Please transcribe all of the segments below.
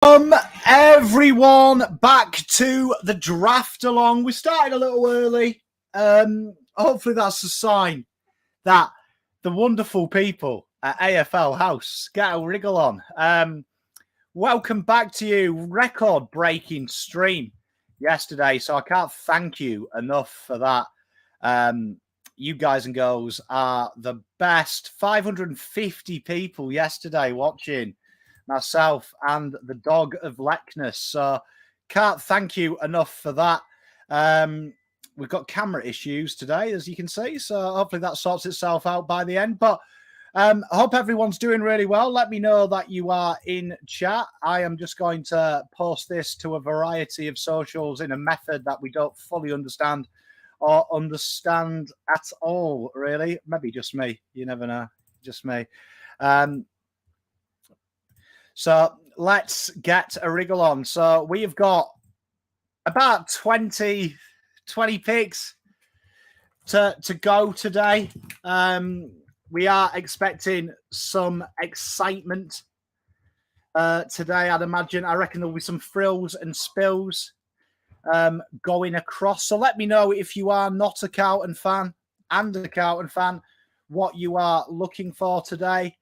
Everyone back to the draft along. We started a little early. Hopefully that's a sign that the wonderful people at AFL House get a wriggle on. Welcome back to you. Record-breaking stream yesterday, so I can't thank you enough for that. You guys and girls are the best. 550 people yesterday watching myself and the dog of Leckness. So can't thank you enough for that. We've got camera issues today, as you can see. So hopefully that sorts itself out by the end. But I hope everyone's doing really well. Let me know that you are in chat. I am just going to post this to a variety of socials in a method that we don't fully understand or understand at all, really. Maybe just me. You never know. Just me. So let's get a wriggle on. So we've got about 20 picks to go today. We are expecting some excitement today, I'd imagine. I reckon there'll be some frills and spills going across. So let me know if you are not a Carlton fan and a Carlton fan, what you are looking for today,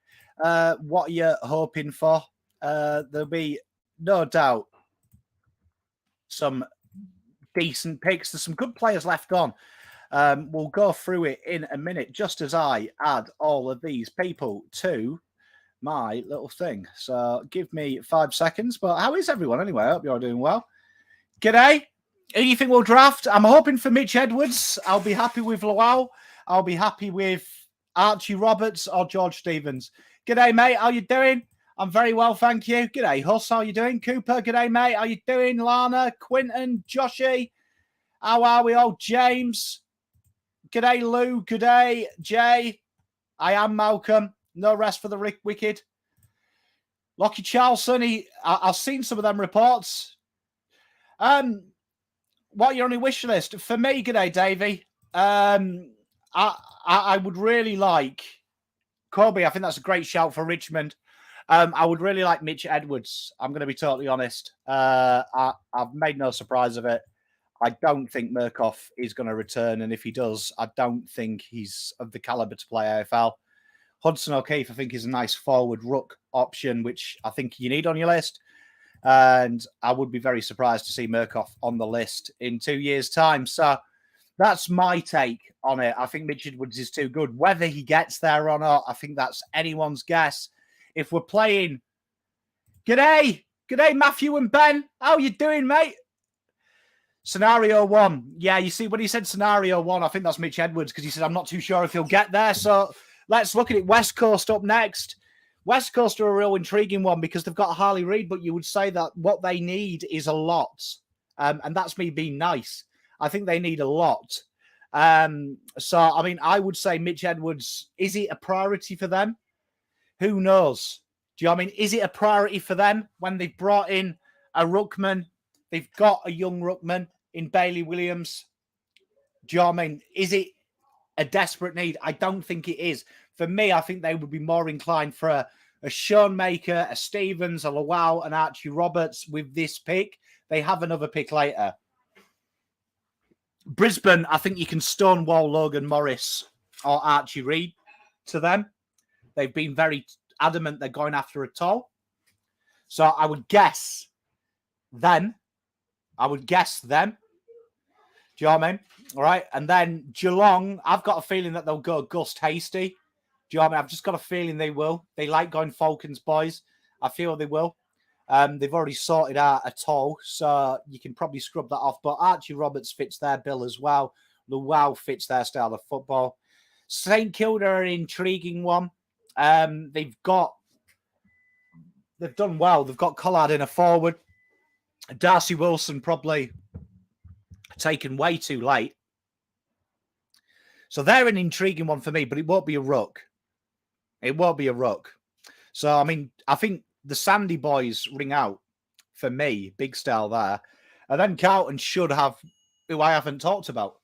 what you're hoping for. There'll be no doubt some decent picks. There's some good players left on. We'll go through it in a minute, just as I add all of these people to my little thing. So give me 5 seconds. But how is everyone anyway? I hope you're doing well. G'day. Who do you think we'll draft? I'm hoping for Mitch Edwards. I'll be happy with Lowell. I'll be happy with Archie Roberts or George Stevens. G'day, mate. How you doing? I'm very well, thank you. G'day, Huss. How you doing? Cooper, g'day, mate. How you doing? Lana, Quenton, Joshy. How are we all? James. G'day, Lou. G'day, Jay. I am Malcolm. No rest for the wicked. Lockie Charlson. I've seen some of them reports. What are you on your wish list? For me, g'day, Davey. I would really like Corby. I think that's a great shout for Richmond. I would really like Mitch Edwards. I'm going to be totally honest. I've made no surprise of it. I don't think Murkoff is going to return. And if he does, I don't think he's of the caliber to play AFL. Hudson O'Keefe, I think, is a nice forward ruck option, which I think you need on your list. And I would be very surprised to see Murkoff on the list in 2 years' time. So that's my take on it. I think Mitch Edwards is too good. Whether he gets there or not, I think that's anyone's guess. If we're playing, g'day, Matthew and Ben. How you doing, mate? Scenario 1. Yeah, you see, when he said scenario 1, I think that's Mitch Edwards because he said, I'm not too sure if he'll get there. So let's look at it. West Coast up next. West Coast are a real intriguing one because they've got Harley Reid, but you would say that what they need is a lot. And that's me being nice. I think they need a lot. So, I mean, I would say Mitch Edwards, is it a priority for them? Who knows? Do you know what I mean? Is it a priority for them when they've brought in a ruckman? They've got a young ruckman in Bailey Williams. Do you know what I mean? Is it a desperate need? I don't think it is. For me, I think they would be more inclined for a Sean Maker, a Stevens, a Lowell, and Archie Roberts with this pick. They have another pick later. Brisbane, I think you can stonewall Logan Morris or Archie Reid to them. They've been very adamant they're going after a tall. So I would guess them. Do you know what I mean? All right. And then Geelong, I've got a feeling that they'll go Gust Hasty. Do you know what I mean? I've just got a feeling they will. They like going Falcons, boys. I feel they will. They've already sorted out a tall, so you can probably scrub that off. But Archie Roberts fits their bill as well. Lowell fits their style of football. St Kilda are an intriguing one. They've done well. They've got Collard in a forward. Darcy Wilson probably taken way too late. So they're an intriguing one for me, but it won't be a ruck. So, I mean, I think the Sandy boys ring out for me. Big style there. And then Carlton should have who I haven't talked about.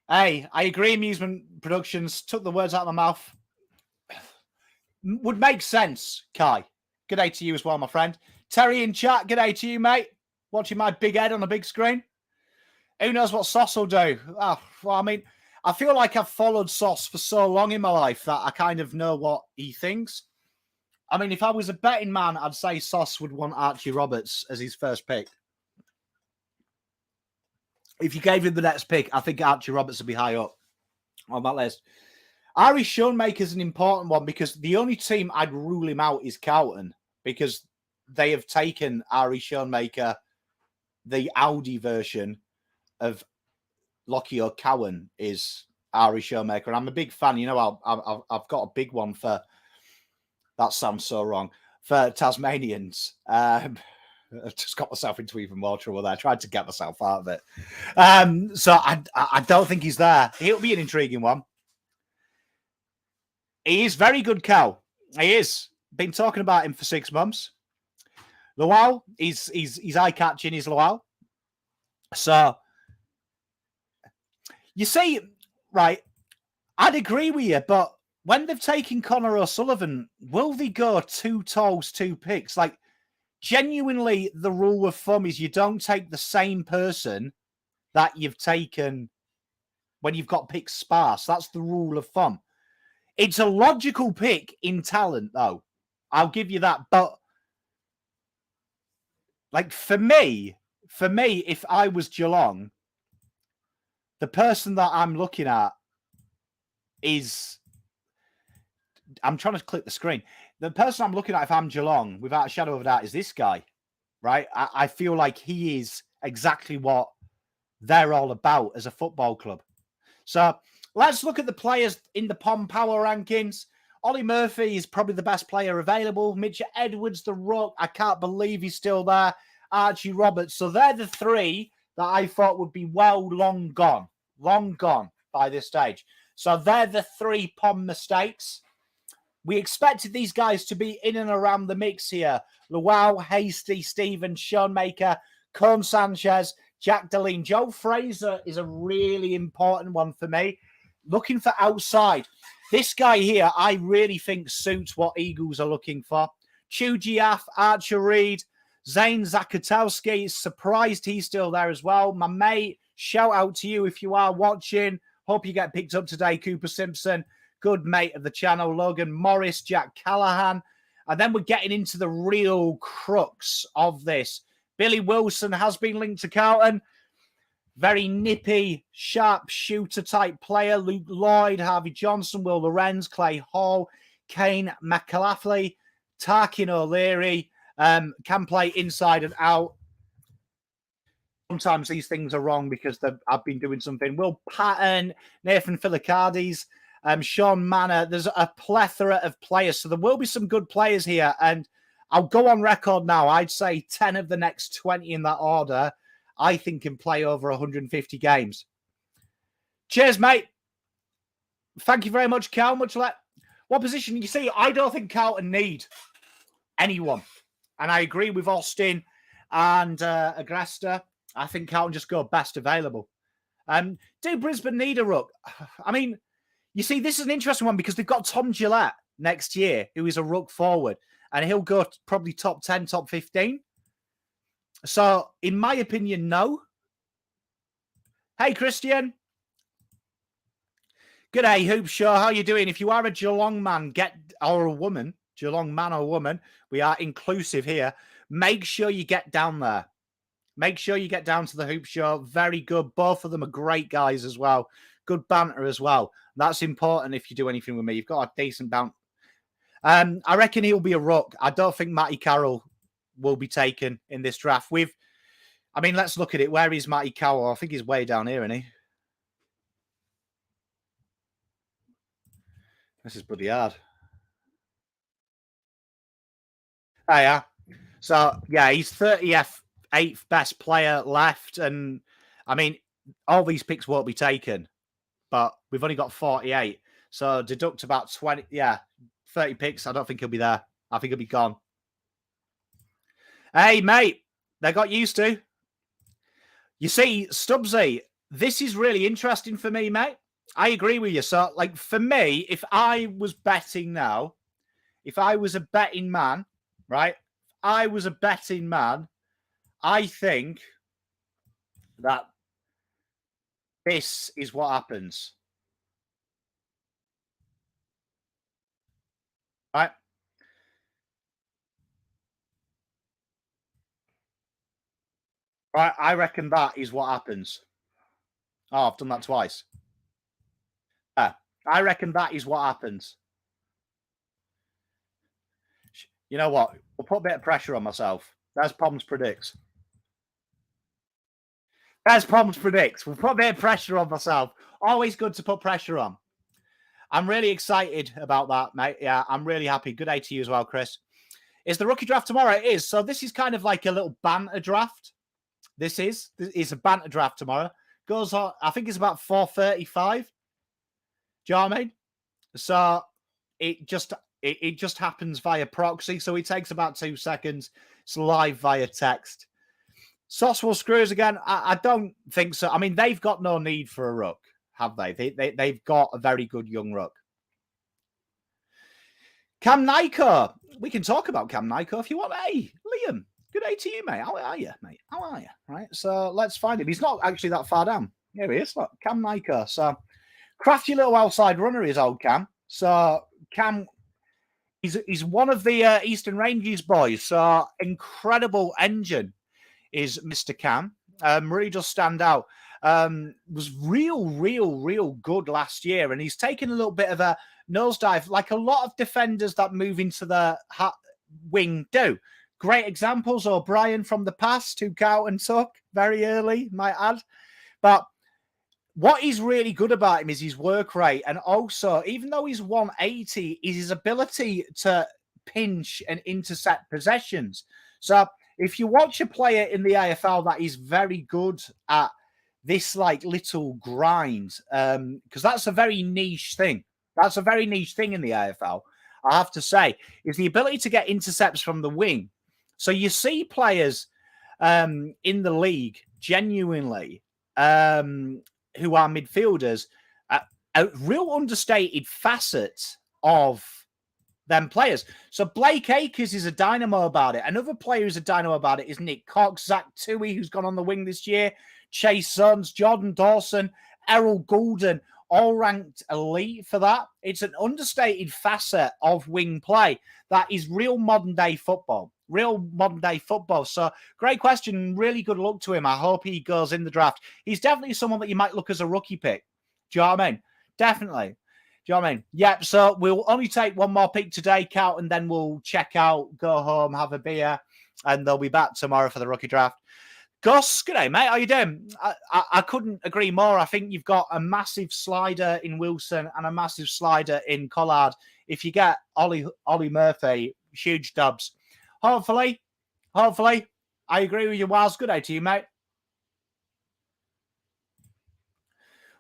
Hey, I agree. Amusement Productions took the words out of my mouth. would make sense, Kai. Good day to you as well, my friend. Terry in chat, good day to you, mate. Watching my big head on the big screen. Who knows what Sauce will do? Oh, well, I mean, I feel like I've followed Sauce for so long in my life that I kind of know what he thinks. I mean, if I was a betting man, I'd say Sauce would want Archie Roberts as his first pick. If you gave him the next pick, I think Archie Roberts would be high up on that list. Ari Schoenmaker's an important one because the only team I'd rule him out is Carlton because they have taken Ari Schoenmaker, the Audi version of Lockie O'Cowan is Ari Schoenmaker. And I'm a big fan. You know, I've got a big one for, that sounds so wrong, for Tasmanians. I've just got myself into even more trouble there. I tried to get myself out of it. So I don't think he's there. He'll be an intriguing one. He is very good, Cal. He is. Been talking about him for 6 months. Lowell, he's eye-catching, is Lowell. So, you see, right, I'd agree with you, but when they've taken Connor O'Sullivan, will they go 2 tolls, 2 picks? Like, genuinely, the rule of thumb is you don't take the same person that you've taken when you've got picks sparse. That's the rule of thumb. It's a logical pick in talent, though. I'll give you that. But, like, for me, if I was Geelong, the person that I'm looking at is... I'm trying to click the screen. The person I'm looking at, if I'm Geelong, without a shadow of a doubt, is this guy, right? I feel like he is exactly what they're all about as a football club. So... let's look at the players in the POM Power Rankings. Ollie Murphy is probably the best player available. Mitch Edwards, the ruck. I can't believe he's still there. Archie Roberts. So they're the 3 that I thought would be long gone by this stage. So they're the 3 POM mistakes. We expected these guys to be in and around the mix here. Luau, Hasty, Stevens, Schoenmaker, Cone Sanchez, Jack Deline. Joe Fraser is a really important one for me. Looking for outside. This guy here, I really think suits what Eagles are looking for. Chujiaf, Archer Reed, Zane Zakatowski. Surprised he's still there as well. My mate, shout out to you if you are watching. Hope you get picked up today. Cooper Simpson, good mate of the channel. Logan Morris, Jack Callahan. And then we're getting into the real crux of this. Billy Wilson has been linked to Carlton. Very nippy, sharp shooter type player. Luke Lloyd, Harvey Johnson, Will Lorenz, Clay Hall, Kane McElhinney, Tarkin O'Leary. Can play inside and out. Sometimes these things are wrong because I've been doing something. Will Patton, Nathan Philocardis, Shawn Manava. There's a plethora of players. So there will be some good players here. And I'll go on record now. I'd say 10 of the next 20 in that order I think can play over 150 games. Cheers, mate. Thank you very much, Cal. Much like what position? You see, I don't think Carlton need anyone. And I agree with Austin and Agresta. I think Carlton just go best available. Do Brisbane need a ruck? I mean, you see, this is an interesting one because they've got Tom Gillette next year, who is a ruck forward. And he'll go probably top 10, top 15. So, in my opinion, no. Hey, Christian. Good day, Hoop Show. How you doing? If you are a Geelong man, or a woman, Geelong man or woman, we are inclusive here. Make sure you get down there. Make sure you get down to the Hoop Show. Very good. Both of them are great guys as well. Good banter as well. That's important if you do anything with me. You've got a decent banter. I reckon he'll be a ruck. I don't think Matty Carroll will be taken in this draft. Let's look at it. Where is Matty Carroll? I think he's way down here, isn't he? This is bloody hard. Oh, yeah. So, yeah, he's 30th, 8th best player left. And, all these picks won't be taken. But we've only got 48. So, deduct about 20. Yeah, 30 picks. I don't think he'll be there. I think he'll be gone. Hey, mate, they got used to. You see, Stubbsy, this is really interesting for me, mate. I agree with you. So, for me, if I was betting now, if I was a betting man, right? I was a betting man. I think that this is what happens. Right? Right, I reckon that is what happens. Oh, I've done that twice. I reckon that is what happens. You know what? We'll put a bit of pressure on myself. There's Poms predicts. There's Poms predicts. We'll put a bit of pressure on myself. Always good to put pressure on. I'm really excited about that, mate. Yeah, I'm really happy. Good day to you as well, Chris. Is the rookie draft tomorrow? It is. So this is kind of like a little banter draft. This is a banter draft tomorrow. Goes on, I think it's about 4:35. Do you know what I mean? So it just happens via proxy. So it takes about 2 seconds. It's live via text. Saucewell Screws again. I don't think so. I mean, they've got no need for a ruck, have they? They've got a very good young ruck. Cam Nyko. We can talk about Cam Nyko if you want. Hey, Liam. Good day to you, mate. How are you, mate? How are you? Right. So let's find him. He's not actually that far down. Here he is. Look, Cam Nyko. So crafty little outside runner is old Cam. So Cam, he's one of the Eastern Ranges boys. So incredible engine is Mr. Cam. Really does stand out. Was real good last year, and he's taken a little bit of a nosedive, like a lot of defenders that move into the wing do. Great examples, O'Brien from the past, who Carlton took very early, might add. But what he's really good about him is his work rate, and also, even though he's 180, is his ability to pinch and intercept possessions. So if you watch a player in the AFL that is very good at this like little grind, because that's a very niche thing. That's a very niche thing in the AFL, I have to say, is the ability to get intercepts from the wing. So you see players in the league genuinely who are midfielders, a real understated facet of them players. So Blake Acres is a dynamo about it. Another player who's a dynamo about it is Nick Cox, Zach Toohey, who's gone on the wing this year, Chase Sons, Jordan Dawson, Errol Goulden, all ranked elite for that. It's an understated facet of wing play that is real modern day football. So great question. Really good luck to him. I hope he goes in the draft. He's definitely someone that you might look as a rookie pick. Do you know what I mean? Definitely. Do you know what I mean? Yep. So we'll only take one more pick today, Cal, and then we'll check out, go home, have a beer, and they'll be back tomorrow for the rookie draft. Gus, good day, mate. How you doing? I couldn't agree more. I think you've got a massive slider in Wilson and a massive slider in Collard. If you get Ollie Murphy, huge dubs. Hopefully, I agree with you, Waz. Good day to you, mate.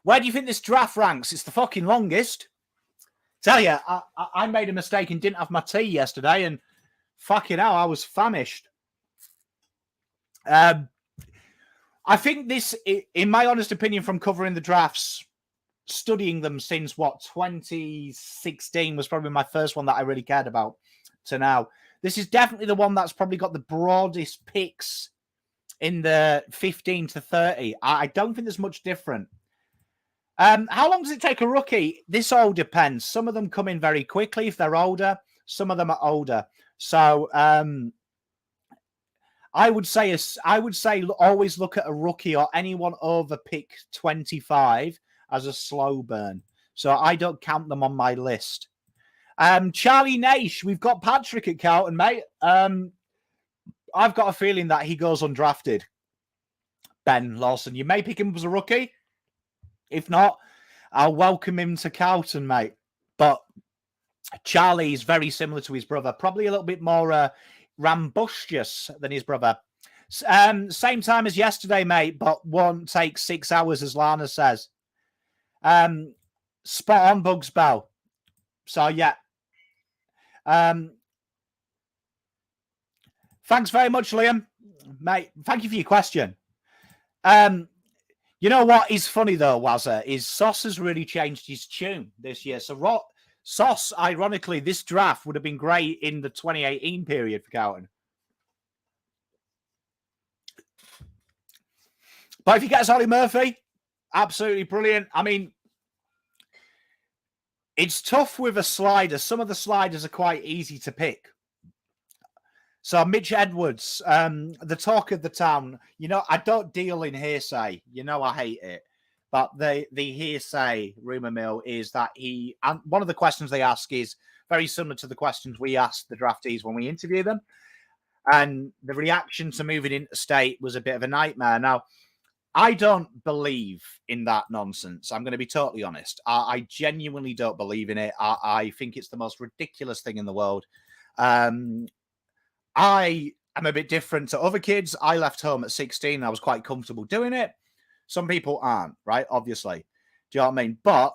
Where do you think this draft ranks? It's the fucking longest. Tell you, I made a mistake and didn't have my tea yesterday, and fucking hell, I was famished. I think this, in my honest opinion, from covering the drafts, studying them since, 2016 was probably my first one that I really cared about to now. This is definitely the one that's probably got the broadest picks in the 15 to 30. I don't think there's much different. How long does it take a rookie? This all depends. Some of them come in very quickly if they're older. Some of them are older. So I would say always look at a rookie or anyone over pick 25 as a slow burn. So I don't count them on my list. Charlie Nash, we've got Patrick at Carlton, mate. I've got a feeling that he goes undrafted. Ben Lawson, you may pick him as a rookie. If not, I'll welcome him to Carlton, mate. But Charlie is very similar to his brother, probably a little bit more rambunctious than his brother. Same time as yesterday, mate, but won't take 6 hours, as Lana says. Spot on, Bugs Bell. So, yeah. Thanks very much, Liam. Mate, thank you for your question. You know what is funny, though, Wazza, is Sauce has really changed his tune this year. So Sauce, ironically, this draft would have been great in the 2018 period for Carlton. But if you get Ollie Murphy, absolutely brilliant. I mean, it's tough with a slider. Some of the sliders are quite easy to pick. So Mitch Edwards, the talk of the town, you know, I don't deal in hearsay. You know, I hate it. But the hearsay rumor mill is that and one of the questions they ask is very similar to the questions we asked the draftees when we interview them. And the reaction to moving into state was a bit of a nightmare. Now, I don't believe in that nonsense. I'm going to be totally honest. I genuinely don't believe in it. I think it's the most ridiculous thing in the world. I am a bit different to other kids. I left home at 16. I was quite comfortable doing it. Some people aren't, right? Obviously. Do you know what I mean? But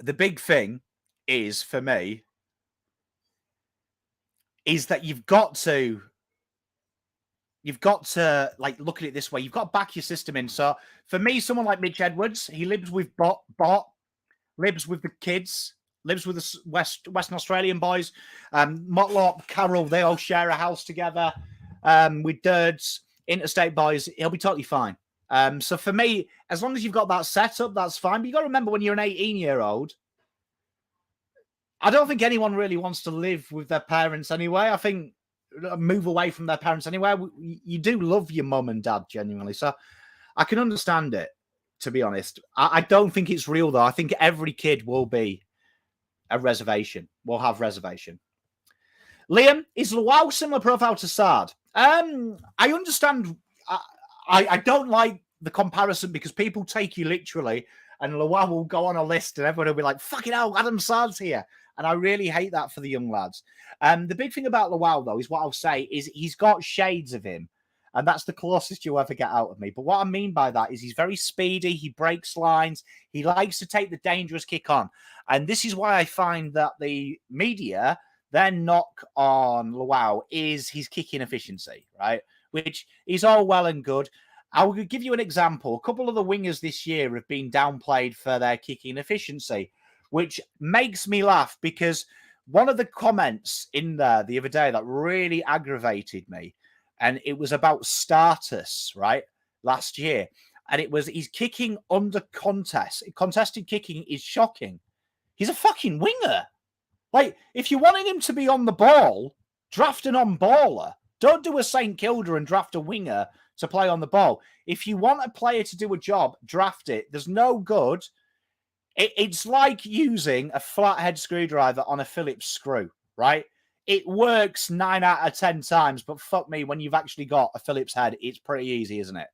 the big thing is, for me, is that you've got to like look at it this way. You've got to back your system in. So for me, someone like Mitch Edwards, he lives with Bot, lives with the kids, lives with the Western Australian boys. Motlop, Carroll, they all share a house together. With Dirds, interstate boys, he'll be totally fine. So for me, as long as you've got that setup, that's fine. But you got to remember, when you're an 18-year-old, I don't think anyone really wants to live with their parents anyway. I think move away from their parents anyway. You do love your mum and dad genuinely. So I can understand it, to be honest. I don't think it's real, though. I think every kid will be a reservation, will have reservation. Liam, is Luau similar profile to Sard? I understand. I don't like the comparison because people take you literally, and Luau will go on a list and everyone will be like, fucking hell, Adam Sard's here. And I really hate that for the young lads. The big thing about Luau, though, is what I'll say is he's got shades of him. And that's the closest you'll ever get out of me. But what I mean by that is he's very speedy. He breaks lines. He likes to take the dangerous kick on. And this is why I find that the media, their knock on Luau is his kicking efficiency, right? Which is all well and good. I will give you an example. A couple of the wingers this year have been downplayed for their kicking efficiency, which makes me laugh because one of the comments in there the other day that really aggravated me, and it was about status, right, last year. And it was, he's kicking under contest. Contested kicking is shocking. He's a fucking winger. Like, if you wanted him to be on the ball, draft an on-baller. Don't do a St. Kilda and draft a winger to play on the ball. If you want a player to do a job, draft it. There's no good. It's like using a flathead screwdriver on a Phillips screw, right? It works 9 out of 10 times, but fuck me, when you've actually got a Phillips head, it's pretty easy, isn't it?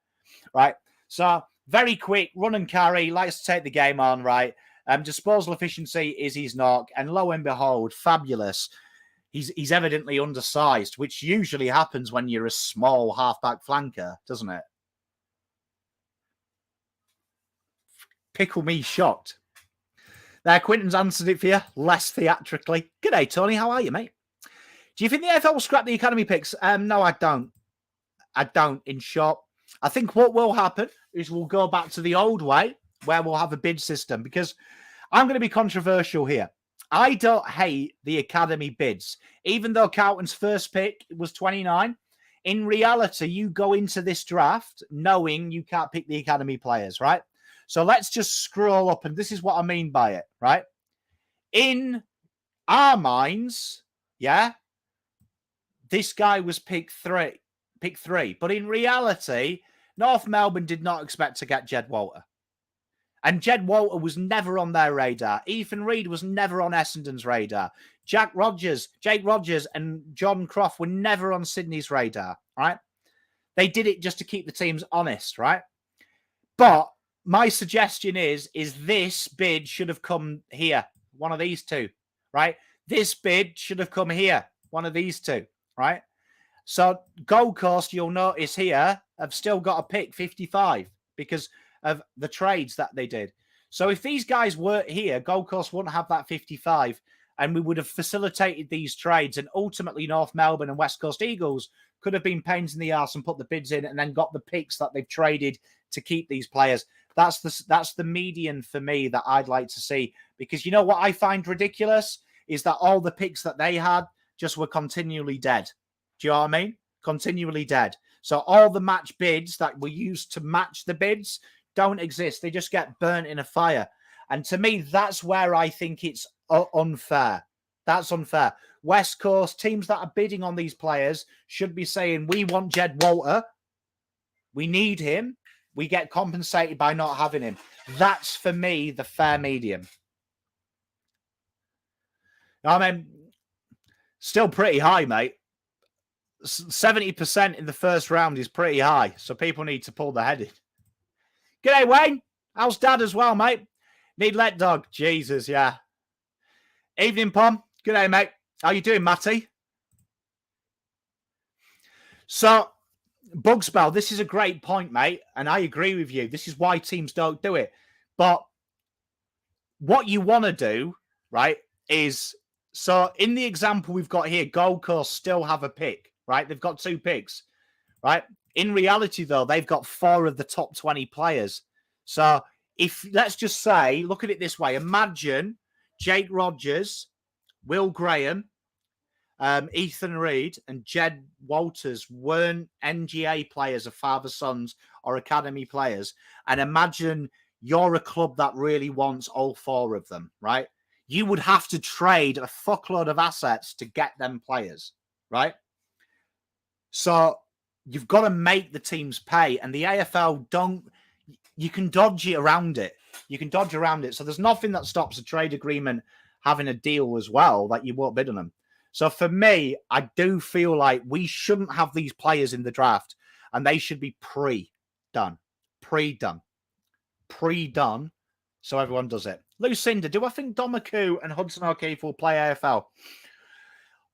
Right? So, very quick, run and carry, likes to take the game on, right? Disposal efficiency is his knock, and lo and behold, fabulous. He's evidently undersized, which usually happens when you're a small halfback flanker, doesn't it? Pickle me shocked. There, Quentin's answered it for you, less theatrically. G'day, Tony. How are you, mate? Do you think the AFL will scrap the academy picks? No, I don't. I don't, in short. I think what will happen is we'll go back to the old way where we'll have a bid system, because I'm going to be controversial here. I don't hate the academy bids. Even though Carlton's first pick was 29, in reality, you go into this draft knowing you can't pick the academy players, right? So let's just scroll up, and this is what I mean by it, right? In our minds, yeah, this guy was pick three. But in reality, North Melbourne did not expect to get Jed Walter. And Jed Walter was never on their radar. Ethan Reid was never on Essendon's radar. Jake Rogers, and John Croft were never on Sydney's radar, right? They did it just to keep the teams honest, right? But my suggestion is this bid should have come here, one of these two, right? This bid should have come here, one of these two, right? So Gold Coast, you'll notice here, have still got a pick 55 because of the trades that they did. So if these guys weren't here, Gold Coast wouldn't have that 55, and we would have facilitated these trades, and ultimately North Melbourne and West Coast Eagles could have been pains in the arse and put the bids in and then got the picks that they've traded to keep these players. That's the median for me that I'd like to see. Because you know what I find ridiculous is that all the picks that they had just were continually dead. Do you know what I mean? Continually dead. So all the match bids that were used to match the bids don't exist. They just get burnt in a fire. And to me, that's where I think it's unfair. That's unfair. West Coast teams that are bidding on these players should be saying, we want Jed Walter. We need him. We get compensated by not having him. That's, for me, the fair medium. I mean, still pretty high, mate. 70% in the first round is pretty high, so people need to pull their head in. G'day, Wayne. How's Dad as well, mate? Need let dog. Jesus, yeah. Evening, Pom. G'day, mate. How you doing, Matty? So, Bugspell, this is a great point, mate, and I agree with you. This is why teams don't do it. But what you want to do, right, is... So, in the example we've got here, Gold Coast still have a pick, right? They've got 2 picks, right? In reality, though, they've got 4 of the top 20 players. So, if, let's just say, look at it this way. Imagine Jake Rogers, Will Graham, Ethan Reid and Jed Walters weren't NGA players of father sons or academy players. And imagine you're a club that really wants all 4 of them, right? You would have to trade a fuckload of assets to get them players, right? So you've got to make the teams pay. And the AFL you can dodge it around it. You can dodge around it. So there's nothing that stops a trade agreement having a deal as well that you won't bid on them. So for me, I do feel like we shouldn't have these players in the draft and they should be pre-done. So everyone does it. Lucinda, do I think Domaku and Hudson O'Keefe will play AFL?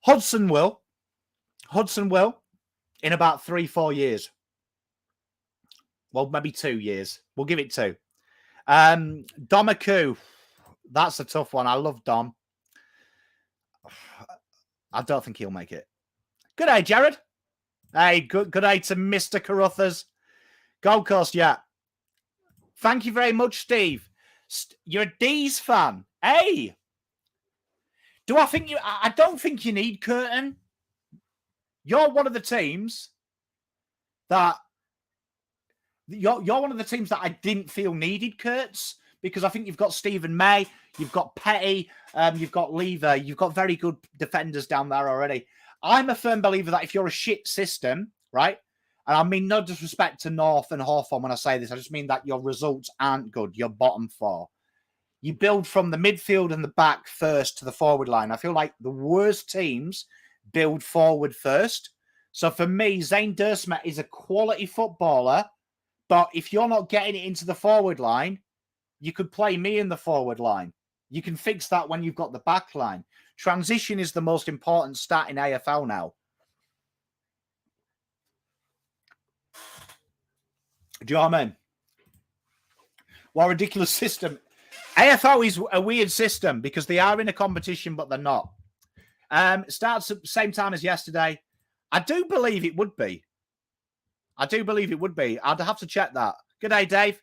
Hudson will in about 3-4 years. Well, maybe 2 years. We'll give it 2. Domaku, that's a tough one. I love Dom. I don't think he'll make it. Good day, Jared. Hey, good day to Mr. Carruthers. Gold Coast, yeah. Thank you very much, Steve. You're a D's fan. Hey. I don't think you need Curtin. You're one of the teams that you're one of the teams that I didn't feel needed Kurtz, because I think you've got Stephen May, you've got Petty, you've got Lever, you've got very good defenders down there already. I'm a firm believer that if you're a shit system, right? And I mean no disrespect to North and Hawthorn when I say this, I just mean that your results aren't good, your bottom 4. You build from the midfield and the back first to the forward line. I feel like the worst teams build forward first. So for me, Zane Dursmet is a quality footballer, but if you're not getting it into the forward line, you could play me in the forward line. You can fix that when you've got the back line. Transition is the most important stat in AFL now. Do you know what I mean? What a ridiculous system. AFL is a weird system because they are in a competition, but they're not. Starts at the same time as yesterday. I do believe it would be. I'd have to check that. Good day, Dave.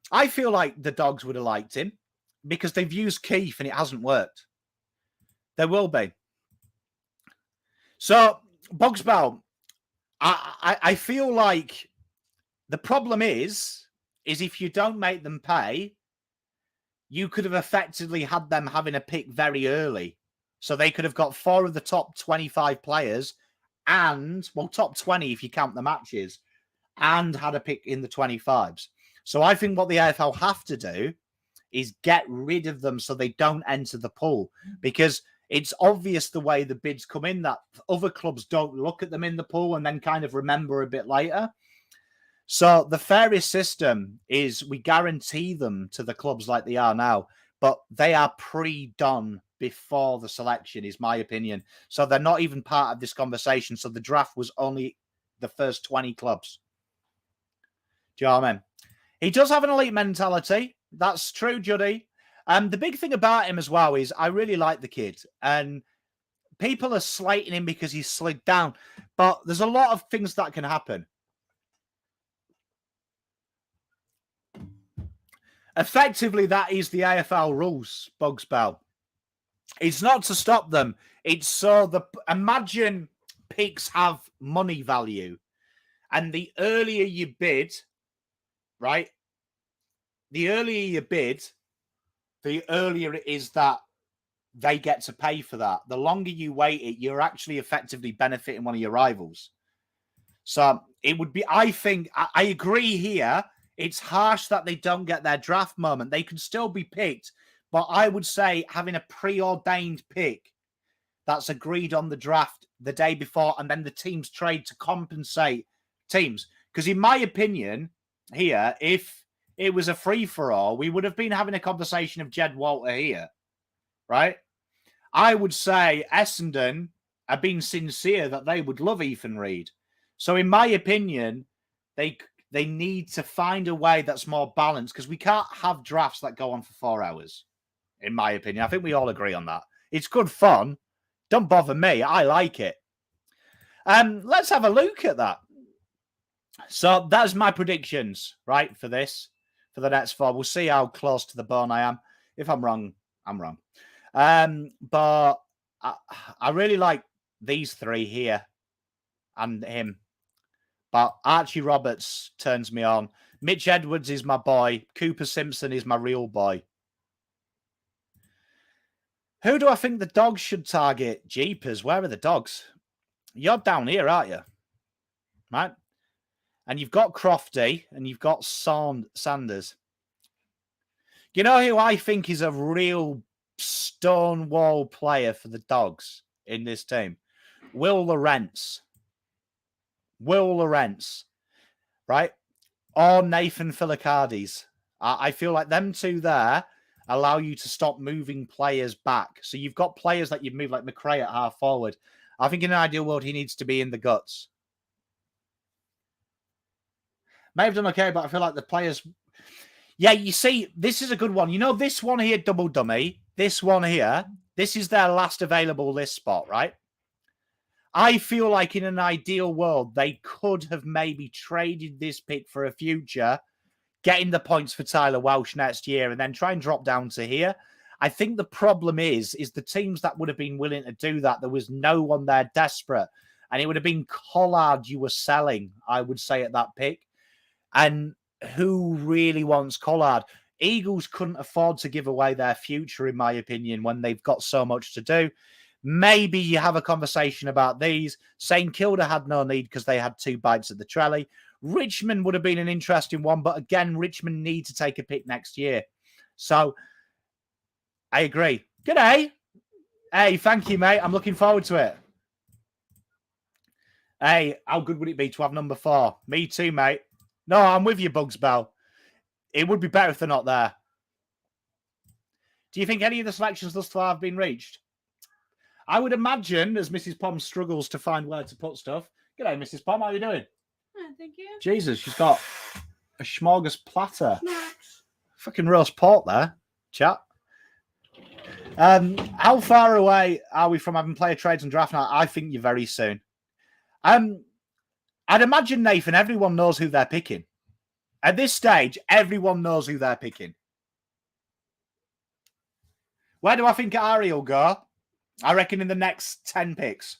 I feel like the Dogs would have liked him because they've used Keith and it hasn't worked. There will be. So, Bogsbow, I feel like the problem is if you don't make them pay, you could have effectively had them having a pick very early. So they could have got 4 of the top 25 players and, well, top 20 if you count the matches, and had a pick in the 25s. So I think what the AFL have to do is get rid of them so they don't enter the pool, because it's obvious the way the bids come in that other clubs don't look at them in the pool and then kind of remember a bit later. So the fairest system is we guarantee them to the clubs like they are now, but they are pre-done before the selection, is my opinion. So they're not even part of this conversation. So the draft was only the first 20 clubs. Do you know what I mean? He does have an elite mentality. That's true, Juddy. The big thing about him as well is I really like the kid. And people are slating him because he's slid down. But there's a lot of things that can happen. Effectively, that is the AFL rules, Bugs Bell. It's not to stop them. It's so imagine picks have money value. And the earlier you bid, right? The earlier you bid, the earlier it is that they get to pay for that. The longer you wait it, you're actually effectively benefiting one of your rivals. So it would be, I think, I agree here. It's harsh that they don't get their draft moment. They can still be picked. But I would say having a preordained pick that's agreed on the draft the day before and then the teams trade to compensate teams. Because in my opinion, here, if it was a free-for-all, we would have been having a conversation of Jed Walter here, right? I would say Essendon are being sincere that they would love Ethan Reid. So in my opinion, they need to find a way that's more balanced because we can't have drafts that go on for 4 hours, in my opinion. I think we all agree on that. It's good fun. Don't bother me. I like it. Let's have a look at that. So that's my predictions, right, for this, for the next 4. We'll see how close to the bone I am. If I'm wrong, I'm wrong. But I really like these 3 here and him. But Archie Roberts turns me on. Mitch Edwards is my boy. Cooper Simpson is my real boy. Who do I think the Dogs should target? Jeepers, where are the Dogs? You're down here, aren't you? Right? And you've got Crofty and you've got Sanders. You know who I think is a real stonewall player for the Dogs in this team? Will Lawrence. Will Lawrence, right? Or Nathan Philakardis. I feel like them 2 there allow you to stop moving players back. So you've got players that you've moved like McRae at half forward. I think in an ideal world, he needs to be in the guts. May have done okay, but I feel like the players... Yeah, you see, this is a good one. You know, this one here, double dummy, this one here, this is their last available list spot, right? I feel like in an ideal world, they could have maybe traded this pick for a future, getting the points for Tyler Welsh next year, and then try and drop down to here. I think the problem is the teams that would have been willing to do that, there was no one there desperate. And it would have been Collard you were selling, I would say, at that pick. And who really wants Collard? Eagles couldn't afford to give away their future, in my opinion, when they've got so much to do. Maybe you have a conversation about these. St Kilda had no need because they had 2 bites at the trelly. Richmond would have been an interesting one, but again, Richmond need to take a pick next year. So, I agree. G'day. Hey, thank you, mate. I'm looking forward to it. Hey, how good would it be to have number 4? Me too, mate. No, I'm with you, Bugs Bell. It would be better if they're not there. Do you think any of the selections thus far have been reached? I would imagine, as Mrs. Pom struggles to find where to put stuff. G'day, Mrs. Pom. How are you doing? Thank you. Jesus, she's got a smorgas platter. Fucking roast pork there, chat. How far away are we from having player trades and draft night? I think you're very soon. I'd imagine, Nathan, everyone knows who they're picking. At this stage, everyone knows who they're picking. Where do I think Ari will go? I reckon in the next 10 picks.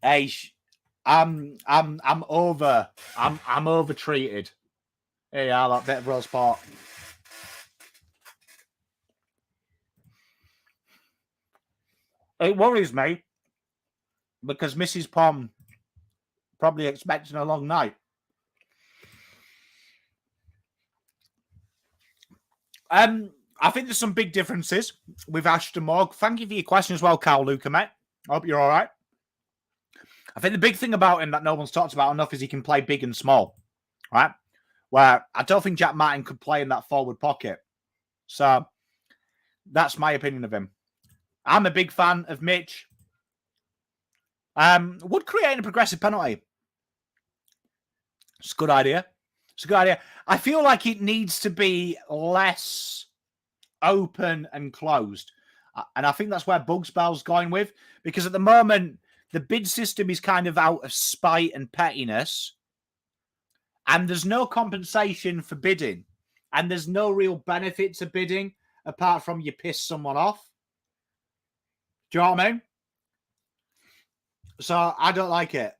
Hey, I'm over-treated. Here you are, that bit of roast pork. It worries me because Mrs. Pom probably expecting a long night. I think there's some big differences with Ashton Morg. Thank you for your question as well, Carl Luca, mate. I hope you're all right. I think the big thing about him that no one's talked about enough is he can play big and small, right? Where I don't think Jack Martin could play in that forward pocket. So that's my opinion of him. I'm a big fan of Mitch. Would create a progressive penalty. It's a good idea. It's a good idea. I feel like it needs to be less open and closed. And I think that's where Bugs Bell's going with. Because at the moment, the bid system is kind of out of spite and pettiness, and there's no compensation for bidding, and there's no real benefit to bidding apart from you piss someone off. Do you know what I mean? So I don't like it.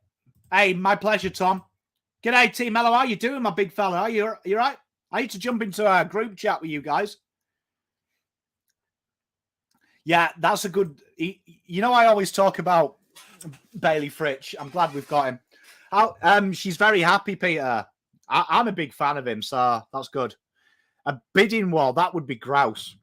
Hey, my pleasure, Tom. G'day, Team Mello. How you doing, my big fella? Are you right? I need to jump into a group chat with you guys. Yeah, that's a good... You know, I always talk about Bailey Fritsch. I'm glad we've got him. She's very happy, Peter. I'm a big fan of him, so that's good. A bidding war, that would be grouse.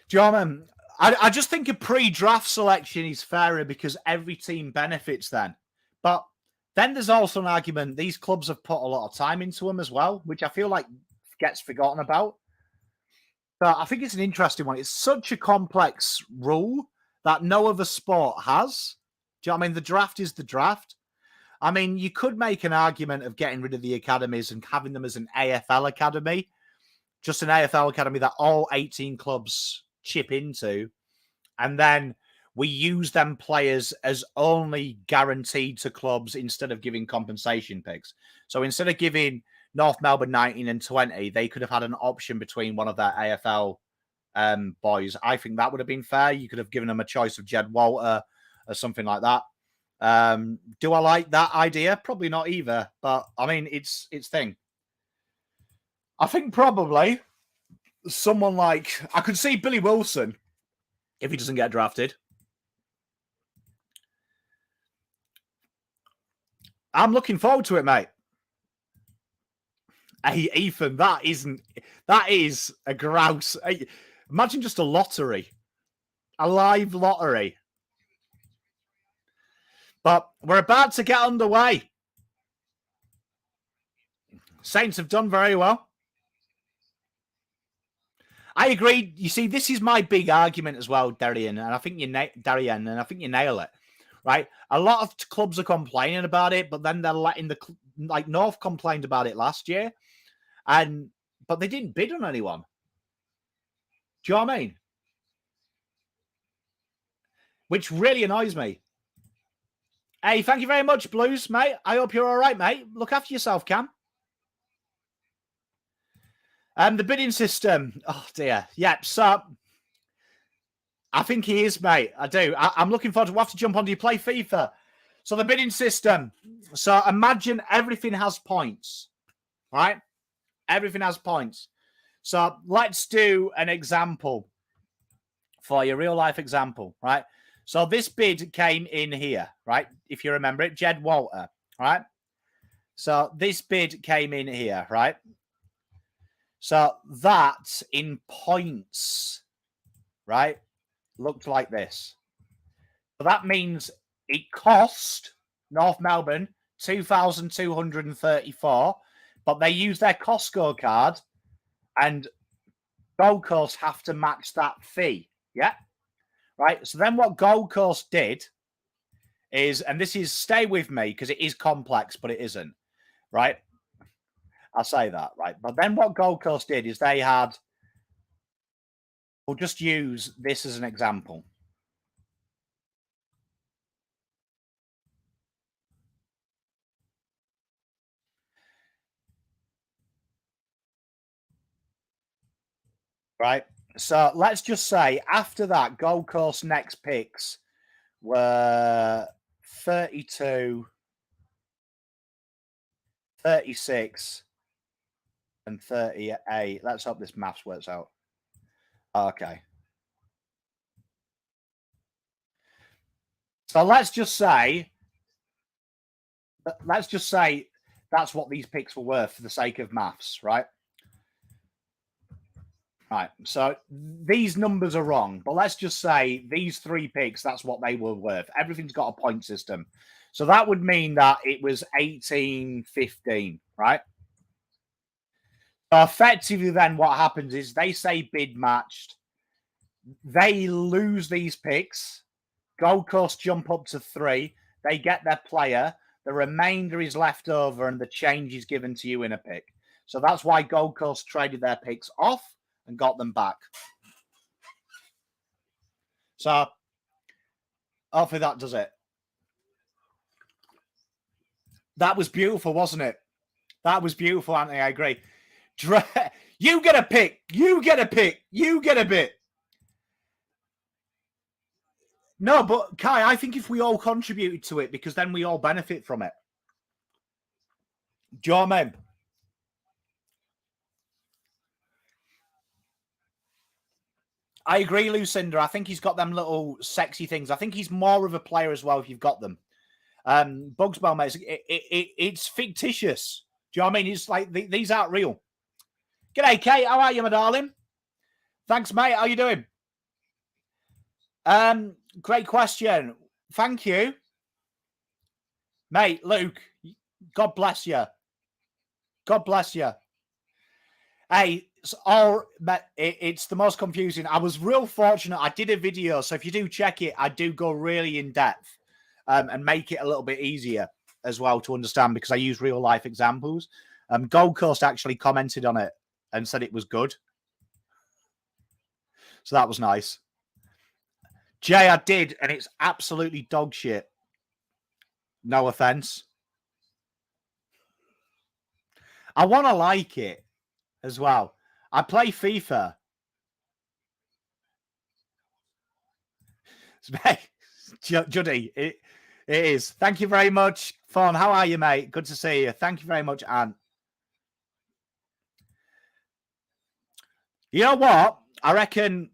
Do you know what I mean? I just think a pre-draft selection is fairer because every team benefits then. But then there's also an argument these clubs have put a lot of time into them as well, which I feel like gets forgotten about. So I think it's an interesting one. It's such a complex rule that no other sport has. Do you know what I mean? The draft is the draft. I mean, you could make an argument of getting rid of the academies and having them as an AFL academy, just an AFL academy that all 18 clubs chip into, and then we use them players as only guaranteed to clubs instead of giving compensation picks. So instead of giving North Melbourne 19 and 20, they could have had an option between one of their AFL boys. I think that would have been fair. You could have given them a choice of Jed Walter or something like that. Do I like that idea? Probably not either. But I mean, it's thing. I think probably someone like, I could see Billy Wilson if he doesn't get drafted. I'm looking forward to it, mate. Hey, Ethan, that is a grouse. Hey, imagine just a lottery, a live lottery. But we're about to get underway. Saints have done very well. I agree. You see, this is my big argument as well, Darien, and I think you nail it. Right? A lot of clubs are complaining about it, but then they're letting like North complained about it last year, but they didn't bid on anyone. Do you know what I mean? Which really annoys me. Hey, thank you very much, Blues, mate. I hope you're all right, mate. Look after yourself, Cam. The bidding system. Oh, dear. Yeah, so I think he is, mate. I do. I'm looking forward to... We'll have to jump on. Do you play FIFA? So the bidding system. So imagine everything has points, right? Everything has points. So let's do an example for you, real-life example, right? So this bid came in here, right? If you remember it, Jed Walter, right? So this bid came in here, right? So that in points, right, looked like this. So that means it cost North Melbourne 2,234, but they use their Costco card, and Gold Coast have to match that fee. Yeah. Right. So then what Gold Coast did is, and this is, stay with me because it is complex, but it isn't. Right. I'll say that. Right. But then what Gold Coast did is they had, we'll just use this as an example. Right. So let's just say after that, Gold Coast next picks were 32, 36, and 38. Let's hope this maths works out. Okay. So let's just say that's what these picks were worth for the sake of maths, right? Right. So these numbers are wrong, but let's just say these three picks, that's what they were worth. Everything's got a point system. So that would mean that it was 18-15, right? So effectively then what happens is they say bid matched. They lose these picks. Gold Coast jump up to 3. They get their player. The remainder is left over and the change is given to you in a pick. So that's why Gold Coast traded their picks off and got them back. So hopefully that does it. That was beautiful, wasn't it? That was beautiful, Anthony. I agree. You get a pick. You get a pick. You get a bit. No, but Kai, I think if we all contributed to it, because then we all benefit from it. Do you know what I mean? I agree, Lucinda. I think he's got them little sexy things. I think he's more of a player as well if you've got them. Bugs Bell, mate, it's fictitious. Do you know what I mean? It's like these aren't real. G'day, Kate. How are you, my darling? Thanks, mate. How you doing? Great question. Thank you. Mate, Luke, God bless you. God bless you. Hey, it's the most confusing. I was real fortunate. I did a video, so if you do check it, I do go really in depth and make it a little bit easier as well to understand because I use real life examples. Gold Coast actually commented on it and said it was good. So that was nice. Jay, I did, and it's absolutely dog shit. No offense. I want to like it as well. I play FIFA. Juddy, it is. Thank you very much, Fawn. How are you, mate? Good to see you. Thank you very much, Anne. You know what? I reckon,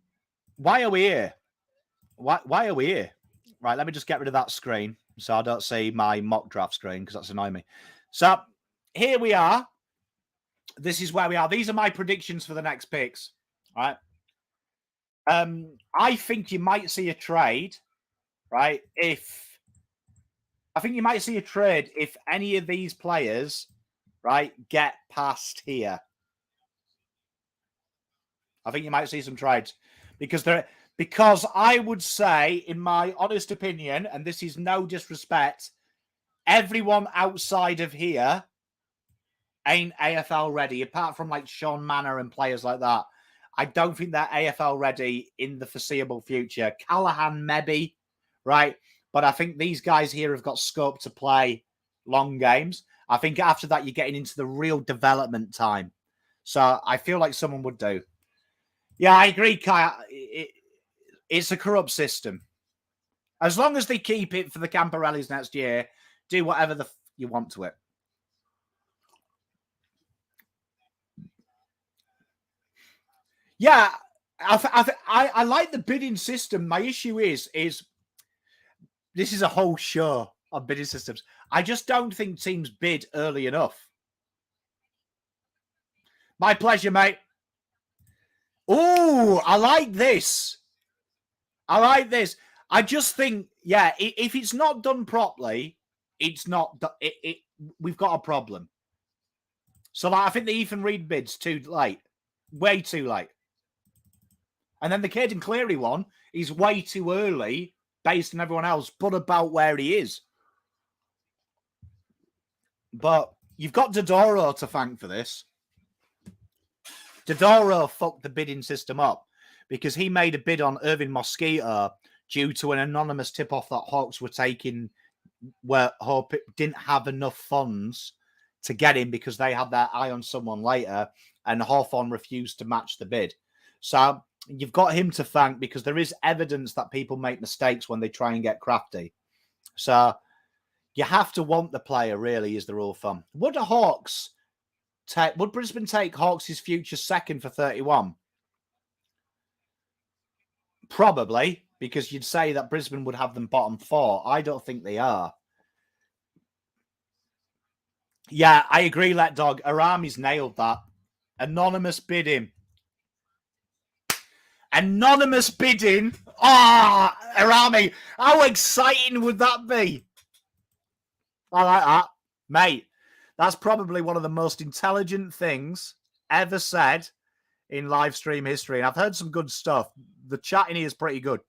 why are we here? Why are we here? Right, let me just get rid of that screen so I don't see my mock draft screen because that's annoying me. So here we are. This is where we are. These are my predictions for the next picks. All right. I think you might see a trade, right? I think you might see a trade if any of these players, right, get past here. I think you might see some trades because I would say, in my honest opinion, and this is no disrespect, everyone outside of here ain't AFL ready, apart from like Shawn Manava and players like that. I don't think they're AFL ready in the foreseeable future. Callahan, maybe, right? But I think these guys here have got scope to play long games. I think after that, you're getting into the real development time. So I feel like someone would do. Yeah, I agree, Kai. It's a corrupt system. As long as they keep it for the Camporellis next year, do whatever you want to it. Yeah, I like the bidding system. My issue is this is a whole show of bidding systems. I just don't think teams bid early enough. My pleasure, mate. Oh, I like this. I like this. I just think, yeah, if it's not done properly, it's not. We've got a problem. So like, I think the Ethan Reed bid's too late, way too late. And then the Caden Cleary one is way too early based on everyone else, but about where he is. But you've got Dodoro to thank for this. Dodoro fucked the bidding system up because he made a bid on Irvin Mosquito due to an anonymous tip-off that Hawks were taking where Hope didn't have enough funds to get him because they had their eye on someone later, and Hawthorn refused to match the bid. So you've got him to thank because there is evidence that people make mistakes when they try and get crafty. So you have to want the player, really, is the rule of thumb. Would Brisbane take Hawks' future second for 31? Probably, because you'd say that Brisbane would have them bottom 4. I don't think they are. Yeah, I agree, Let Dog. Arami's nailed that. Anonymous bidding. Anonymous bidding. Ah, oh, Arami. How exciting would that be? I like that. Mate, that's probably one of the most intelligent things ever said in live stream history. And I've heard some good stuff. The chat in here is pretty good.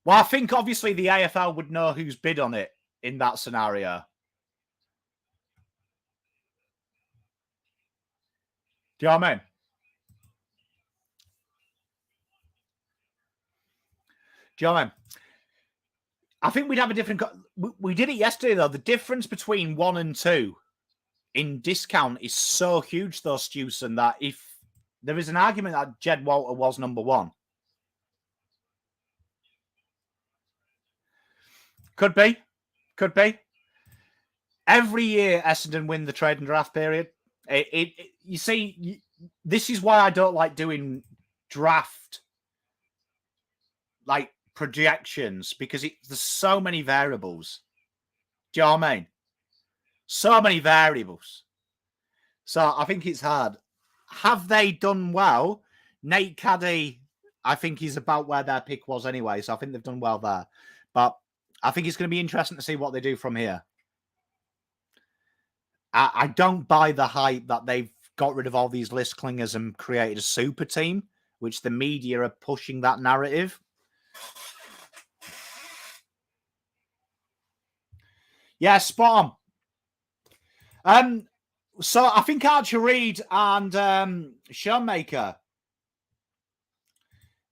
Well, I think obviously the AFL would know who's bid on it in that scenario. Do you know what I mean? Do you know what I mean? I think we'd have a different... We did it yesterday, though. The difference between 1 and 2 in discount is so huge, though, Stewson, that if there is an argument that Jed Walter was number 1. Could be. Could be. Every year, Essendon win the trade and draft period. You see, this is why I don't like doing draft, like, projections, because there's so many variables. Do you know what I mean? So many variables. So I think it's hard. Have they done well? Nate Caddy, I think he's about where their pick was anyway, so I think they've done well there. But I think it's going to be interesting to see what they do from here. I don't buy the hype that they've got rid of all these list clingers and created a super team, which the media are pushing that narrative. Yeah, spot on. So I think Archer Reid and Showmaker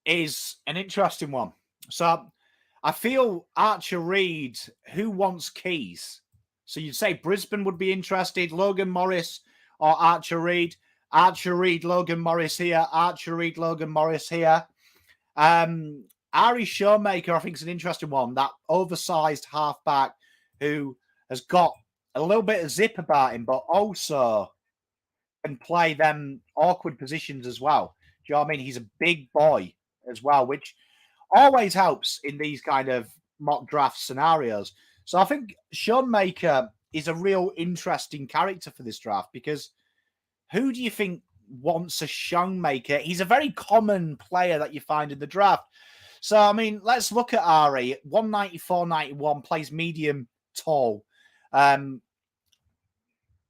is an interesting one. So I feel Archer Reid, who wants keys? So you'd say Brisbane would be interested, Logan Morris or Archer Reid. Archer Reid, Logan Morris here. Archer Reid, Logan Morris here. Ari Showmaker, I think, is an interesting one. That oversized halfback who has got a little bit of zip about him, but also can play them awkward positions as well. Do you know what I mean? He's a big boy as well, which always helps in these kind of mock draft scenarios. So I think Showmaker is a real interesting character for this draft, because who do you think wants a Showmaker? He's a very common player that you find in the draft. So, I mean, let's look at Ari. 194, 91, plays medium tall.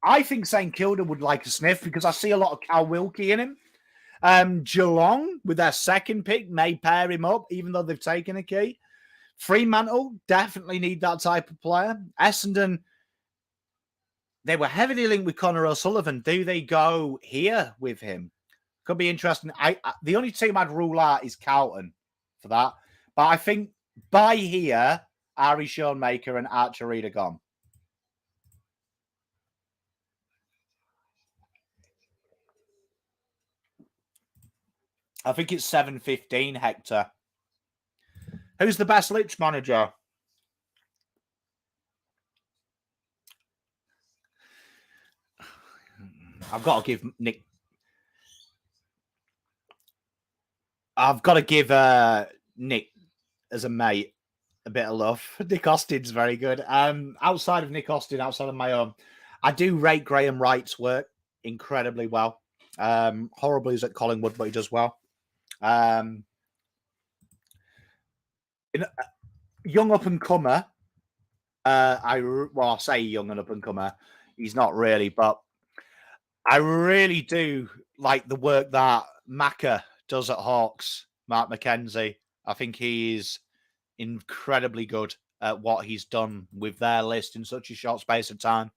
I think St Kilda would like a sniff, because I see a lot of Cal Wilkie in him. Geelong, with their second pick, may pair him up, even though they've taken a key. Fremantle definitely need that type of player. Essendon, they were heavily linked with Connor O'Sullivan. Do they go here with him? Could be interesting. The only team I'd rule out is Carlton for that. But I think by here, Ari Showmaker and Archer Reid are gone. I think it's 7:15, Hector. Who's the best Leach manager? I've got to give Nick. I've got to give Nick, as a mate, a bit of love. Nick Austin's very good. Outside of Nick Austin, outside of my own, I do rate Graham Wright's work incredibly well. Horribly is at Collingwood, but he does well. Young up and comer. I say young and up and comer. He's not really, but I really do like the work that Macca does at Hawks. Mark McKenzie. I think he's incredibly good at what he's done with their list in such a short space of time.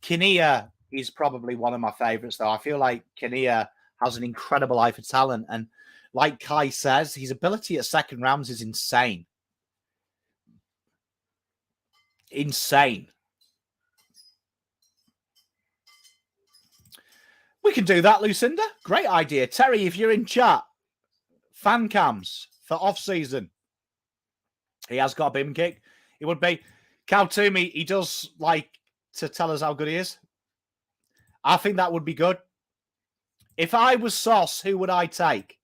Kinnear is probably one of my favourites, though. I feel like Kinnear has an incredible eye for talent, and like Kai says, his ability at second rounds is insane. Insane. We can do that, Lucinda. Great idea. Terry, if you're in chat, fan cams for off-season. He has got a beam kick. It would be. Cal Toomey, he does like to tell us how good he is. I think that would be good. If I was Sauce, who would I take?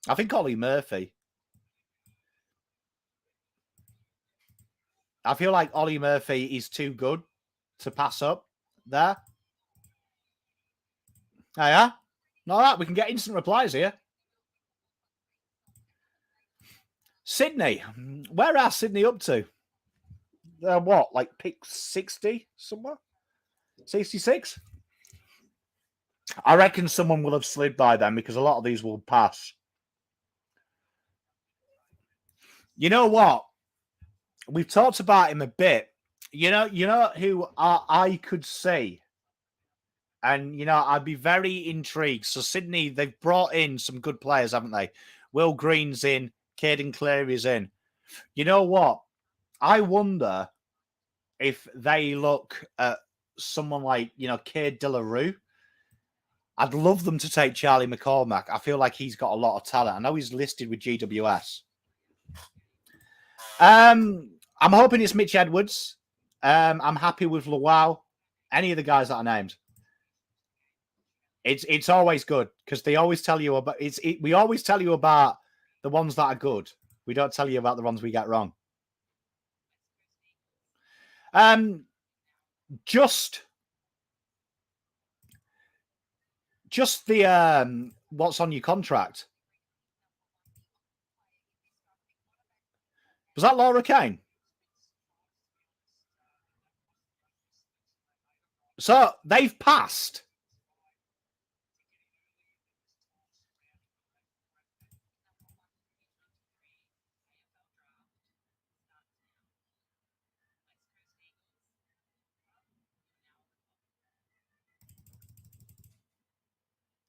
I think Ollie Murphy. I feel like Ollie Murphy is too good to pass up there. Oh, yeah? All right, we can get instant replies here. Sydney. Where are Sydney up to? What, like pick 60 somewhere? 66? I reckon someone will have slid by then, because a lot of these will pass. You know what? We've talked about him a bit. You know who I could see, and I'd be very intrigued. So Sydney, they've brought in some good players, haven't they? Will Green's in, Caden Cleary's in. You know what? I wonder if they look at someone like Cade De La Rue. I'd love them to take Charlie McCormack. I feel like he's got a lot of talent. I know he's listed with GWS. I'm hoping it's Mitch Edwards. I'm happy with Luau. Any of the guys that I named. It's always good because they always tell you about we always tell you about the ones that are good. We don't tell you about the ones we get wrong. Just the what's on your contract. Was that Laura Kane? So they've passed.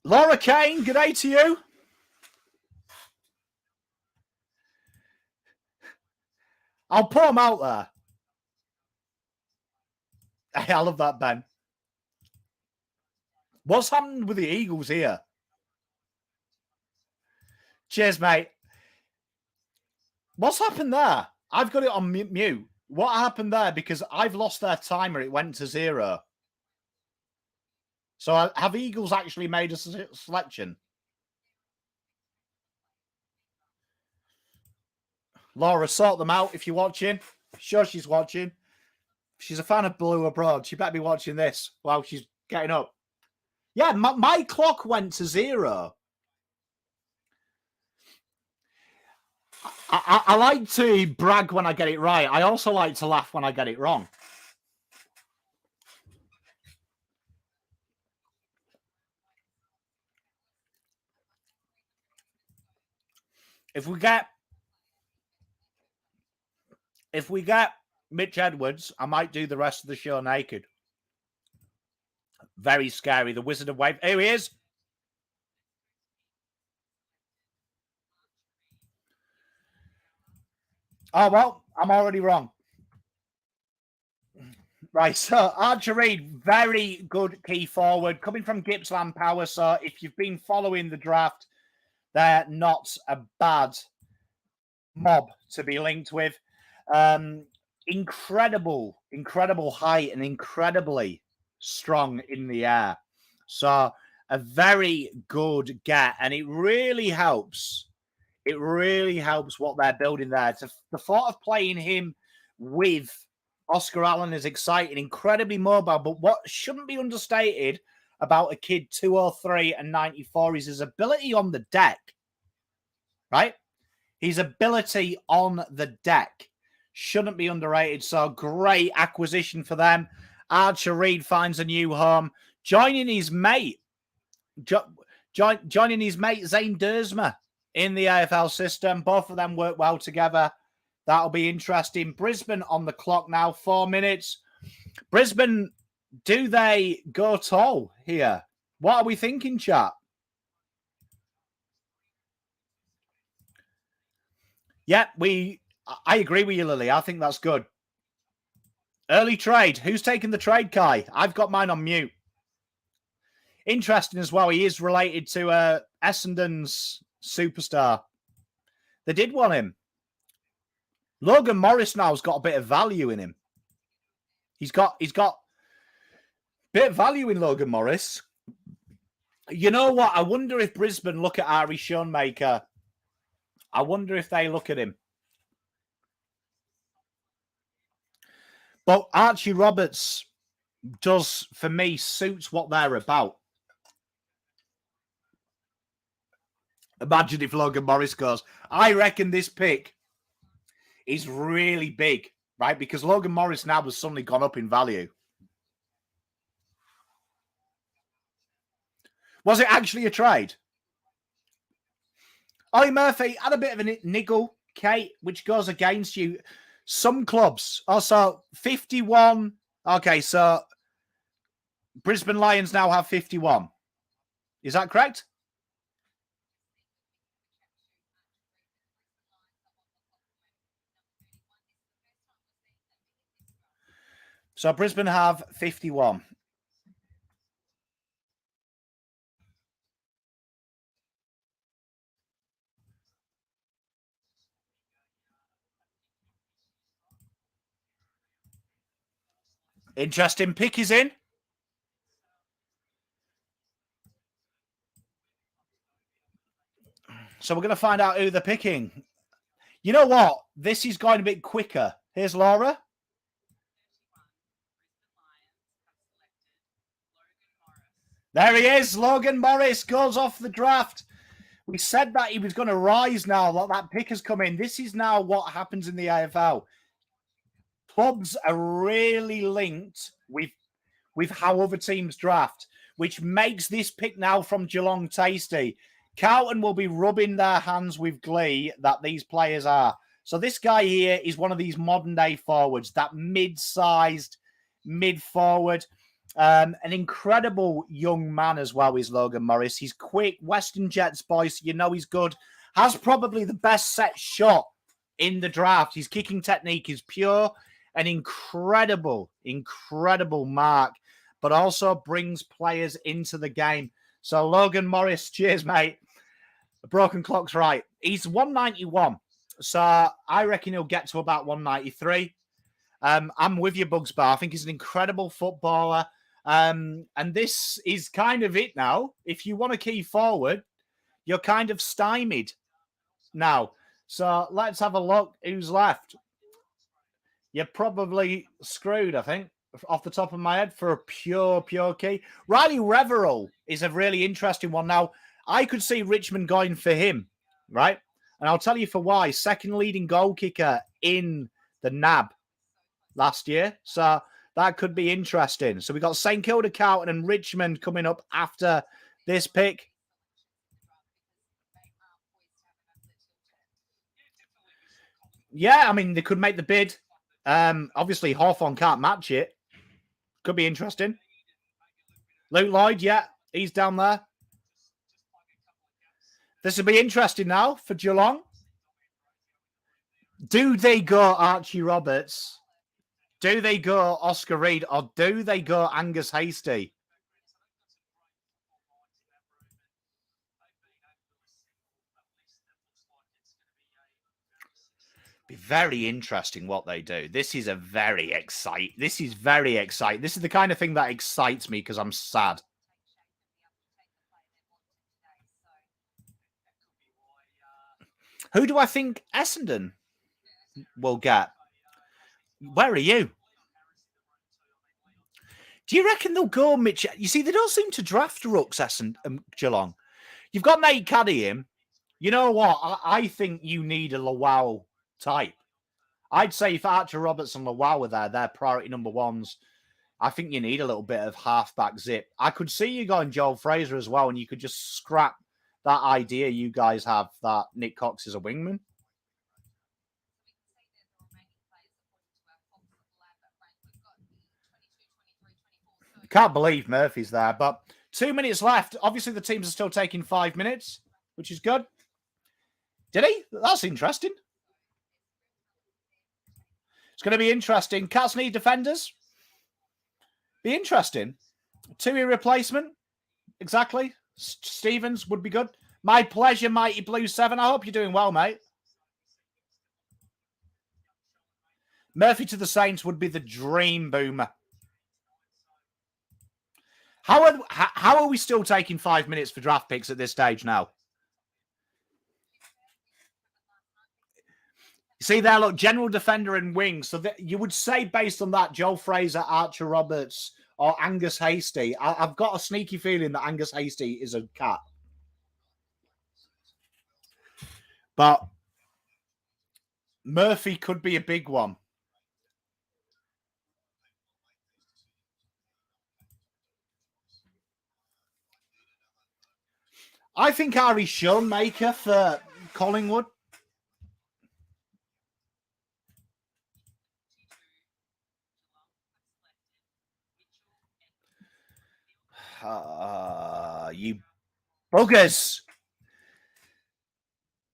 Laura Kane, good day to you. I'll put them out there. Hey, I love that, Ben. What's happened with the Eagles here? Cheers, mate. What's happened there? I've got it on mute. What happened there? Because I've lost their timer. It went to 0. So have Eagles actually made a selection? Laura, sort them out if you're watching. Sure she's watching. She's a fan of Blue Abroad. She better be watching this while she's getting up. Yeah, my clock went to 0. I like to brag when I get it right. I also like to laugh when I get it wrong. If we get Mitch Edwards, I might do the rest of the show naked. Very scary. The Wizard of Wave. Here he is. Oh, well, I'm already wrong. Right, so Archer Reid, very good key forward, coming from Gippsland Power. So if you've been following the draft, they're not a bad mob to be linked with. Incredible height and incredibly strong in the air. So a very good get, and it really helps. It really helps what they're building there. The thought of playing him with Oscar Allen is exciting, incredibly mobile. But what shouldn't be understated about a kid 203 and 94 is his ability on the deck, right? His ability on the deck shouldn't be underrated. So great acquisition for them. Archer Reid finds a new home, joining his mate, joining his mate Zane Dersma in the AFL system. Both of them work well together. That'll be interesting. Brisbane on the clock now, 4 minutes. Brisbane, do they go tall here? What are we thinking, chat? Yeah, I agree with you, Lily. I think that's good. Early trade. Who's taking the trade, Kai? I've got mine on mute. Interesting as well. He is related to Essendon's superstar. They did want him. Logan Morris now's got a bit of value in him. He's got a bit of value in Logan Morris. You know what? I wonder if Brisbane look at Ari Schoenmaker. I wonder if they look at him. But Archie Roberts does, for me, suits what they're about. Imagine if Logan Morris goes. I reckon this pick is really big, right? Because Logan Morris now has suddenly gone up in value. Was it actually a trade? Ollie Murphy had a bit of a niggle, Kate, which goes against you. Some clubs. Also, 51. Okay, so Brisbane Lions now have 51. Is that correct? So Brisbane have 51. Interesting pick is in. So we're going to find out who they're picking. You know what? This is going a bit quicker. Here's Laura. There he is. Logan Morris goes off the draft. We said that he was going to rise now. That pick has come in. This is now what happens in the AFL. Clubs are really linked with how other teams draft, which makes this pick now from Geelong tasty. Carlton will be rubbing their hands with glee that these players are. So this guy here is one of these modern-day forwards, that mid-sized mid-forward. An incredible young man as well is Logan Morris. He's quick, Western Jets boy, so you know he's good. Has probably the best set shot in the draft. His kicking technique is pure. An incredible, incredible mark, but also brings players into the game. So Logan Morris, cheers, mate. The broken clock's right. He's 191. So I reckon he'll get to about 193. I'm with you, Bugs Bar. I think he's an incredible footballer. And this is kind of it now. If you want to key forward, you're kind of stymied now. So let's have a look who's left. You're probably screwed, I think, off the top of my head for a pure key. Riley Reverell is a really interesting one. Now, I could see Richmond going for him, right? And I'll tell you for why. Second leading goal kicker in the NAB last year. So that could be interesting. So we got St Kilda, Carlton and Richmond coming up after this pick. Yeah, I mean, they could make the bid. Obviously, Hawthorn can't match it. Could be interesting. Luke Lloyd, yeah, he's down there. This will be interesting now for Geelong. Do they go Archie Roberts? Do they go Oscar Reid? Or do they go Angus Hastie? Be very interesting what they do. This is very exciting. This is the kind of thing that excites me because I'm sad. Who do I think Essendon will get? Where are you? Do you reckon they'll go Mitch? You see, they don't seem to draft rooks, Essendon, Geelong. You've got Nate Caddy in. You know what? I think you need a Lawal type. I'd say if Archer Roberts and Lawal were there, they're priority number ones. I think you need a little bit of halfback zip. I could see you going Joel Fraser as well, and you could just scrap that idea you guys have that Nick Cox is a wingman. Can't believe Murphy's there, but 2 minutes left. Obviously, the teams are still taking 5 minutes, which is good. Did he? That's interesting. It's going to be interesting. Cats need defenders. Be interesting. Tui replacement. Exactly. Stevens would be good. My pleasure, Mighty Blue 7. I hope you're doing well, mate. Murphy to the Saints would be the dream boomer. How are we still taking 5 minutes for draft picks at this stage now? See there, look, general defender and wing. So you would say based on that, Joel Fraser, Archer Roberts, or Angus Hastie. I've got a sneaky feeling that Angus Hastie is a cat. But Murphy could be a big one. I think Ari Schoenmaker for Collingwood. You buggers.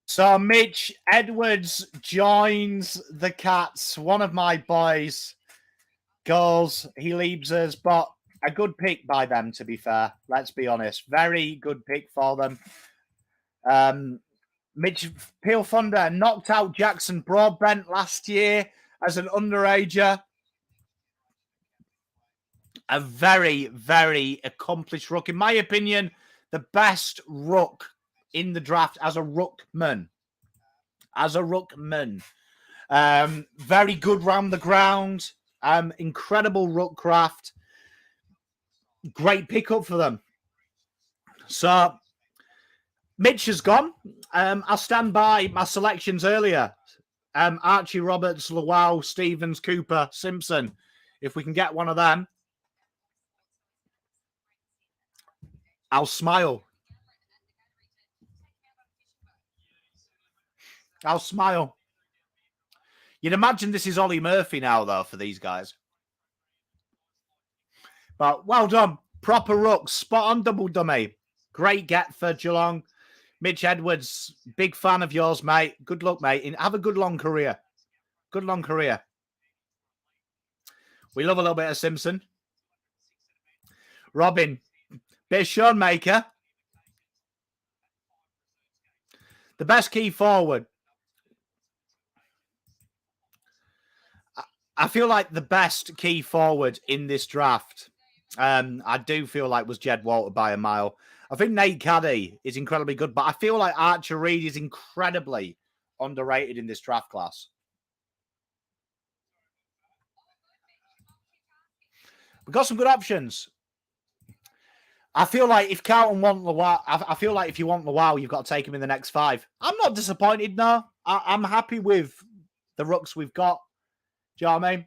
So Mitch Edwards joins the Cats. One of my boys goes. He leaves us, but a good pick by them, to be fair. Let's be honest. Very good pick for them. Mitch Peel Thunder knocked out Jackson Broadbent last year as an underager. A very, very accomplished ruck. In my opinion, the best ruck in the draft as a ruckman. Very good round the ground. Incredible ruck craft. Great pickup for them. So, Mitch has gone. I'll stand by my selections earlier. Archie Roberts, Luau, Stevens, Cooper, Simpson. If we can get one of them, I'll smile. I'll smile. You'd imagine this is Ollie Murphy now, though, for these guys. But well done. Proper ruck. Spot on double dummy. Great get for Geelong. Mitch Edwards, big fan of yours, mate. Good luck, mate. Have a good long career. Good long career. We love a little bit of Simpson. Robin, bit of Sean Maker. The best key forward. I feel like the best key forward in this draft, I do feel like was Jed Walter by a mile. I think Nate Caddy is incredibly good, but I feel like Archer Reed is incredibly underrated in this draft class. We've got some good options. I feel like if Carlton want Luau, I feel like if you want Luau, you've got to take him in the next 5. I'm not disappointed, no. I'm happy with the rucks we've got. Do you know what I mean?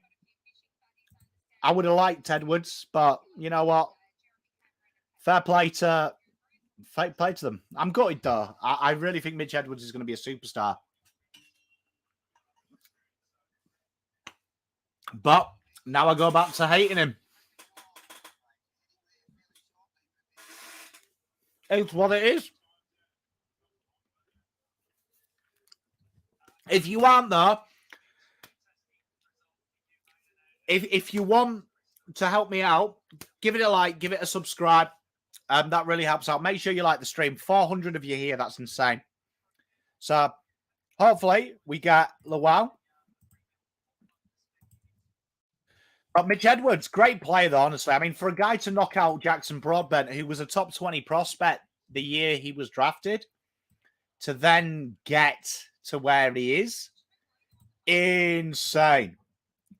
I would have liked Edwards, but you know what? Fair play to them. I'm gutted, though. I really think Mitch Edwards is going to be a superstar. But now I go back to hating him. It's what it is. If you aren't, though, if you want to help me out, give it a like, give it a subscribe. That really helps out. Make sure you like the stream. 400 of you here. That's insane. So, hopefully, we get Luau. But Mitch Edwards, great player, though, honestly. I mean, for a guy to knock out Jackson Broadbent, who was a top 20 prospect the year he was drafted, to then get to where he is, insane.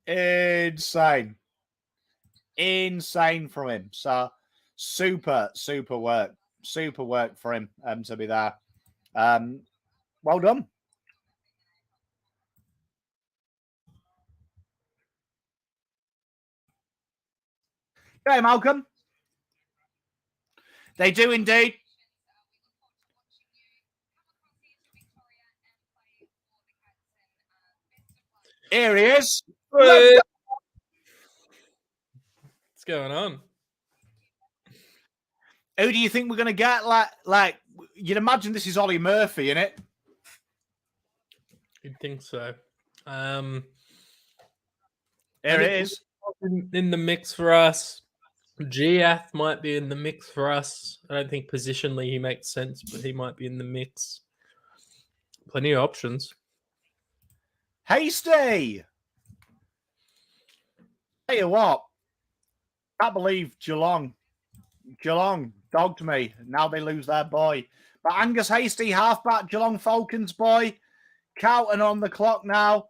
Insane from him. So, super work. Super work for him to be there. Well done. Okay, Malcolm. They do indeed. Here he is. What's going on? Who do you think we're going to get? Like you'd imagine this is Ollie Murphy, isn't it? You'd think so. Here it is. In the mix for us. GF might be in the mix for us. I don't think positionally he makes sense, but he might be in the mix. Plenty of options. Hasty! Tell you what, I can't believe Geelong dogged me. Now they lose their boy. But Angus Hasty, halfback, Geelong Falcons boy. Carlton on the clock now.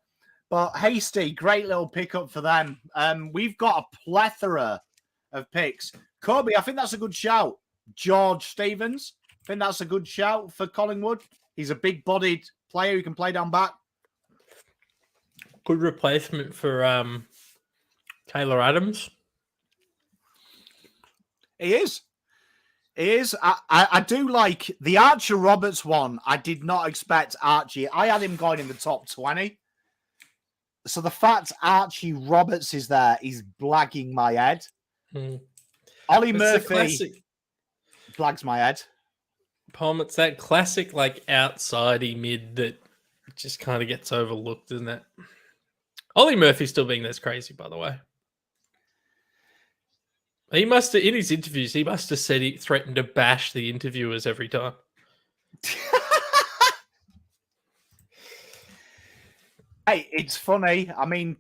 But Hasty, great little pickup for them. We've got a plethora of picks. Kobe, I think that's a good shout. George Stevens, I think that's a good shout for Collingwood. He's a big-bodied player who can play down back. Good replacement for Taylor Adams. He is. I do like the Archer Roberts one. I did not expect Archie. I had him going in the top 20. So the fact Archie Roberts is there is blagging my head. Ollie Murphy. blags my head. Pom, it's that classic like outsidey mid that just kind of gets overlooked, isn't it? Ollie Murphy still being this crazy, by the way. He must have, in his interviews, he must have said he threatened to bash the interviewers every time. Hey, it's funny. I mean,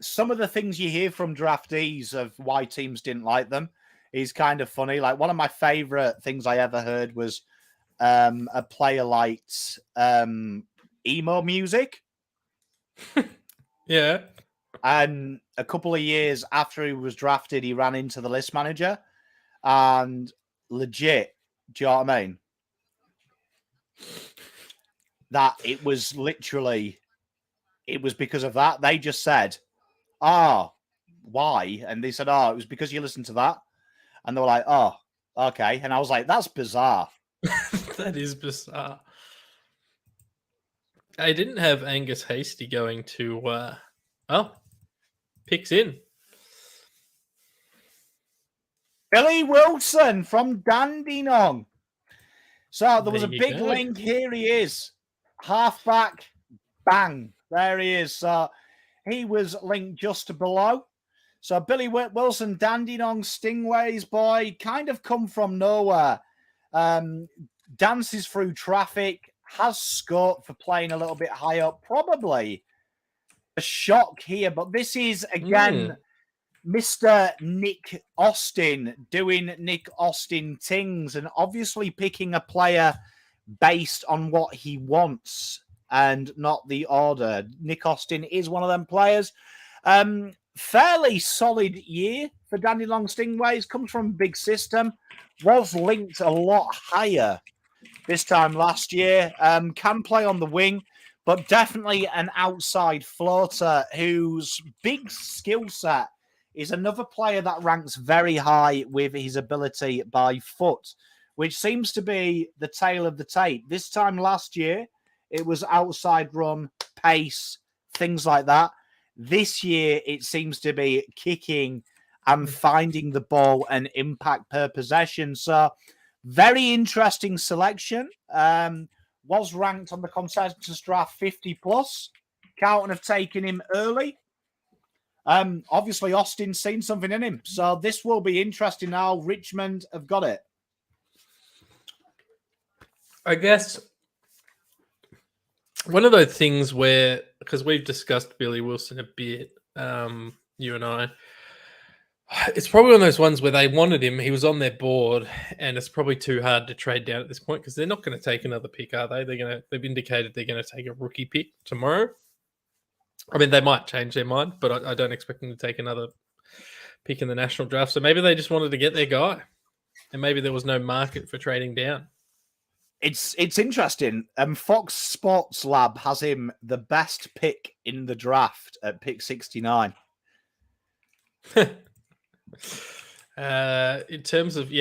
some of the things you hear from draftees of why teams didn't like them is kind of funny. Like one of my favorite things I ever heard was a player liked emo music. Yeah. And a couple of years after he was drafted, he ran into the list manager and legit, do you know what I mean? That it was literally, it was because of that. They just said, why? And they said, it was because you listened to that. And they were like, oh, okay. And I was like, that's bizarre. That is bizarre. I didn't have Angus Hasty going to, picks in. Billy Wilson from Dandenong. So there was a There you big go. link. Here he is. Halfback. Bang. There he is. So he was linked just below. So Billy Wilson, Dandenong Stingrays boy, kind of come from nowhere. Dances through traffic, has scope for playing a little bit high up. Probably a shock here, but this is, again, Mr. Nick Austin doing Nick Austin things and obviously picking a player based on what he wants and not the order. Nick Austin is one of them players. Fairly solid year for Dandenong Stingrays. Comes from a big system. Was linked a lot higher this time last year. Can play on the wing, but definitely an outside floater whose big skill set is another player that ranks very high with his ability by foot, which seems to be the tail of the tape. This time last year, it was outside run, pace, things like that. This year, it seems to be kicking and finding the ball and impact per possession. So, very interesting selection. Was ranked on the consensus draft 50 plus. Carlton have taken him early. Obviously, Austin's seen something in him. So, this will be interesting now. Richmond have got it. I guess one of those things where, because we've discussed Billy Wilson a bit, you and I, it's probably one of those ones where they wanted him. He was on their board, and it's probably too hard to trade down at this point because they're not going to take another pick, are they? They've indicated they're going to take a rookie pick tomorrow. I mean, they might change their mind, but I don't expect them to take another pick in the national draft. So maybe they just wanted to get their guy, and maybe there was no market for trading down. It's interesting. Fox Sports Lab has him the best pick in the draft at pick 69. In terms of,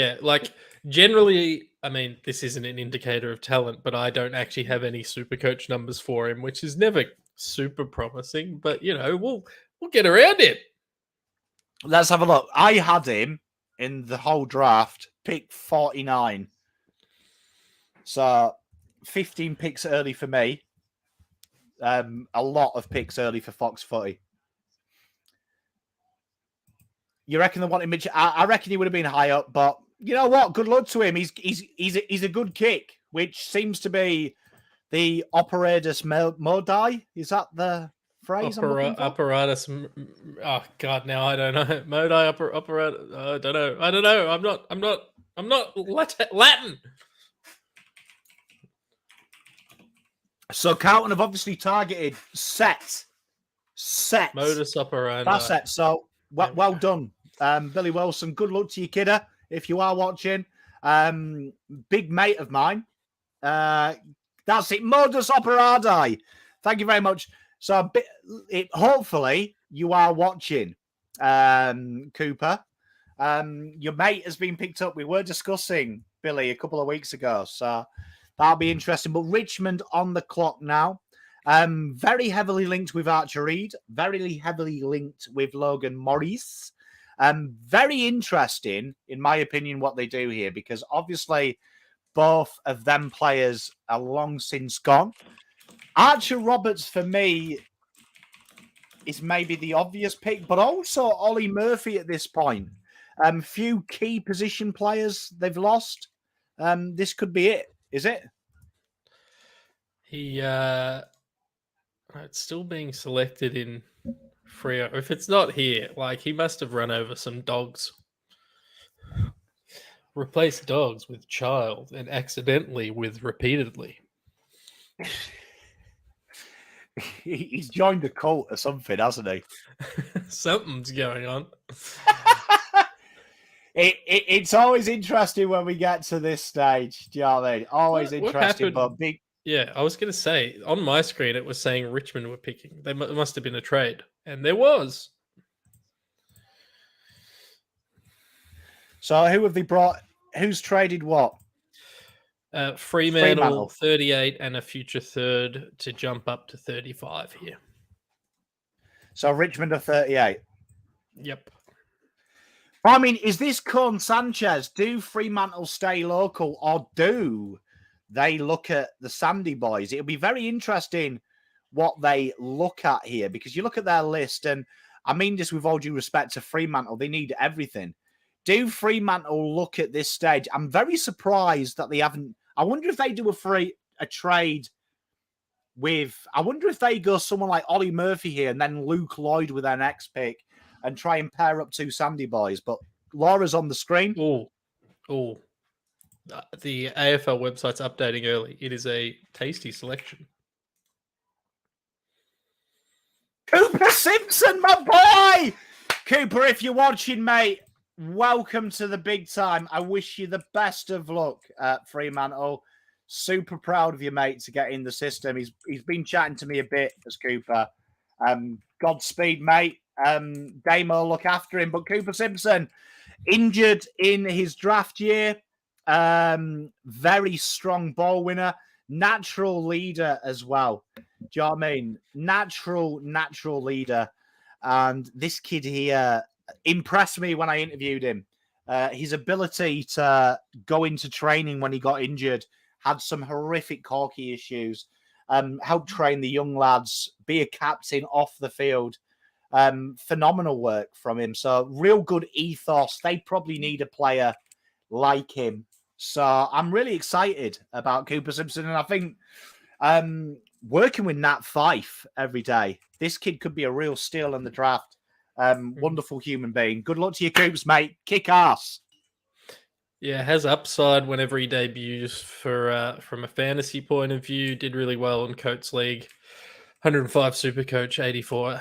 generally, I mean, this isn't an indicator of talent, but I don't actually have any super coach numbers for him, which is never super promising, but we'll get around it. Let's have a look. I had him in the whole draft, pick 49. So 15 picks early for me. A lot of picks early for Fox Footy. You reckon they wanted Mitch? I reckon he would have been high up, but you know what? Good luck to him. He's a good kick, which seems to be the operatus modi. Is that the phrase? Apparatus. Oh God, now I don't know. Modi apparatus. I don't know. I'm not Latin. So Carlton have obviously targeted set modus operandi. That's it. So well done, Billy Wilson. Good luck to you, kidder, if you are watching. Big mate of mine. That's it. Modus operandi. Thank you very much. So hopefully you are watching, Cooper. Your mate has been picked up. We were discussing Billy a couple of weeks ago, so that'll be interesting. But Richmond on the clock now. Very heavily linked with Archer Reed. Very heavily linked with Logan Morris. Very interesting, in my opinion, what they do here, because obviously both of them players are long since gone. Archer Roberts, for me, is maybe the obvious pick, but also Ollie Murphy at this point. Few key position players they've lost. This could be it, is it? It's still being selected in Freo. If it's not here, like he must have run over some dogs. Replace dogs with child and accidentally with repeatedly. He's joined a cult or something, hasn't he? Something's going on. It's always interesting when we get to this stage. Do you know what I mean? Always interesting, but big. Yeah, I was going to say, on my screen, it was saying Richmond were picking. There must have been a trade. And there was. So who have they brought? Who's traded what? Fremantle 38 and a future third to jump up to 35 here. So Richmond are 38. Yep. I mean, is this Con Sanchez? Do Fremantle stay local, or do they look at the Sandy boys? It'll be very interesting what they look at here, because you look at their list, and I mean this with all due respect to Fremantle, they need everything. Do Fremantle look at this stage? I'm very surprised that they haven't. I wonder if they do a trade with. I wonder if they go someone like Ollie Murphy here and then Luke Lloyd with their next pick and try and pair up two Sandy boys. But Laura's on the screen. Oh. The AFL website's updating early. It is a tasty selection. Cooper Simpson, my boy! Cooper, if you're watching, mate, welcome to the big time. I wish you the best of luck at Fremantle. Super proud of you, mate, to get in the system. He's been chatting to me a bit as Cooper. Godspeed, mate. Damo, look after him. But Cooper Simpson, injured in his draft year. Very strong ball winner. Natural leader as well. Do you know what I mean? Natural leader. And this kid here impressed me when I interviewed him. His ability to go into training when he got injured, had some horrific corky issues, helped train the young lads, be a captain off the field. Phenomenal work from him. So real good ethos. They probably need a player like him. So I'm really excited about Cooper Simpson. And I think working with Nat Fife every day, this kid could be a real steal in the draft. Wonderful human being. Good luck to your Coops, mate. Kick ass. Yeah, has upside whenever he debuts for from a fantasy point of view. Did really well in Coates League. 105 Supercoach, 84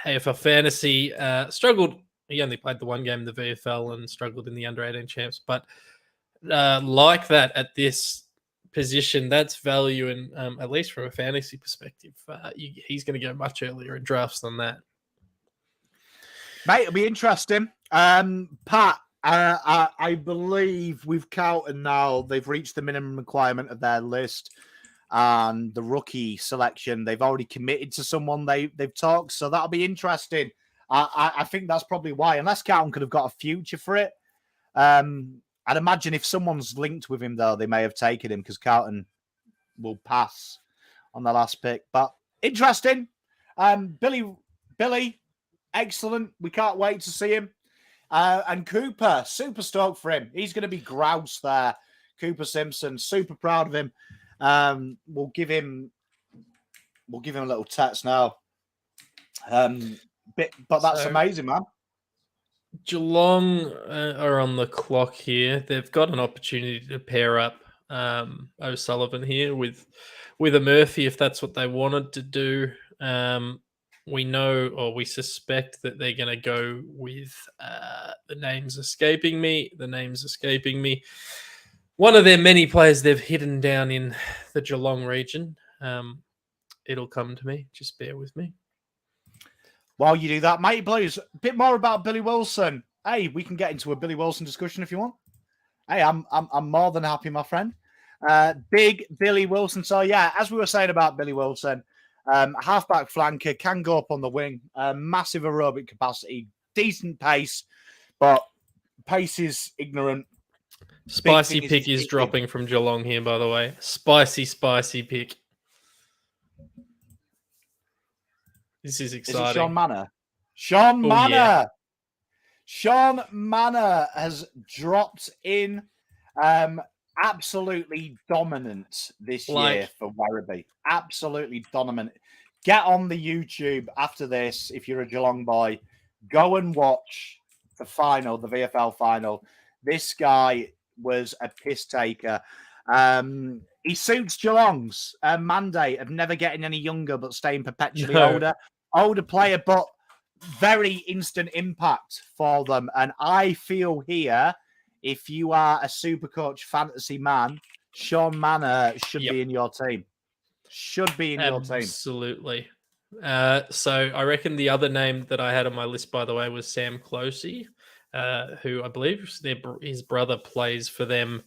AFL Fantasy. Struggled. He only played the one game in the VFL and struggled in the under-18 champs. But like that at this position, that's value, and at least from a fantasy perspective, he's going to go much earlier in drafts than that. Mate, it'll be interesting. Pat, I believe with Carlton now, they've reached the minimum requirement of their list, and the rookie selection, they've already committed to someone they've talked, so that'll be interesting. I think that's probably why, unless Carlton could have got a future for it. I'd imagine if someone's linked with him, though, they may have taken him because Carlton will pass on the last pick. But interesting. Billy, excellent. We can't wait to see him. And Cooper, super stoked for him. He's going to be grouse there. Cooper Simpson, super proud of him. We'll give him a little text now. But that's amazing, man. Geelong are on the clock here. They've got an opportunity to pair up O'Sullivan here with a Murphy if that's what they wanted to do. We know, or we suspect, that they're going to go with the name's escaping me. One of their many players they've hidden down in the Geelong region. It'll come to me. Just bear with me. While you do that, Mighty Blues, a bit more about Billy Wilson. Hey, we can get into a Billy Wilson discussion if you want. Hey, I'm more than happy, my friend. Big Billy Wilson. So, yeah, as we were saying about Billy Wilson, halfback flanker, can go up on the wing, massive aerobic capacity, decent pace, But pace is ignorant. Spicy pick is dropping from Geelong here, by the way. Spicy pick. This is exciting. Is it Shaun Manava? Shaun Manava! Yeah. Shaun Manava has dropped in. Absolutely dominant this year for Werribee. Absolutely dominant. Get on the YouTube after this if you're a Geelong boy. Go and watch the final, the VFL final. This guy was a piss taker. He suits Geelong's mandate of never getting any younger but staying perpetually older player, but very instant impact for them. And I feel here, if you are a Supercoach fantasy man, Shaun Manava should be in your team. Should be in your team. Absolutely. So I reckon the other name that I had on my list, by the way, was Sam Closey, who I believe his brother plays for them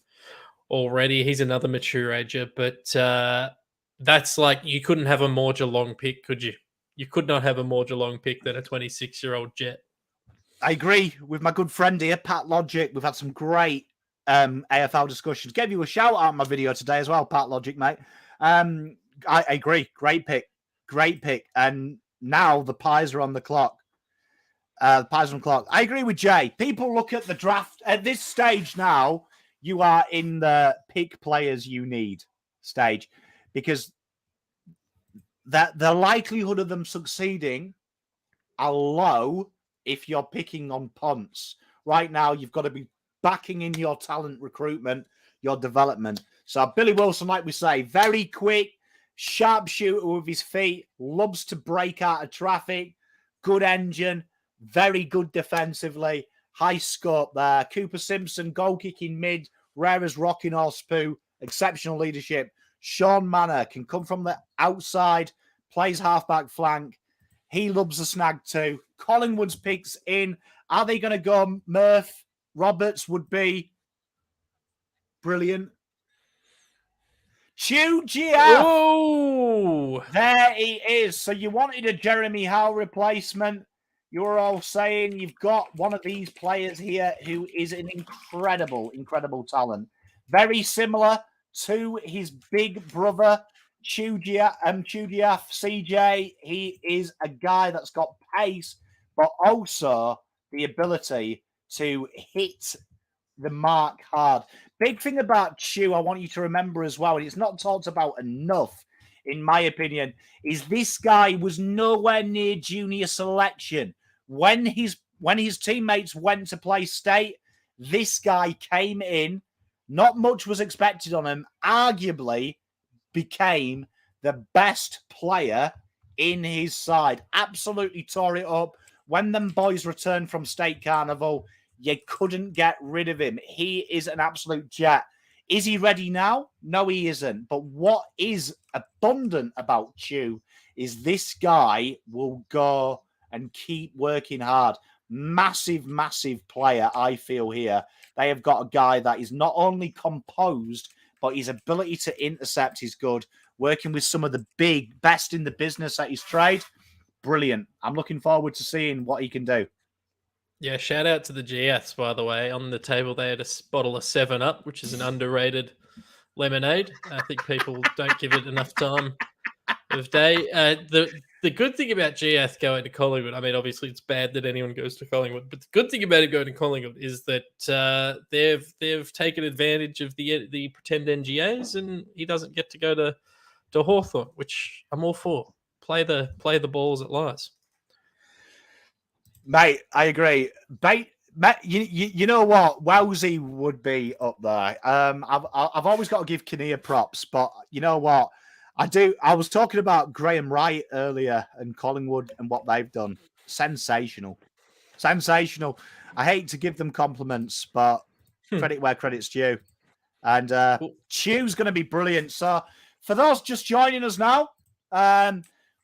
already. He's another mature ager, but that's like, you couldn't have a more Geelong pick, could you? You could not have a more Geelong pick than a 26-year-old Jet. I agree with my good friend here, Pat Logic. We've had some great AFL discussions. Gave you a shout out on my video today as well, Pat Logic, mate. I agree. Great pick. And now the pies are on the clock. I agree with Jay. People look at the draft at this stage now. You are in the pick players you need stage, because that the likelihood of them succeeding are low if you're picking on punts. Right now, you've got to be backing in your talent recruitment, your development. So Billy Wilson, like we say, very quick, sharp shooter with his feet, loves to break out of traffic, good engine, very good defensively, high scope there. Cooper Simpson, goal kicking mid, rare as rocking or spoo, exceptional leadership. Shaun Manava can come from the outside, plays halfback flank. He loves the snag too. Collingwood's picks in. Are they going to go Murph? Roberts would be brilliant. Chew GF. Oh, there he is. So you wanted a Jeremy Howe replacement. You were all saying you've got one of these players here who is an incredible talent. Very similar to his big brother, Chudiaf CJ. He is a guy that's got pace, but also the ability to hit the mark hard. Big thing about Chew, I want you to remember as well, and it's not talked about enough, in my opinion, is this guy was nowhere near junior selection. When his teammates went to play state, this guy came in. Not much was expected on him. Arguably became the best player in his side. Absolutely tore it up. When them boys returned from state carnival, you couldn't get rid of him. He is an absolute jet. Is he ready now? No, he isn't. But what is abundant about Chew is this guy will go and keep working hard. Massive player, I feel here. They have got a guy that is not only composed, but his ability to intercept is good. Working with some of the best in the business at his trade. Brilliant. I'm looking forward to seeing what he can do. Yeah, shout out to the GS, by the way. On the table, they had a bottle of 7-Up, which is an underrated lemonade. I think people don't give it enough time of day. The good thing about GS going to Collingwood, I mean, obviously it's bad that anyone goes to Collingwood, but the good thing about it going to Collingwood is that they've taken advantage of the pretend NGAs, and he doesn't get to go to Hawthorn, which I'm all for. Play the ball as it lies. Mate, I agree. You know what? Wazze would be up there. I've always got to give Kinnear props, but you know what? I do. I was talking about Graham Wright earlier and Collingwood and what they've done. Sensational. I hate to give them compliments, but credit where credit's due. And Chew's going to be brilliant. So for those just joining us now,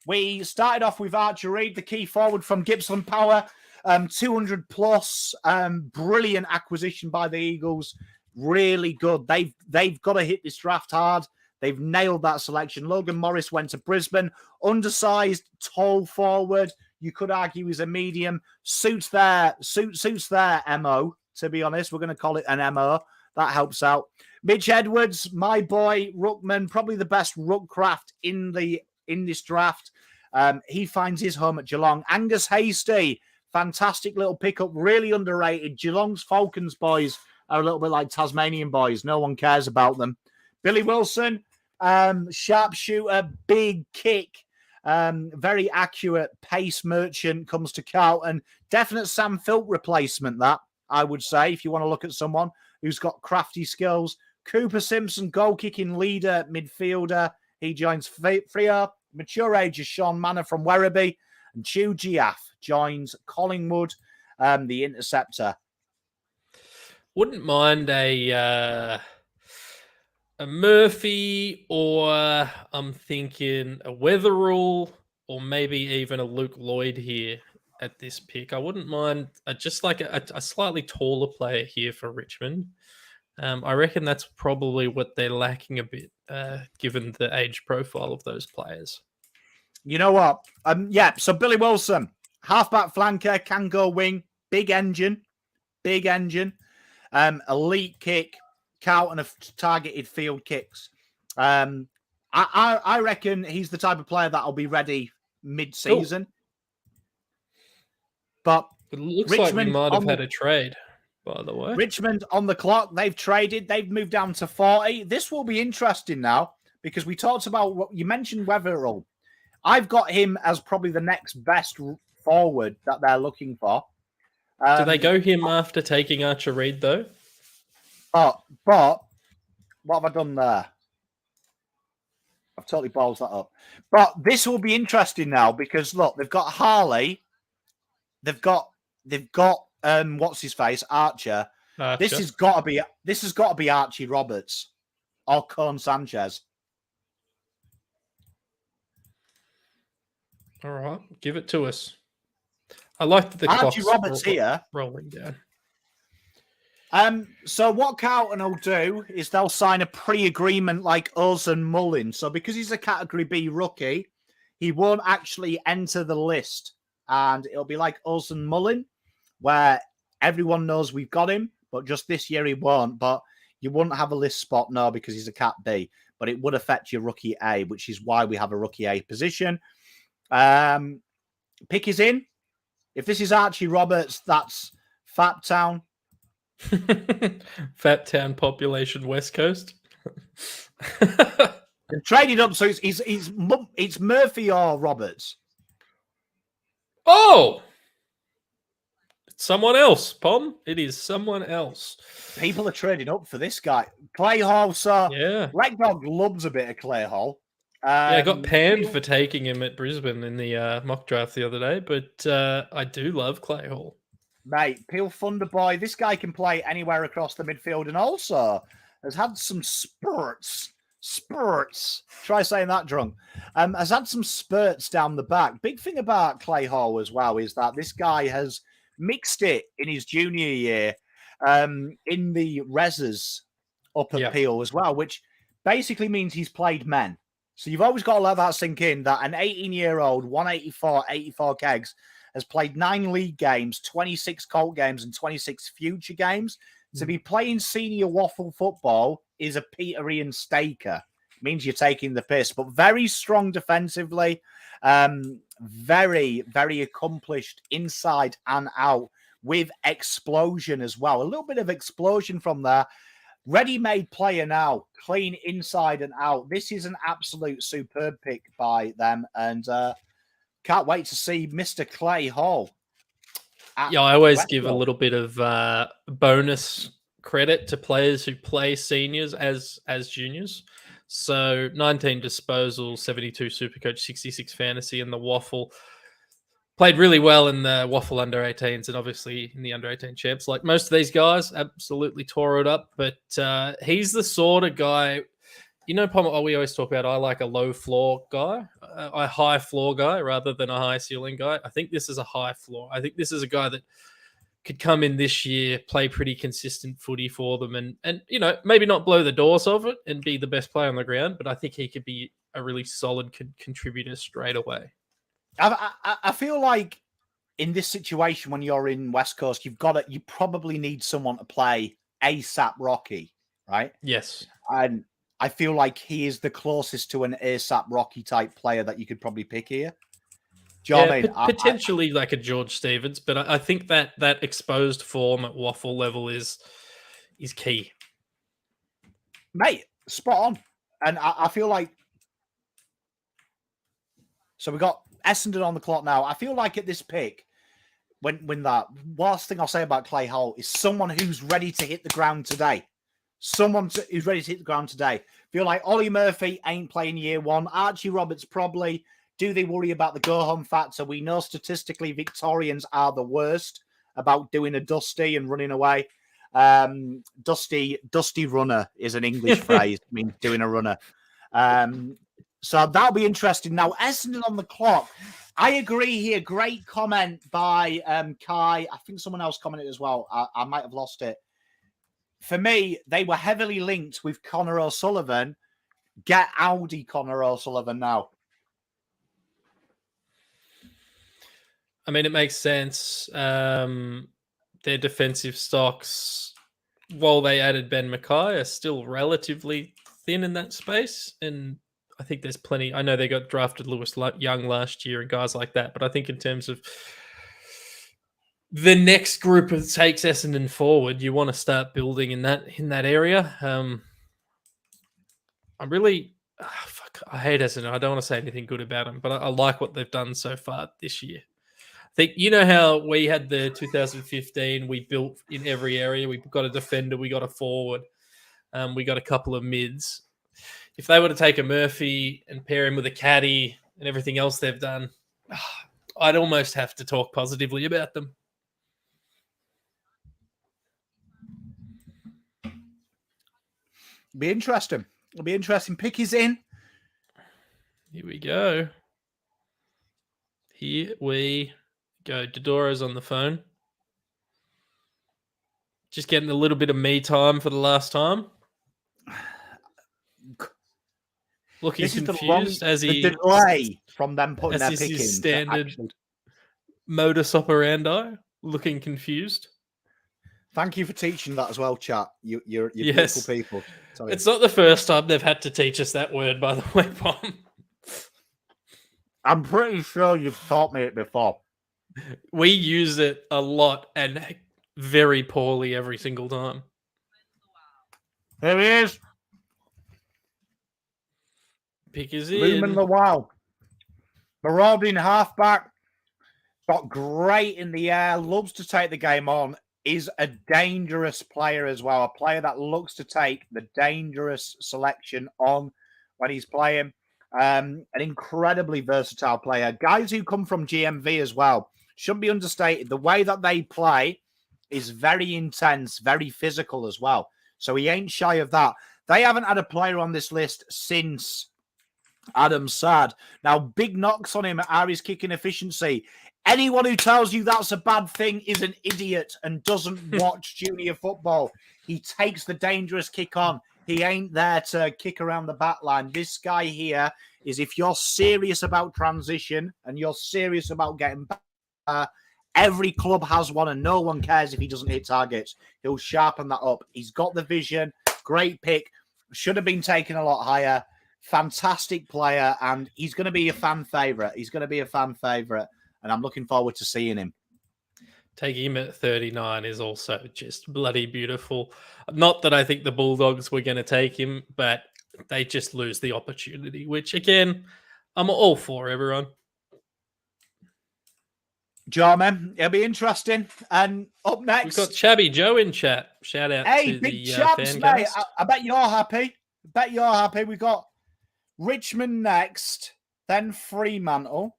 we started off with Archer Reid, the key forward from Gippsland Power, 200 plus, brilliant acquisition by the Eagles. Really good. They've got to hit this draft hard. They've nailed that selection. Logan Morris went to Brisbane. Undersized, tall forward. You could argue he's a medium. Suits their MO, to be honest. We're going to call it an MO. That helps out. Mitch Edwards, my boy, ruckman, probably the best ruckcraft in this draft. He finds his home at Geelong. Angus Hasty, fantastic little pickup, really underrated. Geelong's Falcons boys are a little bit like Tasmanian boys. No one cares about them. Billy Wilson, sharpshooter, big kick, very accurate pace merchant, comes to Carlton. Definite Sam Philp replacement, that, I would say, if you want to look at someone who's got crafty skills. Cooper Simpson, goal-kicking leader, midfielder. He joins Freo. Mature age is Shawn Manava from Werribee. And Chew Giaf joins Collingwood, the interceptor. Wouldn't mind a Murphy, or I'm thinking a Weatherall, or maybe even a Luke Lloyd here at this pick. I wouldn't mind just like a slightly taller player here for Richmond. I reckon that's probably what they're lacking a bit, given the age profile of those players. You know what? So Billy Wilson, halfback flanker, can go wing, big engine, elite kick, Carlton have targeted field kicks. I reckon he's the type of player that'll be ready mid-season. Cool. But it looks Richmond like we might have had a trade, by the way. Richmond on the clock. They've traded. They've moved down to 40. This will be interesting now because we talked about what you mentioned, Weatherall. I've got him as probably the next best forward that they're looking for. Do they go him after taking Archer Reid, though? But what have I done there? I've totally balls that up. But this will be interesting now because, look, they've got Harley. They've got what's his face, Archer. This has got to be Archie Roberts or Cone Sanchez. All right, give it to us. I like the Archie Roberts here rolling down. So what Carlton will do is they'll sign a pre-agreement like us and Mullin. So because he's a Category B rookie, he won't actually enter the list. And it'll be like us and Mullin, where everyone knows we've got him, but just this year he won't. But you wouldn't have a list spot, no, because he's a Cat B. But it would affect your Rookie A, which is why we have a Rookie A position. Pick is in. If this is Archie Roberts, that's Fat Town. Fat Town population West Coast. And traded up, so it's Murphy or Roberts. Oh, it's someone else, Pom. It is someone else. People are trading up for this guy. Clay Hall, so yeah. Black Dog loves a bit of Clay Hall. I got panned for taking him at Brisbane in the mock draft the other day, but I do love Clay Hall. Mate, Peel Thunder Boy, this guy can play anywhere across the midfield and also has had some spurts. Try saying that drunk. Has had some spurts down the back. Big thing about Clay Hall as well is that this guy has mixed it in his junior year in the reses up at Peel as well, which basically means he's played men. So you've always got to let that sink in that an 18-year-old, 84 kegs, has played 9 league games, 26 Colt games, and 26 future games. To be playing senior waffle football is a Peter Ian staker. It means you're taking the piss, but very strong defensively. Very, very accomplished inside and out with explosion as well. A little bit of explosion from there. Ready-made player now, clean inside and out. This is an absolute superb pick by them, and can't wait to see Mr. Clay Hall. I always give a little bit of bonus credit to players who play seniors as juniors. So 19 disposals, 72 Supercoach, 66 fantasy in the Waffle. Played really well in the Waffle under 18s and obviously in the under 18 champs. Like most of these guys, absolutely tore it up. But he's the sort of guy, you know, we always talk about I like a low floor guy, a high floor guy rather than a high ceiling guy. I think this is a high floor. I think this is a guy that could come in this year, play pretty consistent footy for them, and maybe not blow the doors off it and be the best player on the ground, but I think he could be a really solid contributor straight away. I feel like in this situation, when you're in West Coast, you probably need someone to play ASAP Rocky, right? Yes. And I feel like he is the closest to an ASAP Rocky type player that you could probably pick here. Do you know what I mean? Potentially like a George Stevens, but I think that exposed form at waffle level is key. Mate, spot on. And I feel like... So we got Essendon on the clock now. I feel like at this pick, when that last thing I'll say about Clay Hall is someone who's ready to hit the ground today. Who's ready to hit the ground today. Feel like Ollie Murphy ain't playing year one. Archie Roberts probably. Do they worry about the go-home factor? We know statistically Victorians are the worst about doing a dusty and running away. Dusty runner is an English phrase. I mean, doing a runner. So that'll be interesting. Now, Essendon on the clock. I agree here. Great comment by Kai. I think someone else commented as well. I might have lost it. For me, they were heavily linked with Connor O'Sullivan. Get Audi Connor O'Sullivan now. I mean, it makes sense. Their defensive stocks, while they added Ben Mackay, are still relatively thin in that space. And I think there's plenty. I know they got drafted Lewis Young last year and guys like that. But I think in terms of the next group that takes Essendon forward, you want to start building in that area. I hate Essendon. I don't want to say anything good about them, but I like what they've done so far this year. I think, how we had the 2015, we built in every area. We got a defender, we got a forward, we got a couple of mids. If they were to take a Murphy and pair him with a caddy and everything else they've done, I'd almost have to talk positively about them. It'll be interesting. Pick is in. Here we go. Dodoro's on the phone. Just getting a little bit of me time for the last time. Looking confused as he... The delay from them putting their pick in. Standard modus operandi. Looking confused. Thank you for teaching that as well, chat. You're beautiful people. Sorry. It's not the first time they've had to teach us that word, by the way, Bomb. I'm pretty sure you've taught me it before. We use it a lot and very poorly every single time. Here he is. Pick is in. Lumen the wow. Marauding halfback. Got great in the air. Loves to take the game on. Is a dangerous player as well. A player that looks to take the dangerous selection on when he's playing. An incredibly versatile player. Guys who come from GMV as well shouldn't be understated. The way that they play is very intense, very physical as well. So he ain't shy of that. They haven't had a player on this list since Adam Saad. Now, big knocks on him are his kicking efficiency. Anyone who tells you that's a bad thing is an idiot and doesn't watch junior football. He takes the dangerous kick on. He ain't there to kick around the back line. This guy here is, if you're serious about transition and you're serious about getting back, every club has one and no one cares if he doesn't hit targets. He'll sharpen that up. He's got the vision. Great pick. Should have been taken a lot higher. Fantastic player, and he's going to be a fan favourite. And I'm looking forward to seeing him. Taking him at 39 is also just bloody beautiful. Not that I think the Bulldogs were going to take him, but they just lose the opportunity, which, again, I'm all for, everyone. Jarman, it'll be interesting. And up next... We've got Chabby Joe in chat. Shout out to big the chaps, fan mate. cast. I bet you're happy. We've got Richmond next, then Fremantle.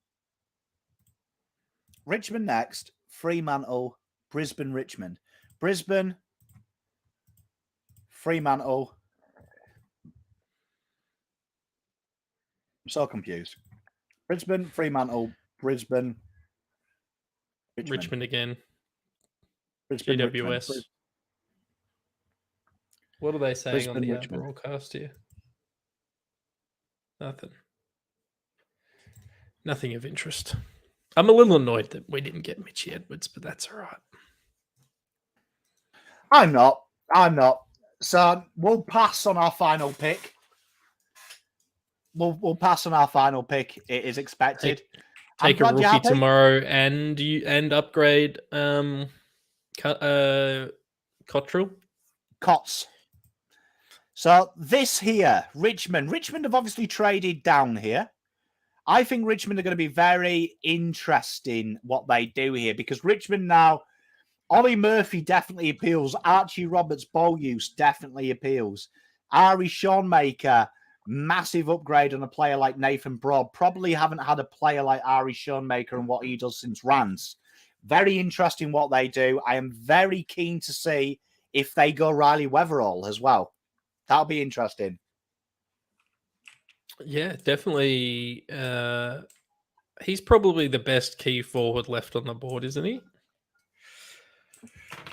Richmond next, Fremantle, Brisbane, Richmond. Brisbane, Fremantle. I'm so confused. Brisbane, Fremantle, Brisbane, Richmond again. Brisbane, GWS. Richmond. What are they saying on the Richmond. broadcast here? Nothing of interest. I'm a little annoyed that we didn't get Mitch Edwards, but that's all right. I'm not. So we'll pass on our final pick. We'll pass on our final pick. It is expected. Take a rookie tomorrow and upgrade Cottrell. Cots. So this here, Richmond have obviously traded down here. I think Richmond are going to be very interesting what they do here, because Richmond now, Ollie Murphy definitely appeals. Archie Roberts' ball use definitely appeals. Ari Schoenmaker, massive upgrade on a player like Nathan Broad. Probably haven't had a player like Ari Schoenmaker and what he does since Rance. Very interesting what they do. I am very keen to see if they go Riley Weatherall as well. That'll be interesting. Yeah, definitely. He's probably the best key forward left on the board, isn't he?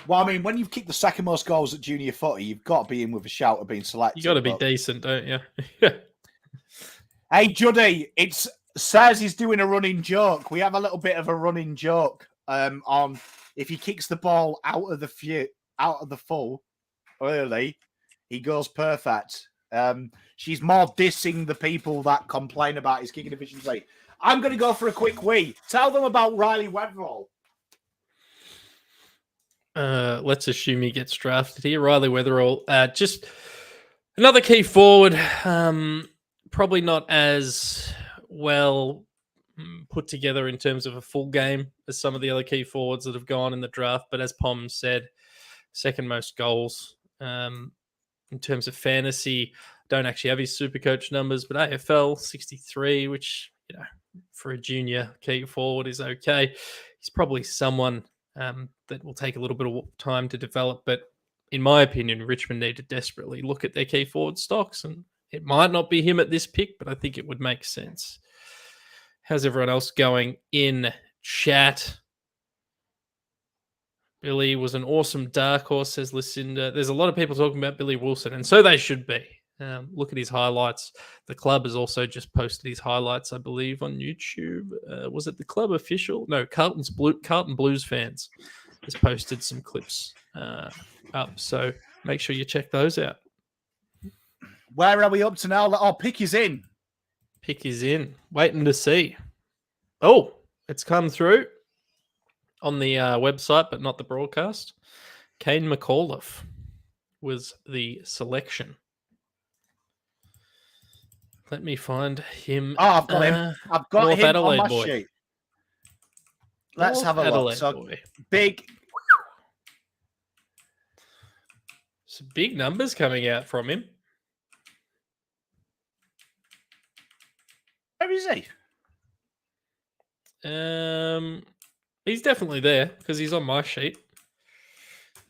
Well, I mean, when you've kicked the second most goals at junior footy, you've got to be in with a shout of being selected. You got to be decent, don't you? Hey, Juddy, it says he's doing a running joke. We have a little bit of a running joke on if he kicks the ball out of the full early, he goes perfect. She's more dissing the people that complain about his kicking efficiency. I'm going to go for a quick wee. Tell them about Riley Weatherall. Let's assume he gets drafted here. Riley Weatherall, just another key forward. Probably not as well put together in terms of a full game as some of the other key forwards that have gone in the draft. But as Pom said, second most goals. In terms of fantasy, don't actually have his Supercoach numbers, but AFL 63, which, you know, for a junior key forward is okay. He's probably someone that will take a little bit of time to develop. But in my opinion, Richmond need to desperately look at their key forward stocks. And it might not be him at this pick, but I think it would make sense. How's everyone else going in chat? Billy was an awesome dark horse, says Lucinda. There's a lot of people talking about Billy Wilson, and so they should be. Look at his highlights. The club has also just posted his highlights, I believe, on YouTube. Was it the club official? No, Carlton Blues fans has posted some clips up. So make sure you check those out. Where are we up to now? Oh, pick is in. Pick is in. Waiting to see. Oh, it's come through on the website, but not the broadcast. Kane McAuliffe was the selection. Let me find him. Oh, I've got him. I've got North him Adelaide on my boy. sheet. Let's have a look. So boy. Big. Some big numbers coming out from him. Where is he? He's definitely there because he's on my sheet.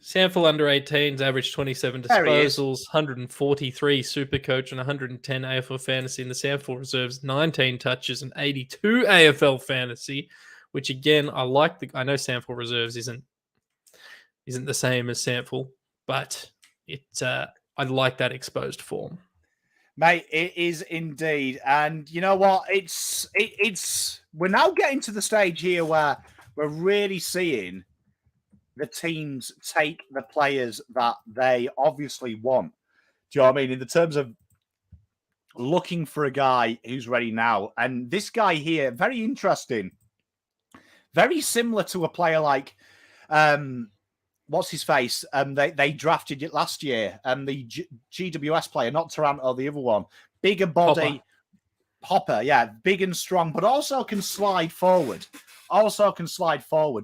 Sample under 18s, average 27 disposals, 143 Supercoach and 110 AFL fantasy in the Sample reserves, 19 touches and 82 AFL fantasy, which again, I like. I know Sample reserves isn't the same as Sample, but I like that exposed form. Mate, it is indeed. And you know what? We're now getting to the stage here where we're really seeing the teams take the players that they obviously want. Do you know what I mean? In the terms of looking for a guy who's ready now. And this guy here, very interesting. Very similar to a player like, what's his face? They drafted it last year. The GWS player, not Toronto, the other one. Bigger body. Hopper, yeah. Big and strong, but also can slide forward.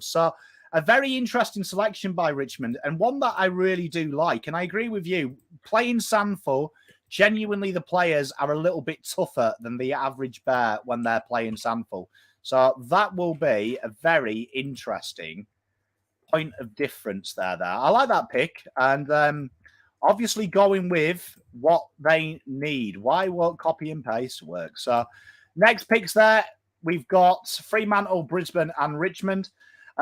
So a very interesting selection by Richmond, and one that I really do like. And I agree with you. Playing Sandful, genuinely the players are a little bit tougher than the average bear when they're playing Sandful. So that will be a very interesting point of difference there. I like that pick. And obviously going with what they need. Why won't copy and paste work? So next picks there, we've got Fremantle, Brisbane and Richmond.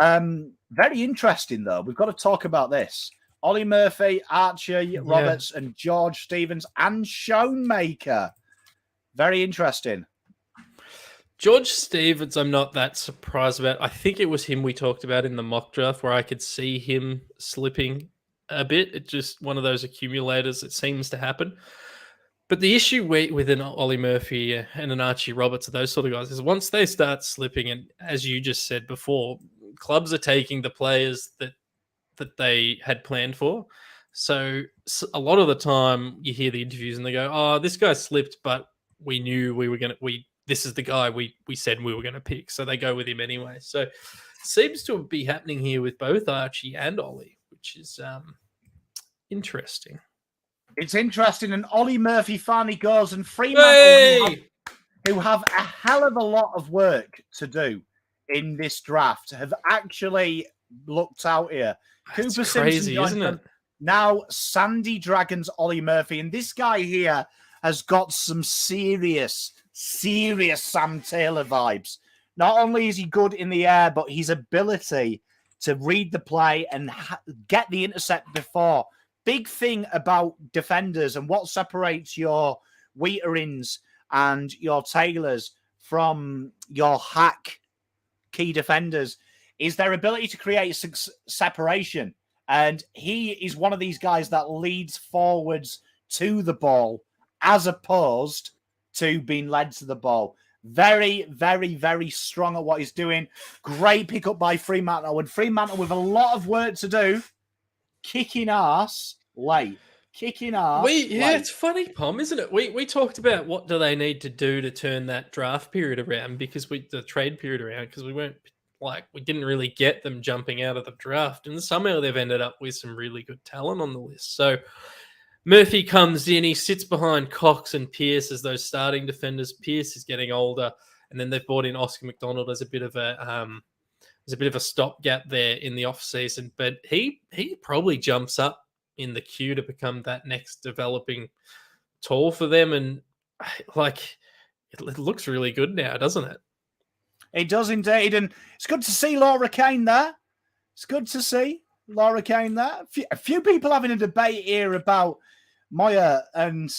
Very interesting, though. We've got to talk about this. Ollie Murphy, Archie Roberts, and George Stevens, and Showmaker. Very interesting. George Stevens, I'm not that surprised about. I think it was him we talked about in the mock draft where I could see him slipping a bit. It's just one of those accumulators that seems to happen. But the issue with an Ollie Murphy and an Archie Roberts, those sort of guys, is once they start slipping, and as you just said before, clubs are taking the players that they had planned for. So a lot of the time you hear the interviews and they go, oh, this guy slipped, but we knew this is the guy we said we were going to pick. So they go with him anyway. So it seems to be happening here with both Archie and Ollie, which is interesting. It's interesting. And Ollie Murphy finally goes, and Fremantle, who have a hell of a lot of work to do in this draft, have actually looked out here. That's Cooper crazy, Simpson, isn't it? Now Sandy Dragons Ollie Murphy, and this guy here has got some serious Sam Taylor vibes. Not only is he good in the air, but his ability to read the play and get the intercept before. Big thing about defenders and what separates your Wheaterins and your Taylors from your hack key defenders is their ability to create separation. And he is one of these guys that leads forwards to the ball as opposed to being led to the ball. Very, very, very strong at what he's doing. Great pickup by Fremantle. And Fremantle with a lot of work to do. Kicking ass late. It's funny, Pom, isn't it? We talked about what do they need to do to turn that draft period around the trade period around, because we didn't really get them jumping out of the draft, and somehow they've ended up with some really good talent on the list. So Murphy comes in, he sits behind Cox and Pearce as those starting defenders. Pearce is getting older, and then they've brought in Oscar McDonald as a bit of a stopgap there in the off season. But he probably jumps up in the queue to become that next developing tall for them, and it looks really good now, doesn't it? It does indeed, and it's good to see Laura Kane there. It's good to see Laura Kane there. A few people having a debate here about Moya and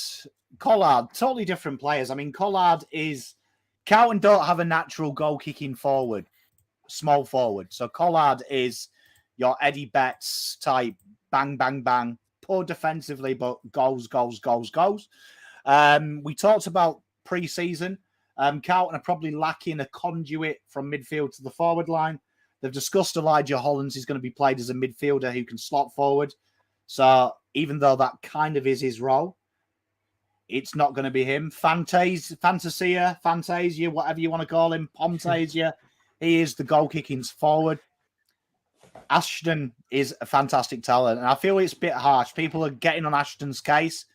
Collard, totally different players. I mean, Collard is... Carlton don't have a natural goal-kicking forward, small forward. So Collard is your Eddie Betts type, bang, bang, bang, poor defensively, but goals. We talked about pre-season. Carlton are probably lacking a conduit from midfield to the forward line. They've discussed Elijah Hollands is going to be played as a midfielder who can slot forward. So even though that kind of is his role, it's not going to be him. Fantasia, whatever you want to call him, Pontasia, he is the goal-kicking forward. Ashton is a fantastic talent, and I feel it's a bit harsh. People are getting on Ashton's case.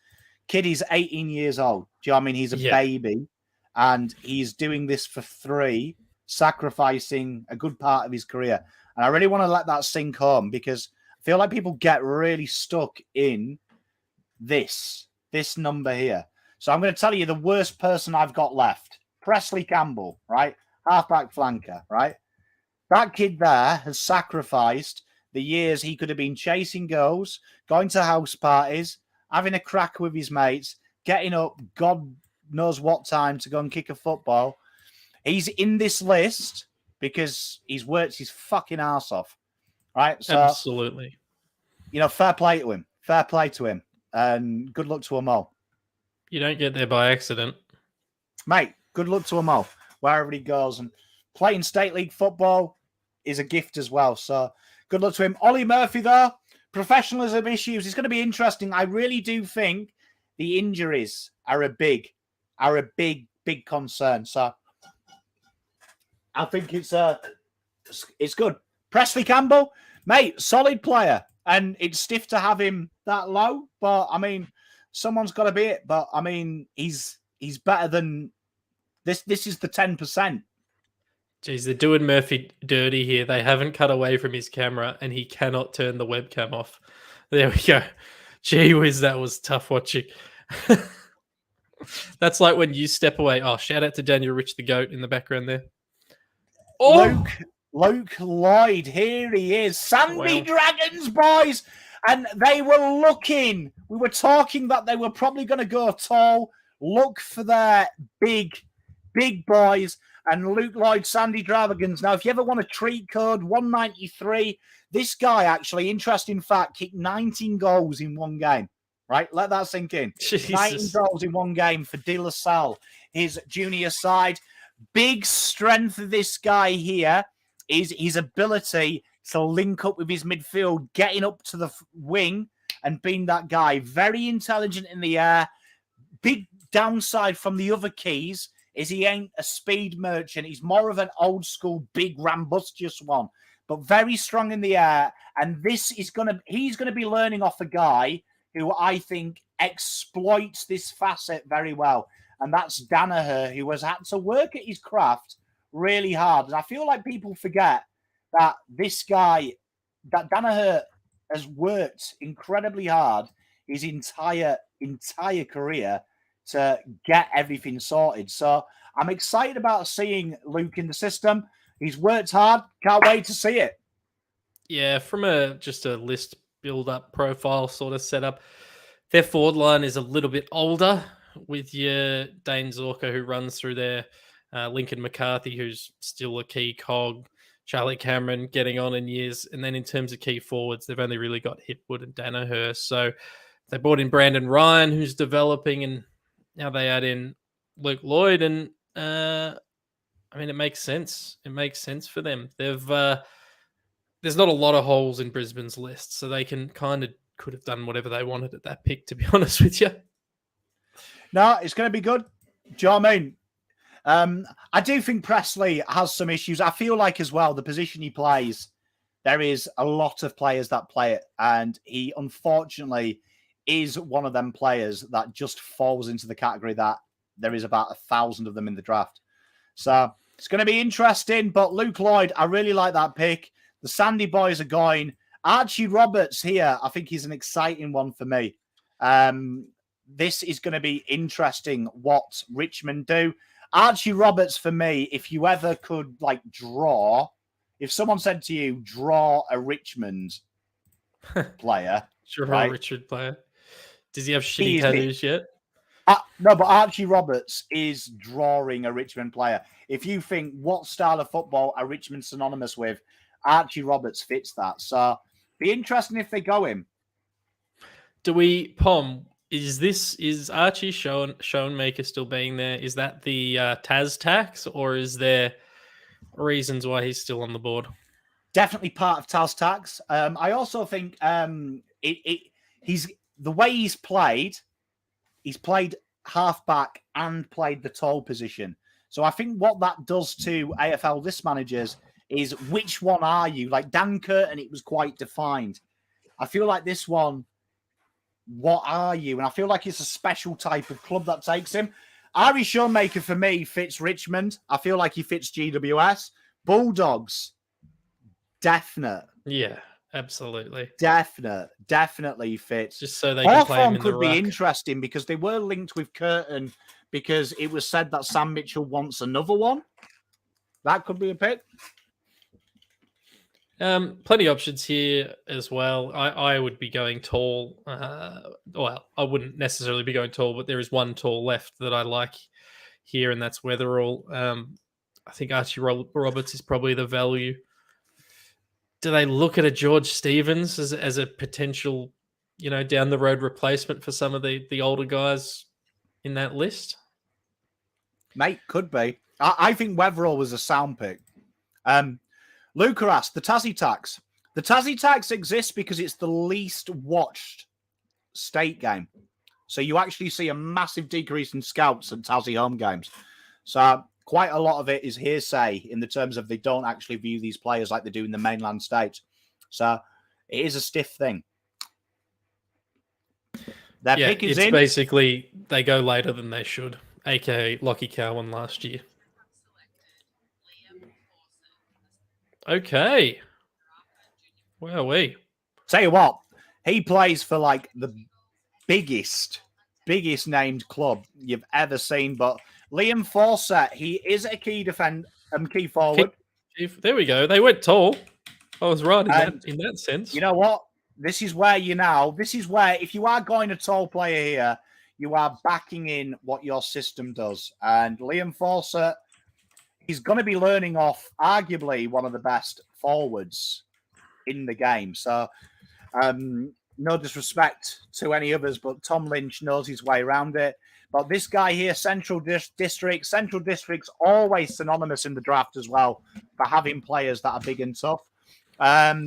Kid is 18 years old. Do you know what I mean? He's a baby, and he's doing this for 3, sacrificing a good part of his career. And I really want to let that sink home, because I feel like people get really stuck in this number here. So I'm going to tell you the worst person I've got left. Presley Campbell, right? Halfback flanker, right? That kid there has sacrificed the years he could have been chasing goals, going to house parties, having a crack with his mates, getting up God knows what time to go and kick a football. He's in this list because he's worked his fucking ass off, right? So, absolutely. Fair play to him. Fair play to him. And good luck to them all. You don't get there by accident. Mate, good luck to them all, wherever he goes. And playing state league football is a gift as well. So good luck to him. Ollie Murphy, though, professionalism issues. It's going to be interesting. I really do think the injuries are a big concern. So I think it's good. Presley Campbell, mate, solid player. And it's stiff to have him that low. But, I mean, someone's got to be it. But, I mean, he's better than this. This is the 10%. Jeez, they're doing Murphy dirty here. They haven't cut away from his camera, and he cannot turn the webcam off. There we go. Gee whiz, that was tough watching. That's like when you step away. Oh, shout out to Daniel Rich the GOAT in the background there. Oh! Luke Lloyd, here he is. Sandy Wow. Dragons, boys. And they were looking. We were talking that they were probably going to go tall. Look for their big boys. And Luke Lloyd, Sandy Dragons. Now, if you ever want a treat code, 193. This guy, actually, interesting fact, kicked 19 goals in one game. Right? Let that sink in. Jesus. 19 goals in one game for De La Salle, his junior side. Big strength of this guy here is his ability to link up with his midfield, getting up to the wing and being that guy. Very intelligent in the air. Big downside from the other keys is he ain't a speed merchant. He's more of an old school, big, rambustious one, but very strong in the air. And he's going to be learning off a guy who I think exploits this facet very well. And that's Danaher, who has had to work at his craft really hard. And I feel like people forget that this guy, that Danaher, has worked incredibly hard his entire career to get everything sorted. So I'm excited about seeing Luke in the system. He's worked hard. Can't wait to see it. Yeah, from just a list build-up profile sort of setup, their forward line is a little bit older with your Dane Zorka, who runs through there, Lincoln McCarthy, who's still a key cog, Charlie Cameron getting on in years. And then in terms of key forwards, they've only really got Hipwood and Danaher. So they brought in Brandon Ryan, who's developing, and now they add in Luke Lloyd. And it makes sense. It makes sense for them. There's not a lot of holes in Brisbane's list, so they could have done whatever they wanted at that pick, to be honest with you. No, it's going to be good. Do you know what I mean? I do think Presley has some issues. I feel like as well, the position he plays, there is a lot of players that play it. And he, unfortunately, is one of them players that just falls into the category that there is about 1,000 of them in the draft. So it's going to be interesting. But Luke Lloyd, I really like that pick. The Sandy boys are going. Archie Roberts here, I think he's an exciting one for me. This is going to be interesting what Richmond do. Archie Roberts, for me, if you ever could draw, if someone said to you, draw a Richmond player. Sure, right? A Richard player. Does he have shitty tattoos yet? No, but Archie Roberts is drawing a Richmond player. If you think what style of football are Richmond synonymous with, Archie Roberts fits that. So be interesting if they go him. Is Archie Schoenmaker still being there? Is that the Taz tax, or is there reasons why he's still on the board? Definitely part of Taz tax. I also think he's the way he's played halfback and played the tall position. So I think what that does to AFL list managers is which one are you? Like Dan Curtin, it was quite defined. I feel like this one, what are you? And I feel like it's a special type of club that takes him. Ari Schoenmaker, for me, fits Richmond. I feel like he fits GWS. Bulldogs, definite. Yeah, absolutely. Definitely fits. Just so they can play him in could the be ruck. interesting because they were linked with Curtin because it was said that Sam Mitchell wants another one. That could be a pick. Plenty of options here as well. I would be going tall. Well, I wouldn't necessarily be going tall, but there is one tall left that I like here, and that's Weatherall. I think Archie Roberts is probably the value. Do they look at a George Stevens as a potential, down the road replacement for some of the older guys in that list? Mate, could be. I think Weatherall was a sound pick. Luca asked, the Tassie tax. The Tassie tax exists because it's the least watched state game. So you actually see a massive decrease in scouts at Tassie home games. So quite a lot of it is hearsay in the terms of they don't actually view these players like they do in the mainland states. So it is a stiff thing. That pick is in. Basically they go later than they should, aka Lockie Cowan last year. Okay. Where are we? Tell you what, he plays for the biggest named club you've ever seen. But Liam Fawcett, he is a key forward. There we go. They went tall. I was right in that sense. You know what? This is where if you are going a tall player here, you are backing in what your system does. And Liam Fawcett, he's going to be learning off arguably one of the best forwards in the game. So, no disrespect to any others, but Tom Lynch knows his way around it. But this guy here, Central District's always synonymous in the draft as well for having players that are big and tough.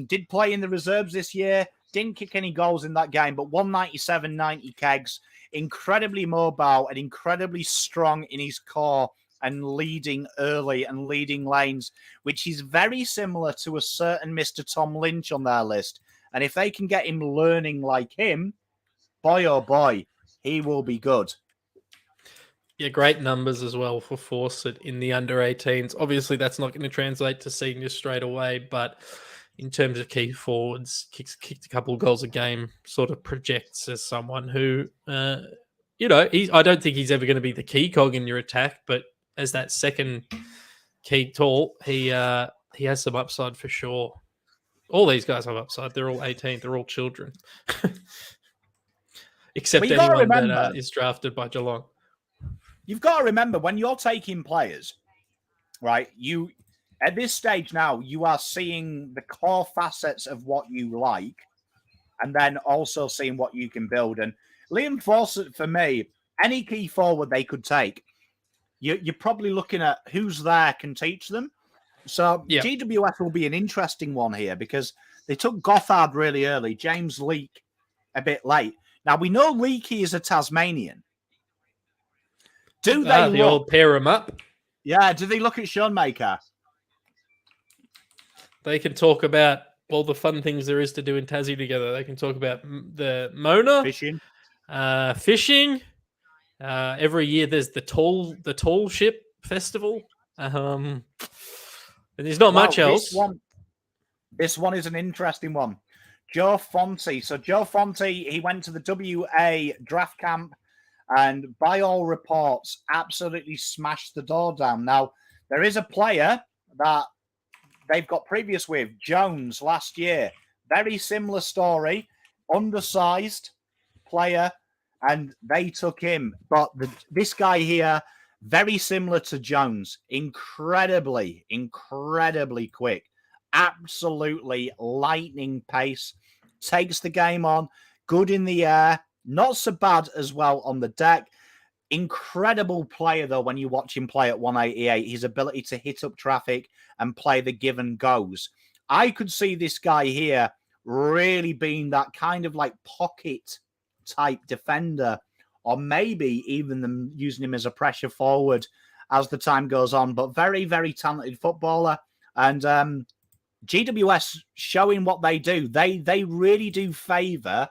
Did play in the reserves this year, didn't kick any goals in that game, but 197, 90 kegs, incredibly mobile and incredibly strong in his core and leading early and leading lanes, which is very similar to a certain Mr. Tom Lynch on their list. And if they can get him learning like him, boy, oh boy, he will be good. Yeah, great numbers as well for Fawcett in the under-18s. Obviously, that's not going to translate to seniors straight away, but in terms of key forwards, kicked a couple of goals a game, sort of projects as someone who, I don't think he's ever going to be the key cog in your attack, but as that second key tall, he has some upside for sure. All these guys have upside. They're all 18. They're all children. Except anyone that is drafted by Geelong. You've got to remember, when you're taking players, right, at this stage now, you are seeing the core facets of what you like and then also seeing what you can build. And Liam Fawcett, for me, any key forward they could take, you're probably looking at who's there can teach them. So yeah. GWS will be an interesting one here because they took Gothard really early, James Leake a bit late. Now, we know Leakey is a Tasmanian. Do they the old pair them up? Yeah, do they look at Schoenmaker? They can talk about all the fun things there is to do in Tassie together. They can talk about the Mona. Fishing. Every year there's the tall ship festival. And there's not much else. This one is an interesting one. Joe Fonte. So Joe Fonte, he went to the WA draft camp and by all reports, absolutely smashed the door down. Now, there is a player that they've got previous with, Jones, last year. Very similar story. Undersized player, and they took him. But this guy here, very similar to Jones. Incredibly quick. Absolutely lightning pace. Takes the game on. Good in the air. Not so bad as well on the deck. Incredible player, though, when you watch him play at 188. His ability to hit up traffic and play the give and goes. I could see this guy here really being that kind of like pocket type defender, or maybe even them using him as a pressure forward as the time goes on. But very, very talented footballer. And GWS showing what they do. They really do favour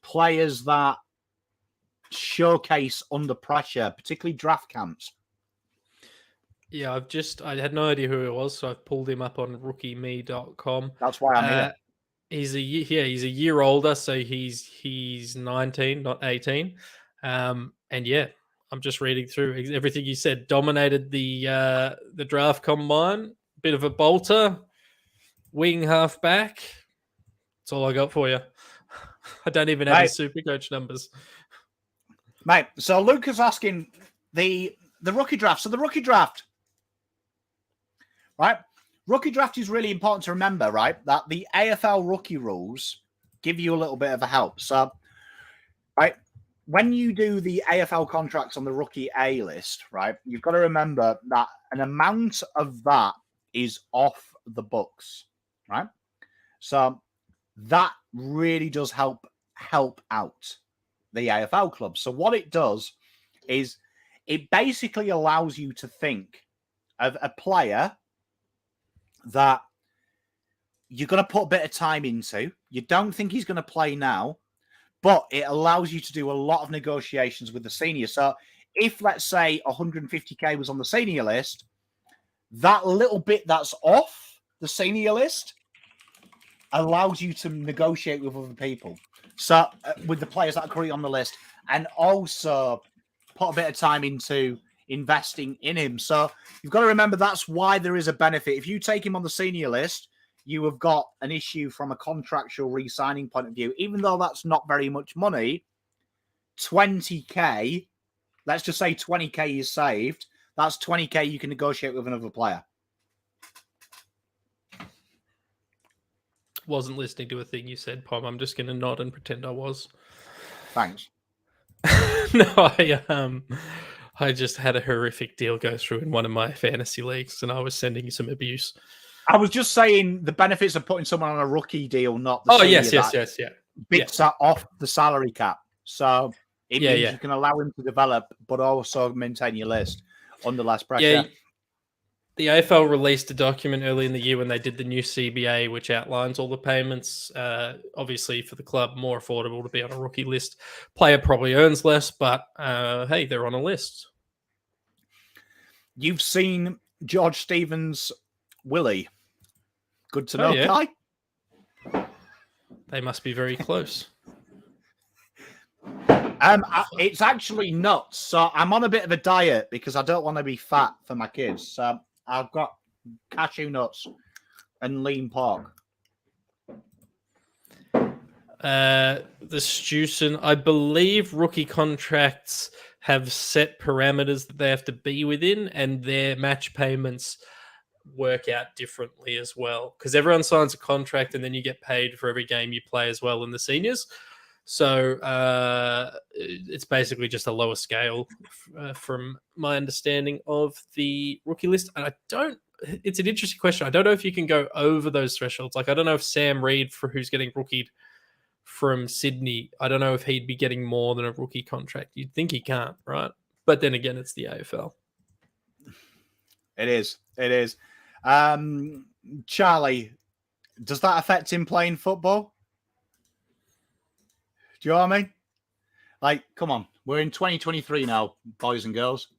players that showcase under pressure, particularly draft camps. Yeah, I had no idea who it was, so I've pulled him up on rookieme.com. That's why I'm here. He's a year older, so he's 19, not 18. And yeah, I'm just reading through everything you said. Dominated the draft combine, bit of a bolter, wing half back. That's all I got for you. I don't even have his Supercoach numbers. Mate, so Luke is asking the rookie draft. So the rookie draft, right? Rookie draft is really important to remember, right? That the AFL rookie rules give you a little bit of a help. So, right, when you do the AFL contracts on the rookie A list, right, you've got to remember that an amount of that is off the books, right? So that really does help out the AFL club. So what it does is it basically allows you to think of a player that you're going to put a bit of time into. You don't think he's going to play now, but it allows you to do a lot of negotiations with the senior. So if, let's say, 150K was on the senior list, that little bit that's off the senior list allows you to negotiate with other people. So with the players that are currently on the list, and also put a bit of time into investing in him. So you've got to remember that's why there is a benefit. If you take him on the senior list, you have got an issue from a contractual re-signing point of view. Even though that's not very much money, 20k, let's just say 20k is saved. That's 20k you can negotiate with another player. Wasn't listening to a thing you said, Pom. I'm just going to nod and pretend I was. Thanks. No, I just had a horrific deal go through in one of my fantasy leagues, and I was sending you some abuse. I was just saying the benefits of putting someone on a rookie deal, not the yes. Bits are off the salary cap. So it means yeah. you can allow him to develop, but also maintain your list under less pressure. Yeah, the AFL released a document early in the year when they did the new CBA, which outlines all the payments. Obviously, for the club, more affordable to be on a rookie list. Player probably earns less, but hey, they're on a list. You've seen George Stevens' Willie. Good to know, Kai. They must be very close. It's actually nuts. So I'm on a bit of a diet because I don't want to be fat for my kids. So I've got cashew nuts and lean pork. The Stewson, I believe rookie contracts have set parameters that they have to be within, and their match payments work out differently as well. Because everyone signs a contract and then you get paid for every game you play as well in the seniors. So it's basically just a lower scale from my understanding of the rookie list. And it's an interesting question. I don't know if you can go over those thresholds. Like, I don't know if Sam Reid, for who's getting rookied from Sydney, I don't know if he'd be getting more than a rookie contract. You'd think he can't, right? But then again, it's the AFL. It is. Charlie, does that affect him playing football? Do you know what I mean? Like, come on. We're in 2023 now, boys and girls.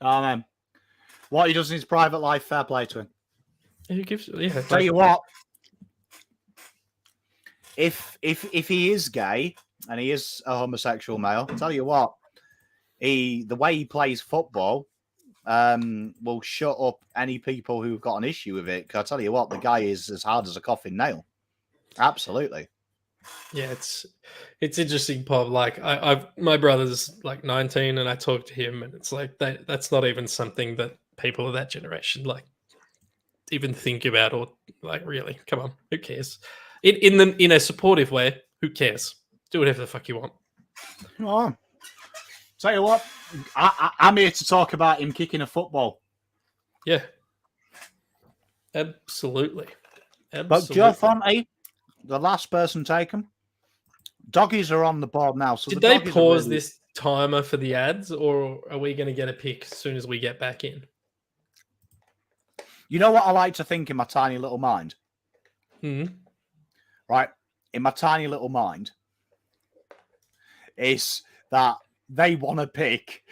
What he does in his private life, fair play to him. Tell you what, if he is gay and he is a homosexual male, tell you what, the way he plays football will shut up any people who've got an issue with it. Because I tell you what, the guy is as hard as a coffin nail. Absolutely. Yeah, it's interesting, Pop. Like, my brother's like 19, and I talk to him, and it's like that's not even something that people of that generation like even think about, or like, really, come on, who cares? In a supportive way, who cares? Do whatever the fuck you want. Oh, tell you what, I'm here to talk about him kicking a football. Yeah, absolutely. But Joe Fonte, the last person taken. Doggies are on the board now. So did they pause this timer for the ads, or are we going to get a pick as soon as we get back in? You know what I like to think in my tiny little mind? Right? In my tiny little mind is that they want to pick,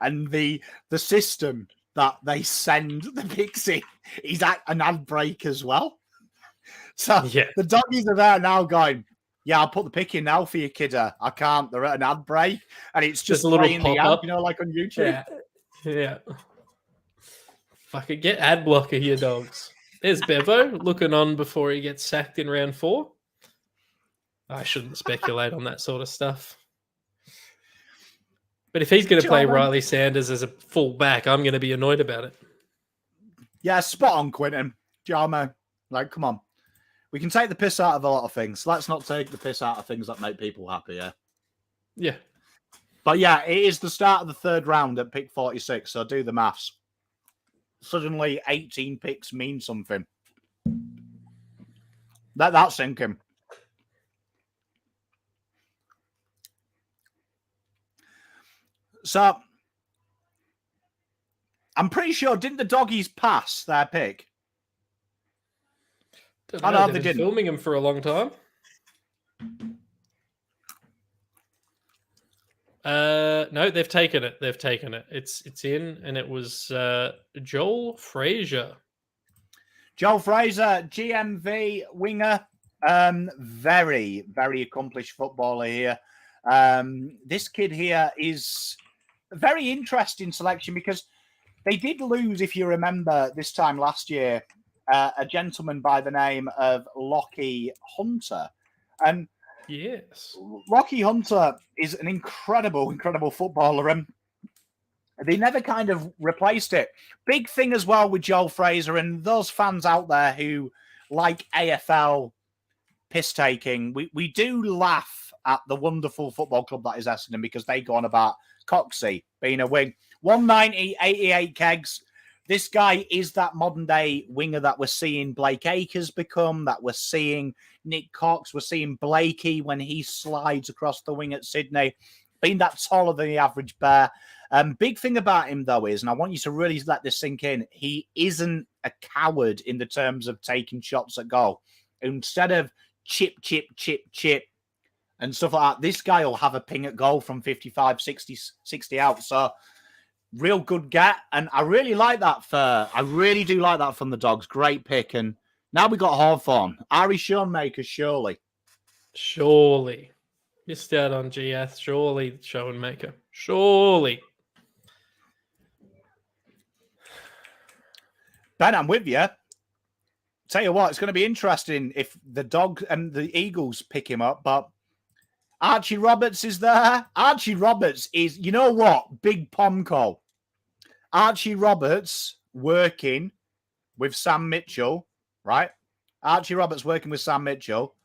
and the system that they send the picks in is an ad break as well. So the doggies are there now going, yeah, I'll put the pick in now for you, kidder. I can't. They're at an ad break. And it's just a little playing the ad, like on YouTube. Yeah. Fucking get ad blocker here, dogs. There's Bevo looking on before he gets sacked in round 4. I shouldn't speculate on that sort of stuff. But if he's going to play Riley Sanders as a full back, I'm going to be annoyed about it. Yeah, spot on, Quentin. Jarmo. Like, come on. We can take the piss out of a lot of things. Let's not take the piss out of things that make people happy, Yeah. But yeah, it is the start of the third round at pick 46, so do the maths. Suddenly, 18 picks mean something. That's sinking. So, I'm pretty sure, didn't the doggies pass their pick? I know they didn't. Filming him for a long time. No, they've taken it. It's in, and it was Joel Frazier. Joel Frazier, GMV winger, very, very accomplished footballer here. This kid here is a very interesting selection because They did lose, if you remember, this time last year, a gentleman by the name of Lockie Hunter. And yes, Lockie Hunter is an incredible, incredible footballer. And they never kind of replaced it. Big thing as well with Joel Fraser and those fans out there who like AFL piss-taking. We do laugh at the wonderful football club that is Essendon because they go on about Coxey being a wing. 190, 88 kegs. This guy is that modern-day winger that we're seeing Blake Acres become, that we're seeing Nick Cox, we're seeing Blakey when he slides across the wing at Sydney, being that taller than the average bear. Big thing about him, though, is, and I want you to really let this sink in, he isn't a coward in the terms of taking shots at goal. Instead of chip, and stuff like that, this guy will have a ping at goal from 55, 60 out. So, real good get. And I really like that I really do like that from the Dogs. Great pick. And now we got Hawthorn. Ari Schoenmaker, surely. Surely. Missed out on GS. Surely, Schoenmaker. Surely. Ben, I'm with you. Tell you what, it's going to be interesting if the Dogs and the Eagles pick him up, but Archie Roberts is there. Archie Roberts is, you know what? Big pom call. Archie Roberts working with Sam Mitchell, right? Archie Roberts working with Sam Mitchell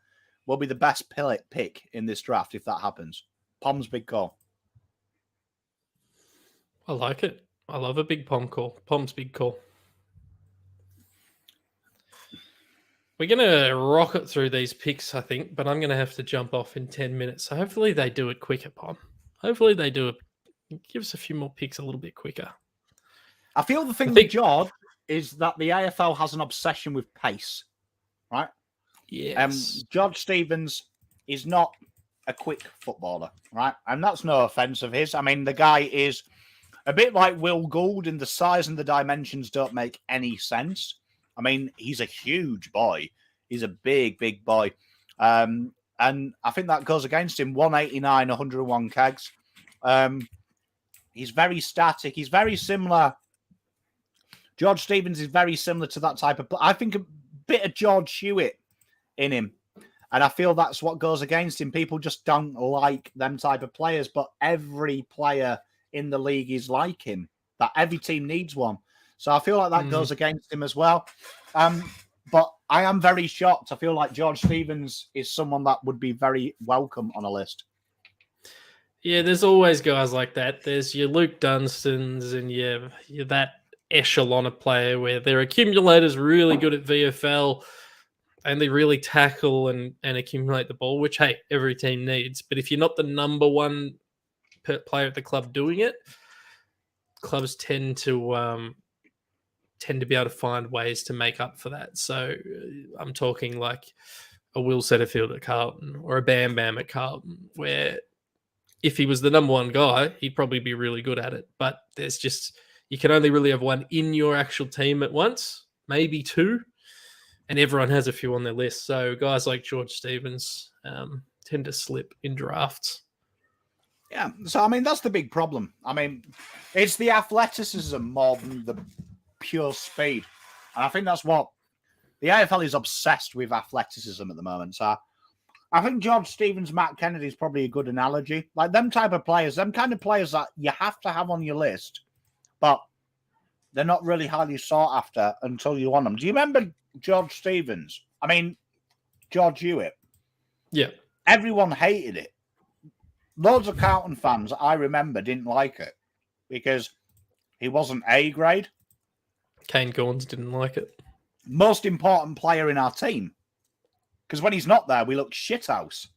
will be the best pick in this draft if that happens. Pom's big call. I like it. I love a big pom call. Pom's big call. We're going to rocket through these picks, I think, but I'm going to have to jump off in 10 minutes. So hopefully they do it quicker, Pom. Hopefully they do it. Give us a few more picks a little bit quicker. I feel the thing with George is that the AFL has an obsession with pace, right? Yes. George Stevens is not a quick footballer, right? And that's no offense of his. I mean, the guy is a bit like Will Gould, and the size and the dimensions don't make any sense. I mean, he's a huge boy. He's a big, big boy. And I think that goes against him. 189, 101 kegs. He's very static. He's very similar. George Stevens is very similar to that type of... I think a bit of George Hewitt in him. And I feel that's what goes against him. People just don't like them type of players. But every player in the league is like him. That every team needs one. So I feel like that goes against him as well. But I am very shocked. I feel like George Stevens is someone that would be very welcome on a list. Yeah, there's always guys like that. There's your Luke Dunstons and you're that echelon of player where their accumulators really good at VFL and they really tackle and accumulate the ball, which, hey, every team needs. But if you're not the number one player at the club doing it, clubs tend to be able to find ways to make up for that. So I'm talking like a Will Setterfield at Carlton or a Bam Bam at Carlton, where if he was the number one guy, he'd probably be really good at it. But there's just, you can only really have one in your actual team at once, maybe two, and everyone has a few on their list. So guys like George Stevens tend to slip in drafts. Yeah, so I mean, that's the big problem. I mean, it's the athleticism more than the pure speed. And I think that's what the AFL is obsessed with, athleticism at the moment. So I think George Stevens, Matt Kennedy is probably a good analogy. Like them type of players, them kind of players that you have to have on your list, but they're not really highly sought after until you want them. Do you remember George Stevens? I mean, George Hewitt. Yeah. Everyone hated it. Loads of Carlton fans, I remember, didn't like it because he wasn't A grade. Kane Gorns didn't like it. Most important player in our team. Because when he's not there, we look shithouse.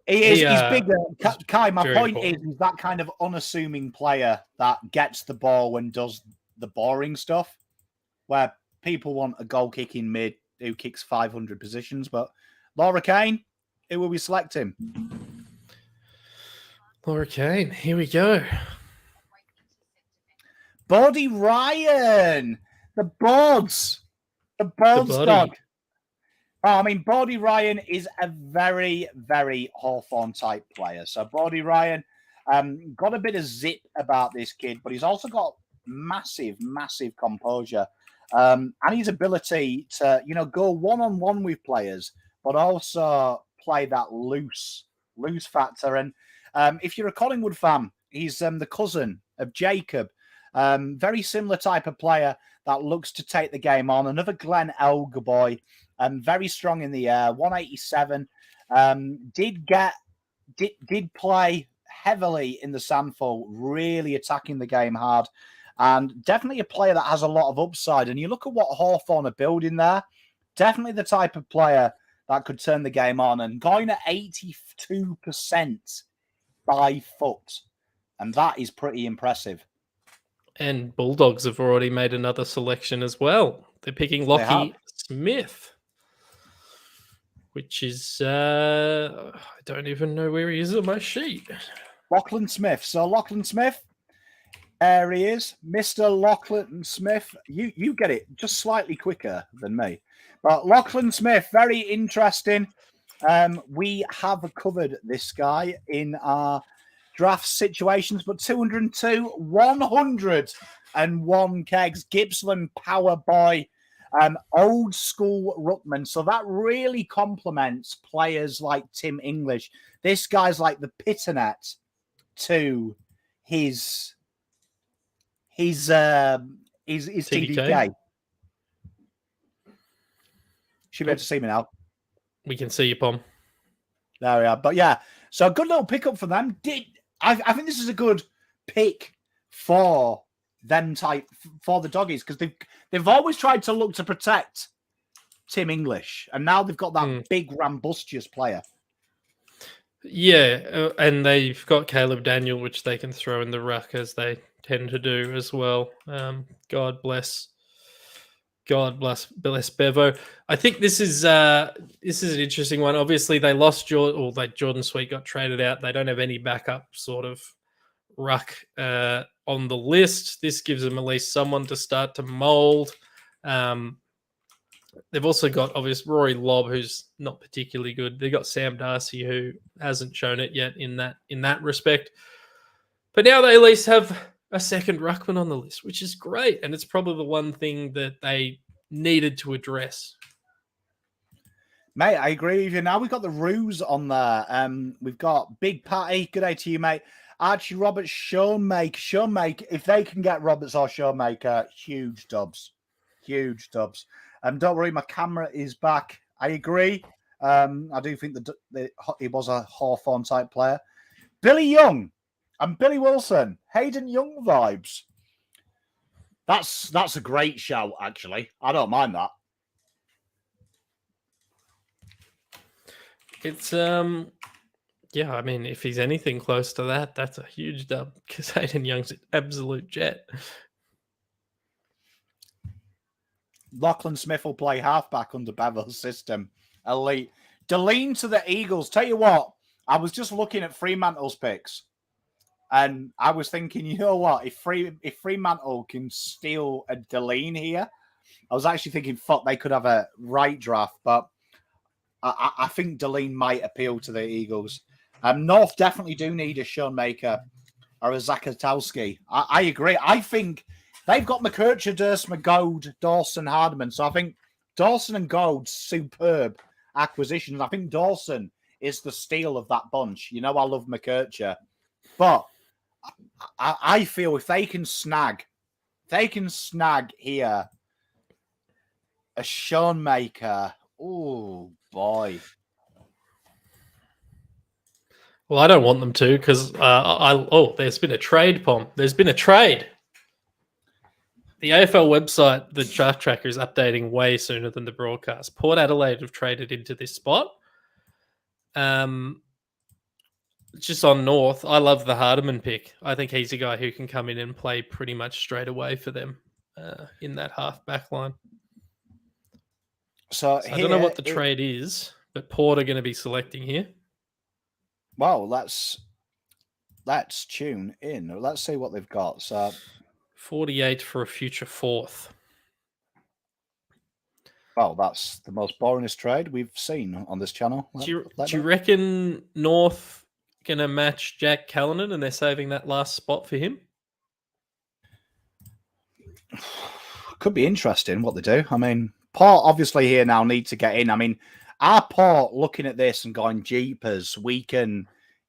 He's bigger. Kai, my point is he's that kind of unassuming player that gets the ball and does the boring stuff, where people want a goal-kicking mid who kicks 500 positions. But Laura Kane, who will we select him? Laura Kane, here we go. Bodie Ryan, the Boards dog. Oh, I mean, Bodie Ryan is a very, very Hawthorn type player. So Bodie Ryan, Got a bit of zip about this kid, but he's also got massive, massive composure. And his ability to, go one-on-one with players, but also play that loose factor. And if you're a Collingwood fan, he's the cousin of Jacob. Very similar type of player that looks to take the game on. Another Glenn Elgar boy, very strong in the air, 187. Did play heavily in the Sandful, really attacking the game hard. And definitely a player that has a lot of upside. And you look at what Hawthorn are building there, definitely the type of player that could turn the game on. And going at 82% by foot. And that is pretty impressive. And Bulldogs have already made another selection as well. They're picking Lockie Smith, which is, I don't even know where he is on my sheet. Lachlan Smith. So Lachlan Smith, there he is. Mr. Lachlan Smith. You get it just slightly quicker than me. But Lachlan Smith, very interesting. We have covered this guy in our draft situations, but 202, 101 kegs. Gippsland power boy, old school ruckman. So that really complements players like Tim English. This guy's like the Pitternet to his TDK. Should be able to see me now. We can see you, Pom. There we are. But yeah, so a good little pickup for them. I think this is a good pick for them for the Doggies, because they've always tried to look to protect Tim English, and now they've got that big rambustious player. Yeah, and they've got Caleb Daniell, which they can throw in the ruck, as they tend to do as well. God bless Bevo. I think this is an interesting one. Obviously, they lost Jordan Sweet got traded out. They don't have any backup sort of ruck on the list. This gives them at least someone to start to mould. They've also got, obviously, Rory Lobb, who's not particularly good. They've got Sam Darcy, who hasn't shown it yet in that respect. But now they at least have a second ruckman on the list, which is great. And it's probably the one thing that they needed to address. Mate, I agree with you. Now we've got the Roos on there. We've got Big Patty. Good day to you, mate. Archie Roberts, Showmake. If they can get Roberts or Showmaker, huge dubs. Huge dubs. Don't worry, my camera is back. I agree. I do think that he was a Hawthorn type player. Billy Young and Billy Wilson, Hayden Young vibes. That's a great shout, actually. I don't mind that. It's yeah, I mean, if he's anything close to that, that's a huge dub, because Hayden Young's an absolute jet. Lachlan Smith will play halfback under Bevel's system. Elite. Deline to the Eagles. Tell you what, I was just looking at Fremantle's picks, and I was thinking, you know what? If Fremantle can steal a Deline here, I was actually thinking, fuck, they could have a right draft, but I think Deline might appeal to the Eagles. North definitely do need a Schoenmaker or a Zakatowski. I agree. I think they've got McKercher, Dursma, Gold, Dawson, Hardman. So I think Dawson and Gold, superb acquisitions. I think Dawson is the steal of that bunch. You know, I love McKercher. But I feel if they can snag here a Schoenmaker, oh boy. Well, I don't want them to, because there's been a trade, Pom. There's been a trade. The AFL website, the draft tracker, is updating way sooner than the broadcast. Port Adelaide have traded into this spot. Just on North, I love the Hardiman pick. I think he's a guy who can come in and play pretty much straight away for them in that half back line. So I don't know what the trade is, but Port are going to be selecting here. Well, let's tune in. Let's see what they've got. So 48 for a future fourth. Well, that's the most boringest trade we've seen on this channel. Do you reckon North going to match Jack Callanan and they're saving that last spot for him? Could be interesting what they do. I mean, Port obviously here now need to get in. I mean, our Port looking at this and going, jeepers, we can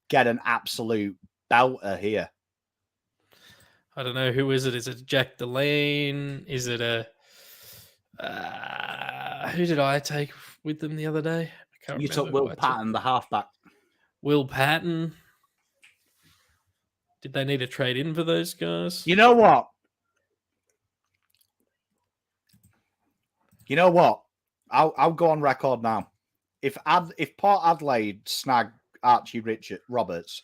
get an absolute belter here. I don't know. Who is it? Is it Jack Delane? Is it a... who did I take with them the other day? You took Will Patton, the halfback. Will Patton. Did they need a trade in for those guys? You know what? I'll go on record now. If Port Adelaide snag Archie Roberts,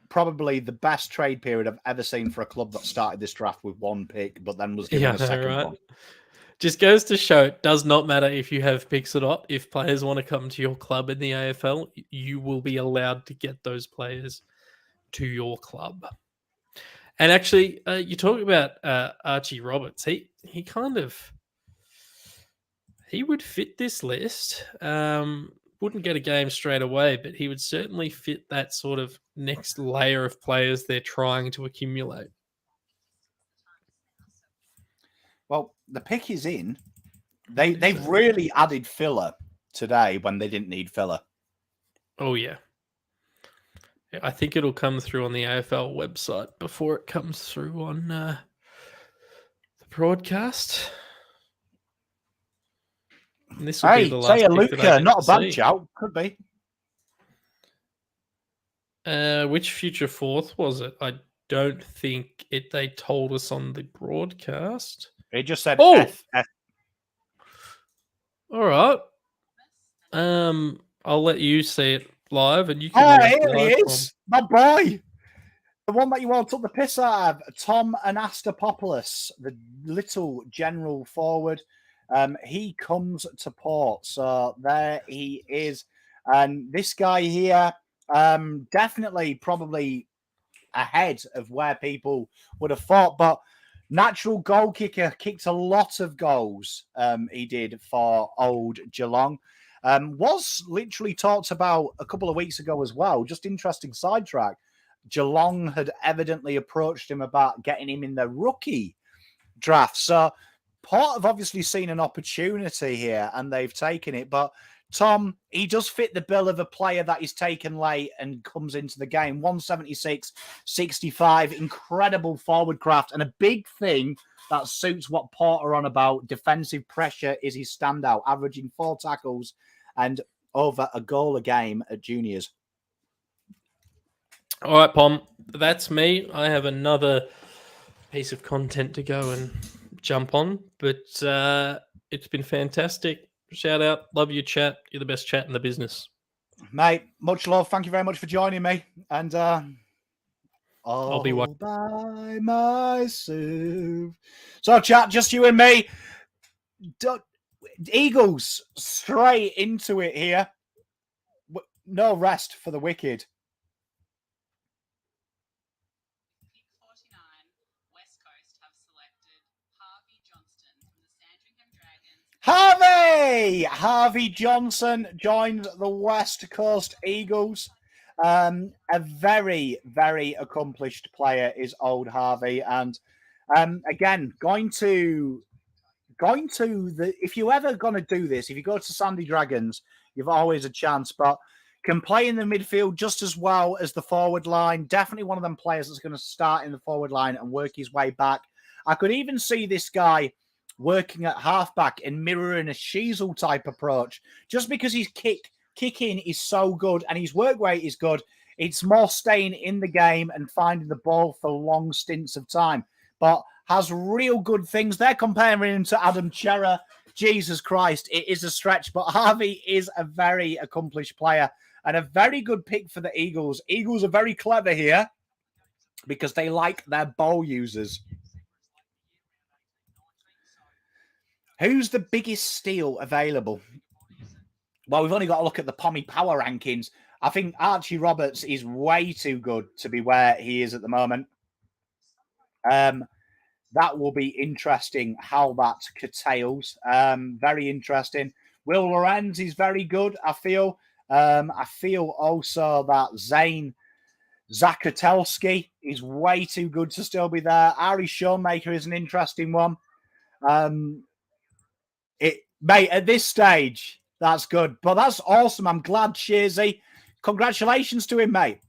probably the best trade period I've ever seen for a club that started this draft with one pick, but then was given a second one. Just goes to show it does not matter if you have picks or not. If players want to come to your club in the AFL, you will be allowed to get those players to your club. And actually, you talk about Archie Roberts. He would fit this list. Wouldn't get a game straight away, but he would certainly fit that sort of next layer of players they're trying to accumulate. Well, the pick is in. They've really added filler today when they didn't need filler. Oh, yeah. I think it'll come through on the AFL website before it comes through on the broadcast. And this will be the last say a Luca, not a bad shout. Could be. Which future fourth was it? I don't think they told us on the broadcast. It just said F. All right. I'll let you see it live, and you can. Here he is, my boy. The one that you all took the piss out of, Tom Anastapopoulos, the little general forward. He comes to Port, so there he is. And this guy here, definitely probably ahead of where people would have thought, but natural goal kicker, kicked a lot of goals. He did for old Geelong. Was literally talked about a couple of weeks ago as well. Just interesting sidetrack. Geelong had evidently approached him about getting him in the rookie draft. So Port have obviously seen an opportunity here and they've taken it. But Tom, he does fit the bill of a player that is taken late and comes into the game. 176, 65, incredible forward craft. And a big thing that suits what Port are on about, defensive pressure, is his standout, averaging 4 tackles and over a goal a game at juniors. All right, Pom, that's me. I have another piece of content to go and jump on, but it's been fantastic. Shout out. Love your chat. You're the best chat in the business. Mate, much love. Thank you very much for joining me. And I'll be one by myself. So, chat, just you and me. Eagles straight into it here. No rest for the wicked. Harvey Johnson joined the West Coast Eagles. A very, very accomplished player is old Harvey. And again, going to if you're ever going to do this, if you go to Sandy Dragons, you've always a chance, but can play in the midfield just as well as the forward line. Definitely one of them players that's going to start in the forward line and work his way back. I could even see this guy working at halfback and mirroring a Sheasel type approach, just because his kicking is so good and his work rate is good. It's more staying in the game and finding the ball for long stints of time, but has real good things. They're comparing him to Adam Chera. Jesus Christ, it is a stretch, but Harvey is a very accomplished player and a very good pick for the Eagles. Eagles are very clever here because they like their ball users. Who's the biggest steal available? Well, we've only got to look at the Pommy Power rankings. I think Archie Roberts is way too good to be where he is at the moment. That will be interesting how that curtails. Very interesting. Will Lorenz is very good, I feel. I feel also that Zane Zakatelski is way too good to still be there. Ari Showmaker is an interesting one. Mate, at this stage, that's good. But that's awesome. I'm glad, Shearsy. Congratulations to him, mate.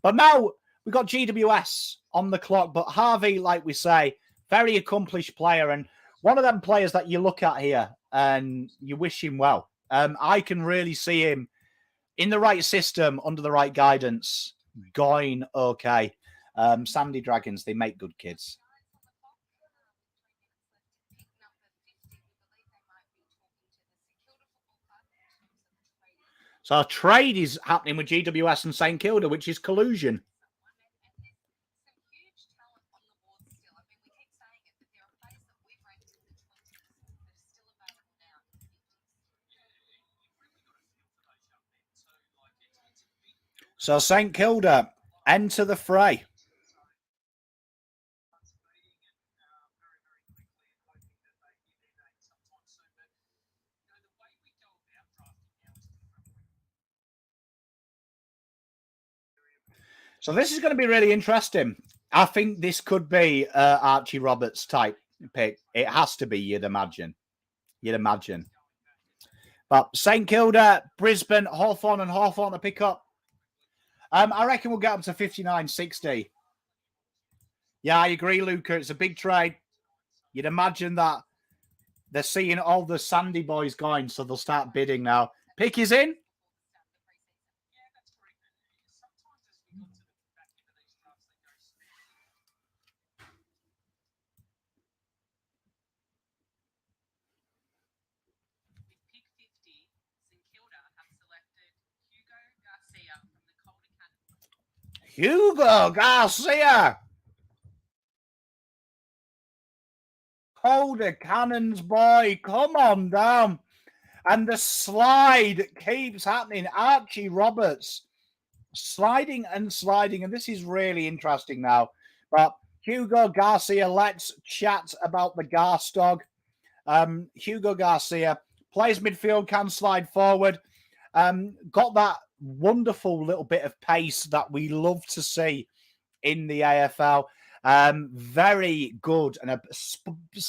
But now we've got GWS on the clock. But Harvey, like we say, very accomplished player. And one of them players that you look at here and you wish him well. I can really see him in the right system, under the right guidance, going okay. Sandy Dragons, they make good kids. So a trade is happening with GWS and St Kilda, which is collusion. So St Kilda enter the fray. So this is going to be really interesting. I think this could be Archie Roberts type pick. It has to be, you'd imagine. You'd imagine. But St Kilda, Brisbane, Hawthorn and Hawthorn to pick up. I reckon we'll get up to 59.60. Yeah, I agree, Luca. It's a big trade. You'd imagine that they're seeing all the Sandy boys going, so they'll start bidding now. Pick is in. Ugur Garcia. Calder Cannons, boy. Come on down. And the slide keeps happening. Archie Roberts sliding and sliding. And this is really interesting now. But Ugur Garcia, let's chat about the Garce dog. Ugur Garcia plays midfield, can slide forward. Got that wonderful little bit of pace that we love to see in the AFL. Very good and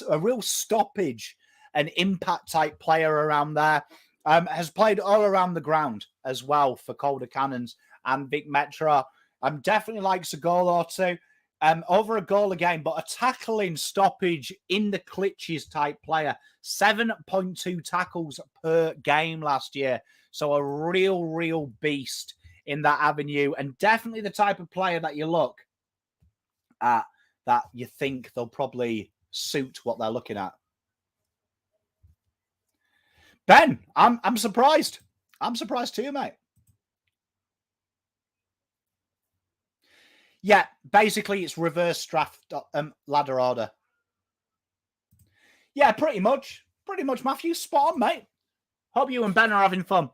a real stoppage and impact type player around there. Has played all around the ground as well for Calder Cannons and Vic Metro. Definitely likes a goal or two. Over a goal a game, but a tackling stoppage in the clutches type player. 7.2 tackles per game last year. So a real beast in that avenue. And definitely the type of player that you look at that you think they'll probably suit what they're looking at. Ben, I'm surprised. I'm surprised too, mate. Yeah, basically it's reverse draft ladder order. Yeah, pretty much. Pretty much, Matthew. Spot on, mate. Hope you and Ben are having fun.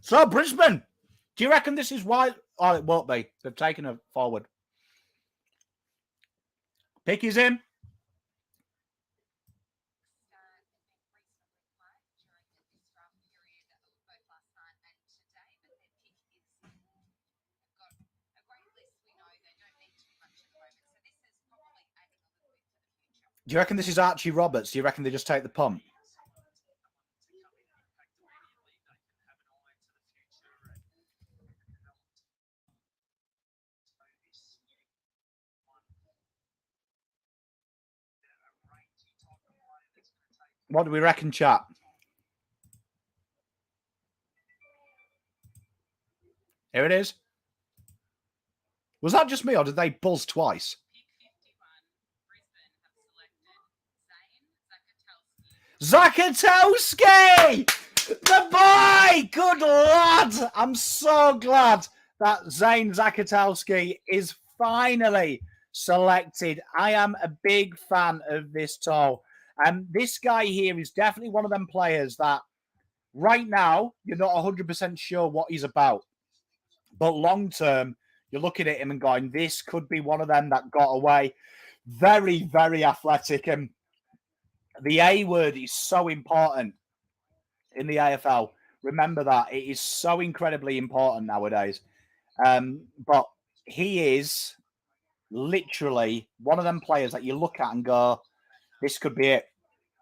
So, Brisbane, do you reckon this is why? Oh, it won't be. They've taken it forward. Pick is in. Do you reckon this is Archie Roberts? Do you reckon they just take the punt? What do we reckon, chat? Here it is. Was that just me or did they buzz twice? Zakatelski! The boy! Good lad! I'm so glad that Zane Zakatelski is finally selected. I am a big fan of this tall. And this guy here is definitely one of them players that right now you're not 100% sure what he's about. But long term, you're looking at him and going, this could be one of them that got away. Very, very athletic. And the A word is so important in the AFL. Remember that. It is so incredibly important nowadays. But he is literally one of them players that you look at and go, this could be it.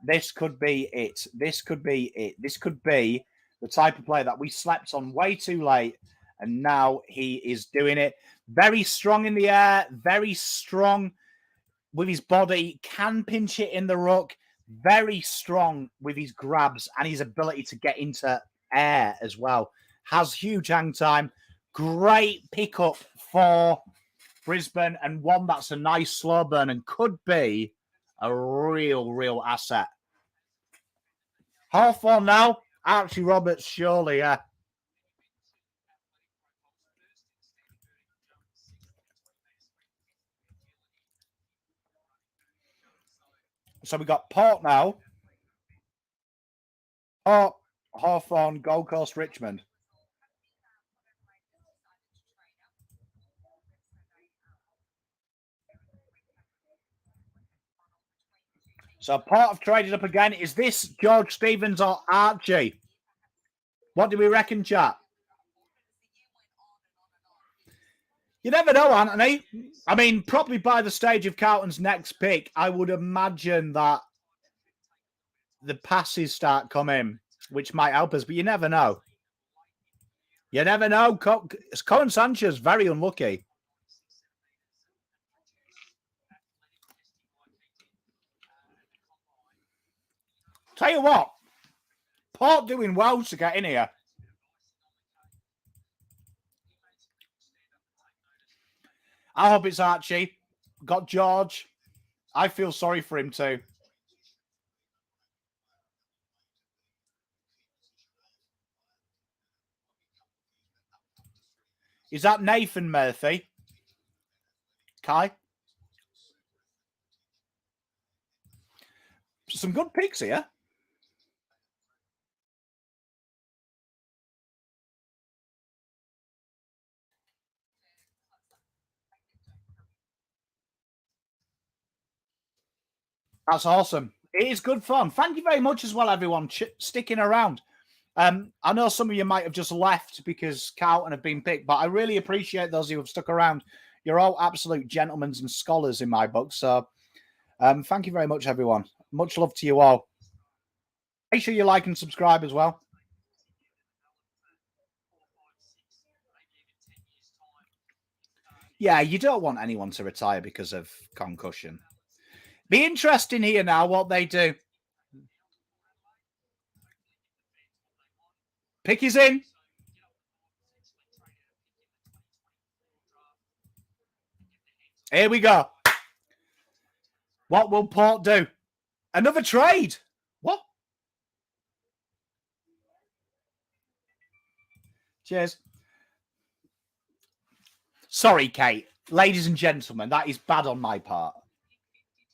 This could be it. This could be it. This could be the type of player that we slept on way too late, and now he is doing it. Very strong in the air, very strong with his body, can pinch it in the ruck, very strong with his grabs and his ability to get into air as well. Has huge hang time. Great pickup for Brisbane, and one that's a nice slow burn and could be a real asset. Hawthorn now. Archie Roberts, surely, yeah. So we got Port now. Port, Hawthorn, Gold Coast, Richmond. So Port have traded up again. Is this George Stevens or Archie? What do we reckon, chat? You never know, Anthony. I mean, probably by the stage of Carlton's next pick, I would imagine that the passes start coming, which might help us, but you never know. You never know. Colin Sanchez, very unlucky. Tell you what, Port doing well to get in here. I hope it's Archie. Got George. I feel sorry for him too. Is that Nathan Murphy? Kai? Some good picks here. That's awesome. It is good fun. Thank you very much as well, everyone, sticking around. I know some of you might have just left because Carlton have been picked, but I really appreciate those who have stuck around. You're all absolute gentlemen and scholars in my book. So thank you very much, everyone. Much love to you all. Make sure you like and subscribe as well. Yeah, you don't want anyone to retire because of concussion. Be interesting here now what they do. Pick is in. Here we go. What will Port do? Another trade. What? Cheers. Sorry, Kate. Ladies and gentlemen, that is bad on my part.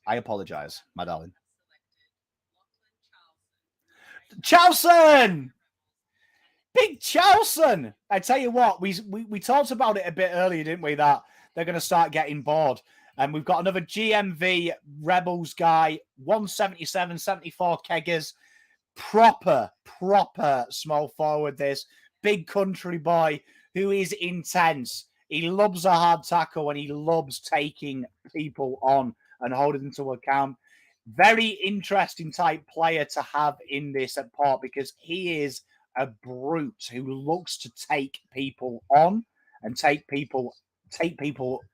I apologise, my darling. Charlson! Big Charlson! I tell you what, we talked about it a bit earlier, didn't we? That they're going to start getting bored. And we've got another GMV Rebels guy, 177, 74 keggers. Proper small forward this. Big country boy who is intense. He loves a hard tackle and he loves taking people on and holding them to account. Very interesting type player to have in this at Port because he is a brute who looks to take people on and take people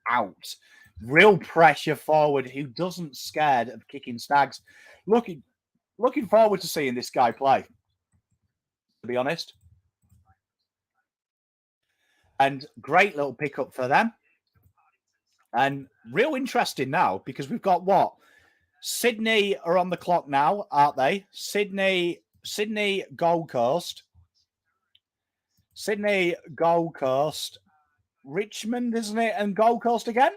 out. Real pressure forward who doesn't scared of kicking snags. Looking forward to seeing this guy play, to be honest. And great little pickup for them. And real interesting now because we've got what? Sydney are on the clock now, aren't they? Sydney, Gold Coast. Sydney, Gold Coast. Richmond, isn't it? And Gold Coast again?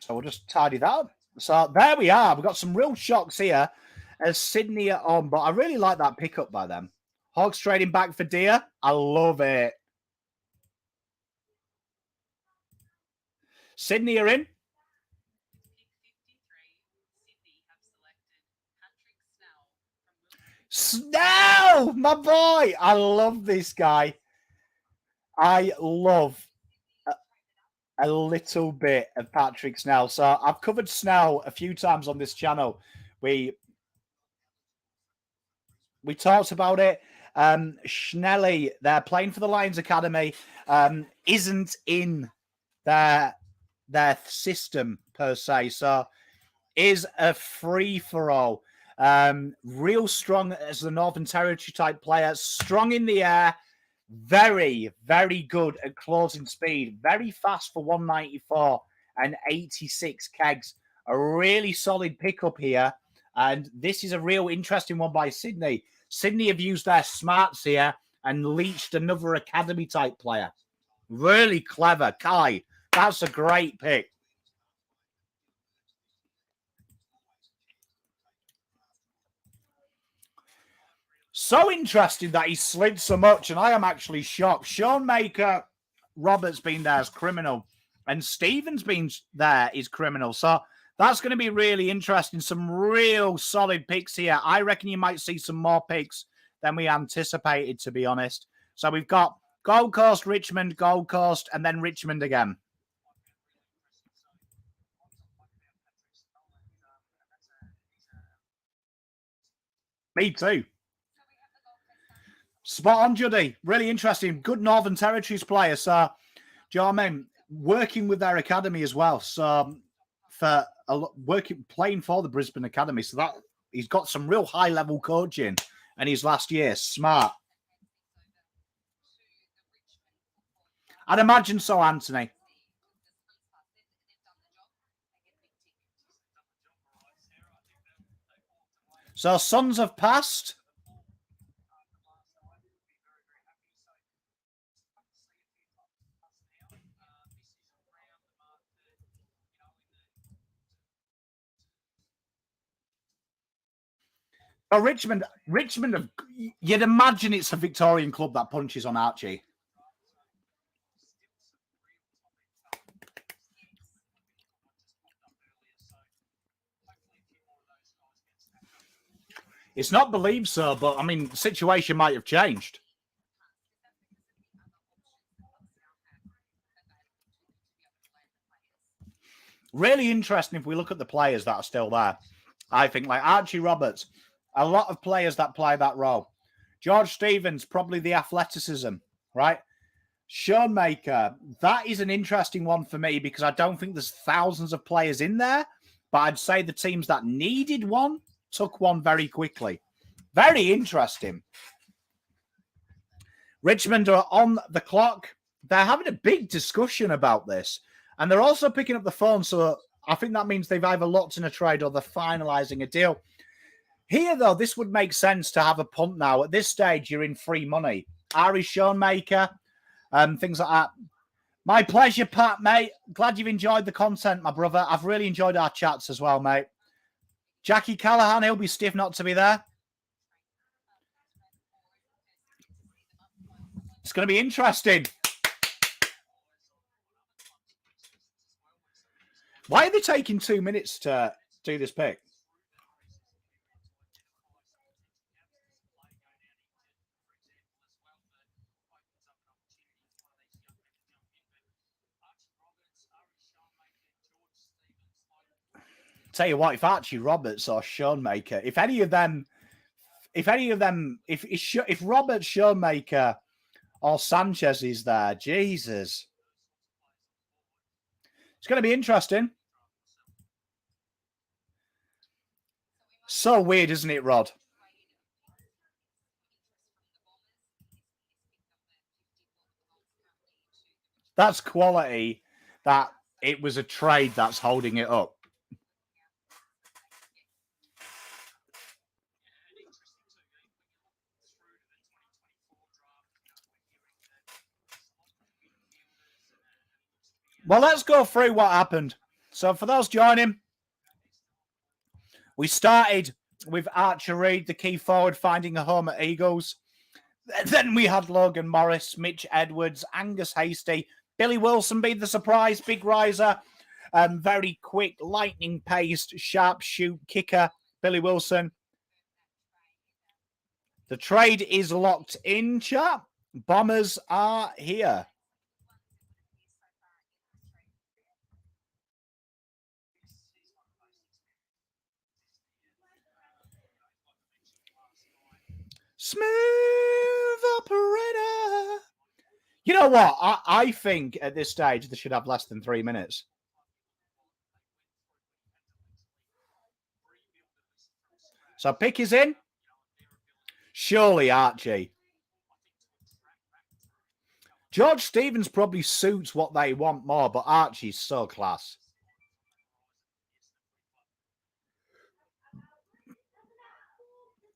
So we'll just tidy that up. So there we are. We've got some real shocks here as Sydney are on, but I really like that pickup by them. Hawks trading back for Deer. I love it. Sydney are in. Snell, my boy. I love this guy. I love a little bit of Patrick Snell. So I've covered Snell a few times on this channel. We talked about it. Schnelly, they're playing for the Lions Academy, isn't in their system per se. So is a free-for-all. Real strong as the Northern Territory type player, strong in the air, very, very good at closing speed, very fast for 194 and 86 kegs. A really solid pickup here. And this is a real interesting one by Sydney. Sydney have used their smarts here and leached another academy type player. Really clever. Kai, that's a great pick. So interesting that he slid so much, and I am actually shocked. Sean Maker, Roberts been there as criminal, and Stevens been there is criminal. So that's going to be really interesting. Some real solid picks here. I reckon you might see some more picks than we anticipated, to be honest. So we've got Gold Coast, Richmond, Gold Coast, and then Richmond again. Me too. Spot on, Juddy. Really interesting. Good Northern Territories player. So, do you know what I mean? Working with their academy as well. So, playing for the Brisbane Academy. So that he's got some real high level coaching in his last year. Smart. I'd imagine so, Anthony. So Suns have passed. Oh, Richmond, you'd imagine it's a Victorian club that punches on Archie. It's not believed so, but I mean, the situation might have changed. Really interesting if we look at the players that are still there. I think like Archie Roberts, a lot of players that play that role. George Stevens, probably the athleticism, right? Sean Maker, that is an interesting one for me because I don't think there's thousands of players in there, but I'd say the teams that needed one took one very quickly. Very interesting. Richmond are on the clock. They're having a big discussion about this, and they're also picking up the phone, so I think that means they've either locked in a trade or they're finalising a deal. Here, though, this would make sense to have a punt now. At this stage, you're in free money. Ari Schoenmaker, things like that. My pleasure, Pat, mate. Glad you've enjoyed the content, my brother. I've really enjoyed our chats as well, mate. Jackie Callahan, he'll be stiff not to be there. It's going to be interesting. Why are they taking 2 minutes to do this pick? Tell you what, if Archie Roberts or Schoenmaker, if Roberts, Schoenmaker, or Sanchez is there, Jesus. It's going to be interesting. So weird, isn't it, Rod? That's quality that it was a trade that's holding it up. Well, let's go through what happened. So for those joining, we started with Archer Reid, the key forward, finding a home at Eagles. Then we had Logan Morris, Mitch Edwards, Angus Hasty, Billy Wilson be the surprise, big riser. Very quick, lightning-paced, sharp shoot kicker, Billy Wilson. The trade is locked in, chat. Bombers are here. Smooth operator. You know what? I think at this stage they should have less than 3 minutes. So pick is in. Surely Archie. George Stevens probably suits what they want more, but Archie's so class.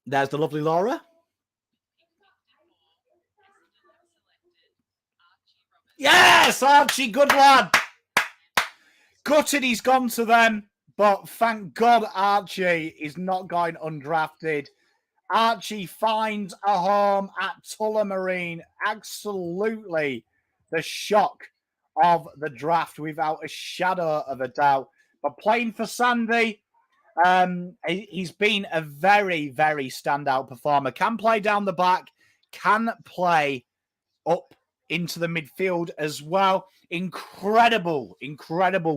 There's the lovely Laura. Yes, Archie, good lad. Gutted he's gone to them, but thank God Archie is not going undrafted. Archie finds a home at Tullamarine. Absolutely the shock of the draft without a shadow of a doubt. But playing for Sandy, he's been a very, very standout performer. Can play down the back, can play up into the midfield as well. Incredible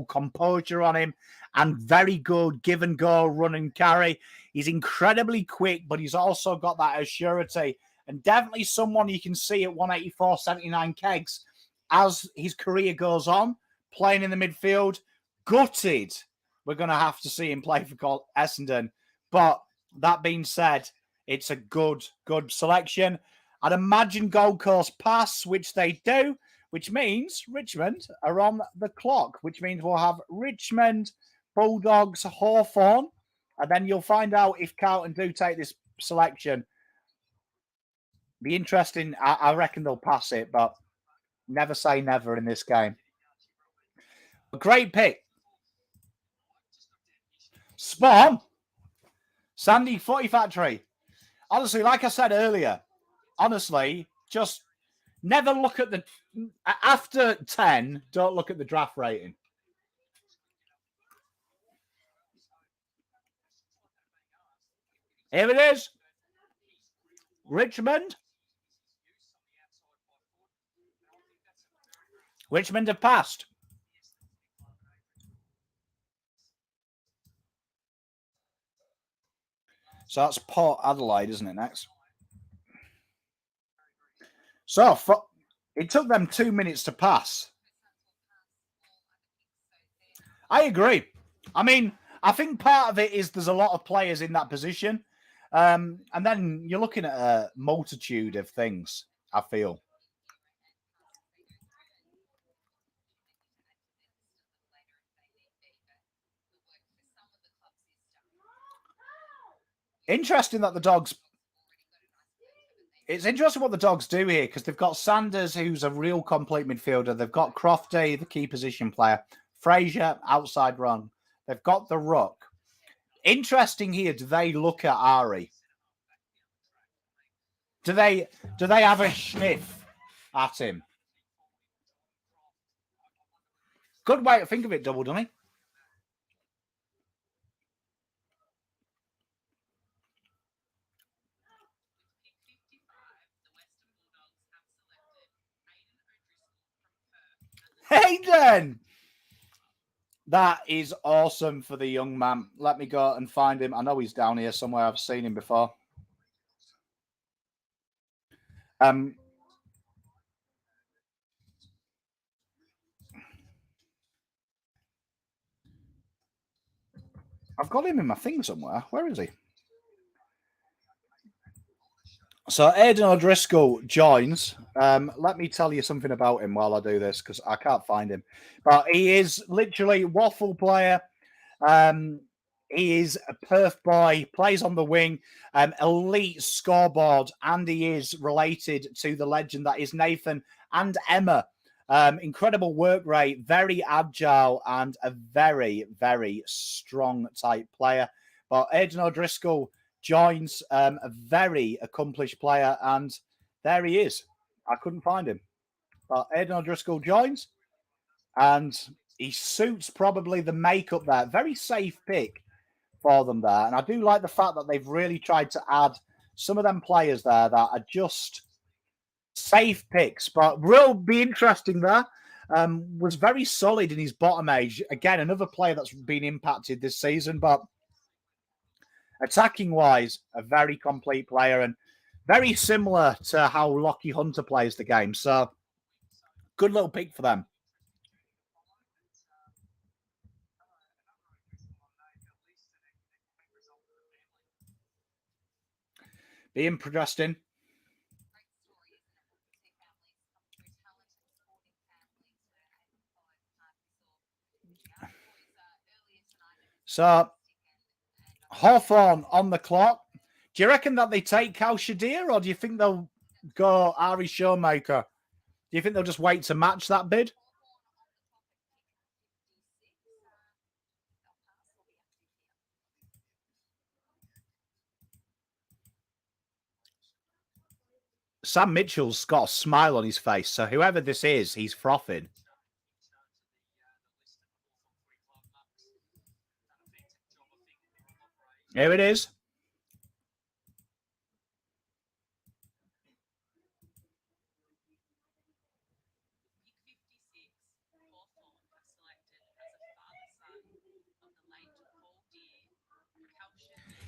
composure on him and very good give and go run and carry. He's incredibly quick, but he's also got that assurity and definitely someone you can see at 184.79 kegs as his career goes on, playing in the midfield. Gutted we're going to have to see him play for Essendon. But that being said, it's a good selection. I'd imagine Gold Coast pass, which they do, which means Richmond are on the clock, which means we'll have Richmond, Bulldogs, Hawthorn, and then you'll find out if Carlton do take this selection. Be interesting. I reckon they'll pass it, but never say never in this game. A great pick. Spawn. Sandy Footy Factory. Honestly, like I said earlier, just never look at the... After 10, don't look at the draft rating. Here it is. Richmond. Richmond have passed. So that's Port Adelaide, isn't it, next? So it took them 2 minutes to pass. I agree. I mean, I think part of it is there's a lot of players in that position. And then you're looking at a multitude of things, I feel. Interesting that the Dogs... It's interesting what the Dogs do here because they've got Sanders, who's a real complete midfielder. They've got Crofty, the key position player. Fraser, outside run. They've got the ruck. Interesting here, do they look at Ari? Do they have a sniff at him? Good way to think of it, Double Dummy. Hayden! That is awesome for the young man. Let me go and find him. I know he's down here somewhere. I've seen him before. I've got him in my thing somewhere. Where is he? So Aidan O'Driscoll joins. Let me tell you something about him while I do this because I can't find him. But he is literally waffle player. He is a perf boy, plays on the wing, elite scoreboard, and he is related to the legend that is Nathan and Emma. Incredible work rate, very agile, and a very, very strong type player. But Aidan O'Driscoll joins a very accomplished player, and there he is. I couldn't find him. But Aidan O'Driscoll joins. And he suits probably the makeup there. Very safe pick for them there. And I do like the fact that they've really tried to add some of them players there that are just safe picks. But will be interesting there. Was very solid in his bottom age. Again, another player that's been impacted this season, but attacking wise, a very complete player and very similar to how Lockie Hunter plays the game. So good little pick for them. Be interesting. So Hawthorn on the clock. Do you reckon that they take Cal Shadir, or do you think they'll go Ari Showmaker? Do you think they'll just wait to match that bid? Sam Mitchell's got a smile on his face, so whoever this is, he's frothing. Here it is.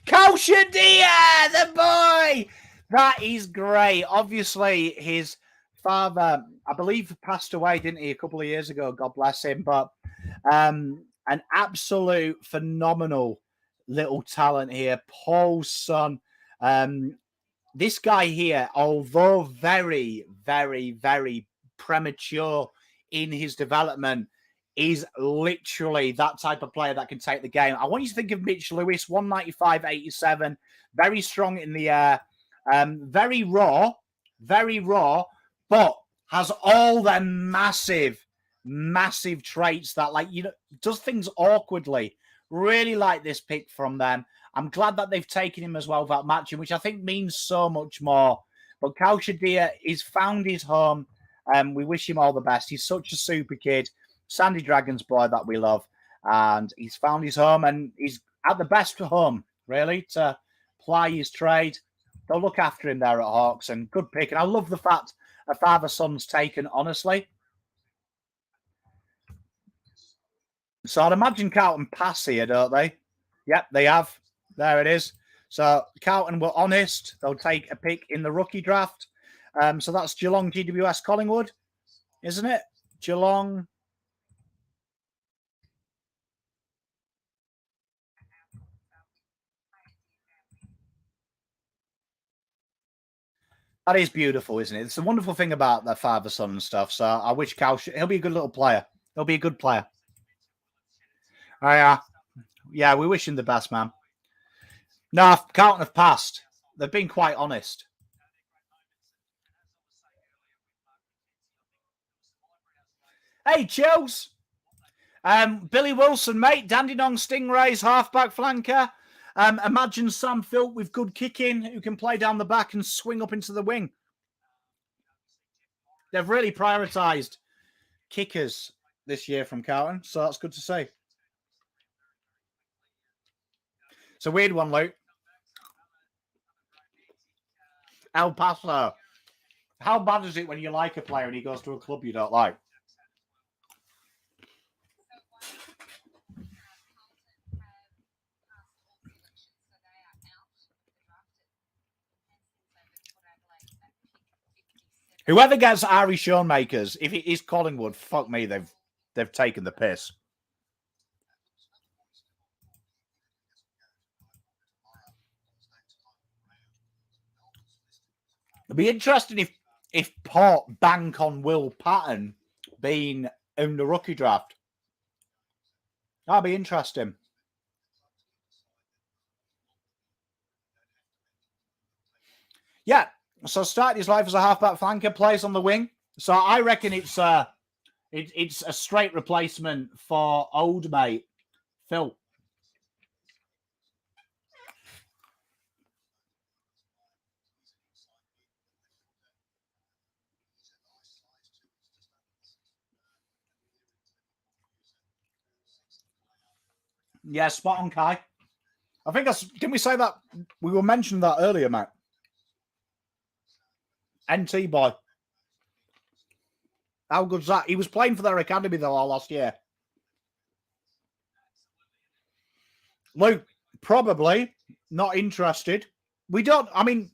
Cal Shadir, the boy! That is great. Obviously, his father, I believe, passed away, didn't he, a couple of years ago? God bless him. But an absolute phenomenal little talent here. Paul's son. This guy here, although very, very, very premature in his development, is literally that type of player that can take the game. I want you to think of Mitch Lewis, 195.87, very strong in the air, very raw, but has all them massive, massive traits that, like, you know, does things awkwardly. Really like this pick from them. I'm glad that they've taken him as well, that matching, which I think means so much more. But Cal Shadir, he's found his home. We wish him all the best. He's such a super kid. Sandy Dragon's boy that we love. And he's found his home, and he's at the best home, really, to ply his trade. They'll look after him there at Hawks, and good pick. And I love the fact a father-son's taken, honestly. So I'd imagine Carlton pass here, don't they? Yep, they have. There it is. So Carlton were honest. They'll take a pick in the rookie draft. So that's Geelong, GWS, Collingwood, isn't it? Geelong. That is beautiful, isn't it? It's a wonderful thing about their father-son and stuff. So I wish he'll be a good little player. He'll be a good player. Yeah, we wish him the best, man. No, Carlton have passed. They've been quite honest. Hey, Chills. Billy Wilson, mate. Dandenong Stingrays, halfback flanker. Imagine Sam Philp with good kicking who can play down the back and swing up into the wing. They've really prioritised kickers this year from Carlton, so that's good to see. It's a weird one, Luke. El Paso. How bad is it when you like a player and he goes to a club you don't like? Whoever gets Ari Showmakers, if it is Collingwood, fuck me, they've taken the piss. It'd be interesting if Port bank on Will Patton being in the rookie draft. That'd be interesting. Yeah, so started his life as a halfback flanker, plays on the wing. So I reckon it's a straight replacement for old mate Phil. Yeah, spot on, Kai. I think didn't we say that? We were mentioning that earlier, Matt. NT boy. How good's that? He was playing for their academy though last year. Luke, probably not interested. Luke,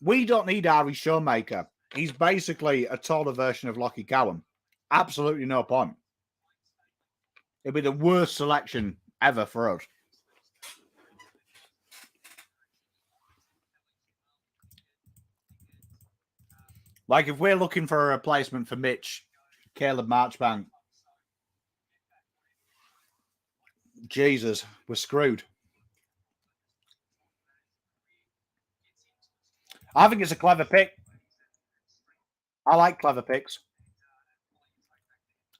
we don't need Ari Showmaker. He's basically a taller version of Lockie Cowan. Absolutely no point. It'd be the worst selection ever for us. Like, if we're looking for a replacement for Mitch, Caleb Marchbank, Jesus, we're screwed. I think it's a clever pick. I like clever picks.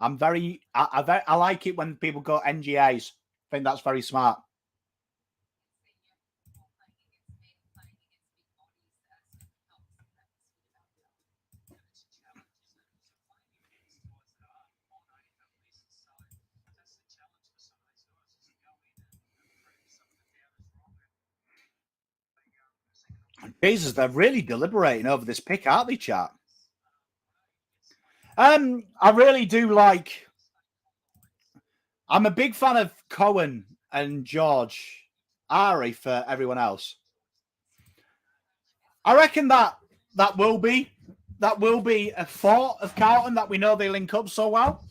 I like it when people go NGAs. I think that's very smart. Jesus, they're really deliberating over this pick, aren't they, chat? I really do like. I'm a big fan of Cohen and George Ari for everyone else. I reckon that will be a thought of Carlton that we know they link up so well.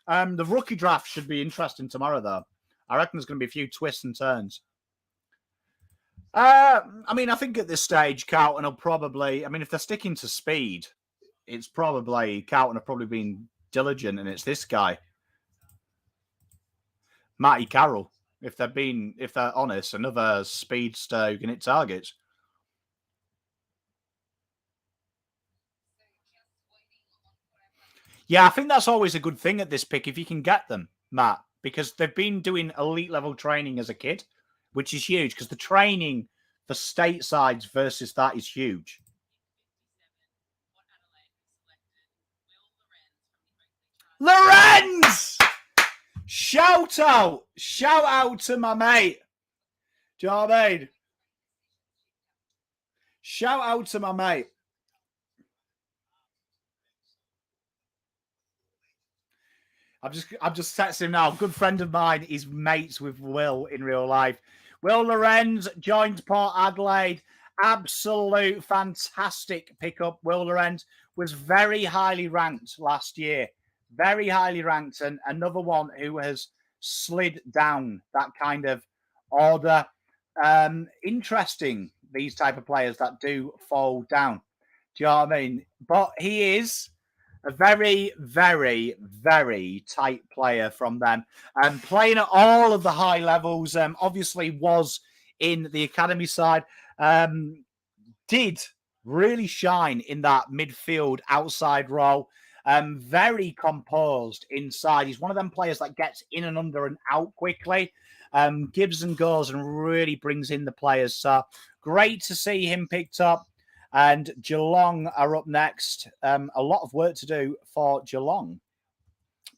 The rookie draft should be interesting tomorrow, though. I reckon there's going to be a few twists and turns. I think at this stage, Carlton will probably. If they're sticking to speed, it's probably Carlton have probably been diligent, and it's this guy, Matty Carroll. If they're honest, another speedster who can hit targets. Yeah, I think that's always a good thing at this pick if you can get them, Matt, because they've been doing elite level training as a kid, which is huge because the training for statesides versus that is huge. Lorenz! Shout out to my mate. Do you know what I mean? Shout out to my mate. I'm just texting him now. A good friend of mine is mates with Will in real life. Will Lorenz joined Port Adelaide. Absolute fantastic pickup. Will Lorenz was very highly ranked last year. Very highly ranked, and another one who has slid down that kind of order. Interesting, these type of players that do fall down. Do you know what I mean? But he is a very, very, very tight player from them. And playing at all of the high levels, obviously was in the academy side. Did really shine in that midfield outside role. Very composed inside. He's one of them players that gets in and under and out quickly. Gives and goes and really brings in the players. So great to see him picked up. And Geelong are up next. A lot of work to do for Geelong.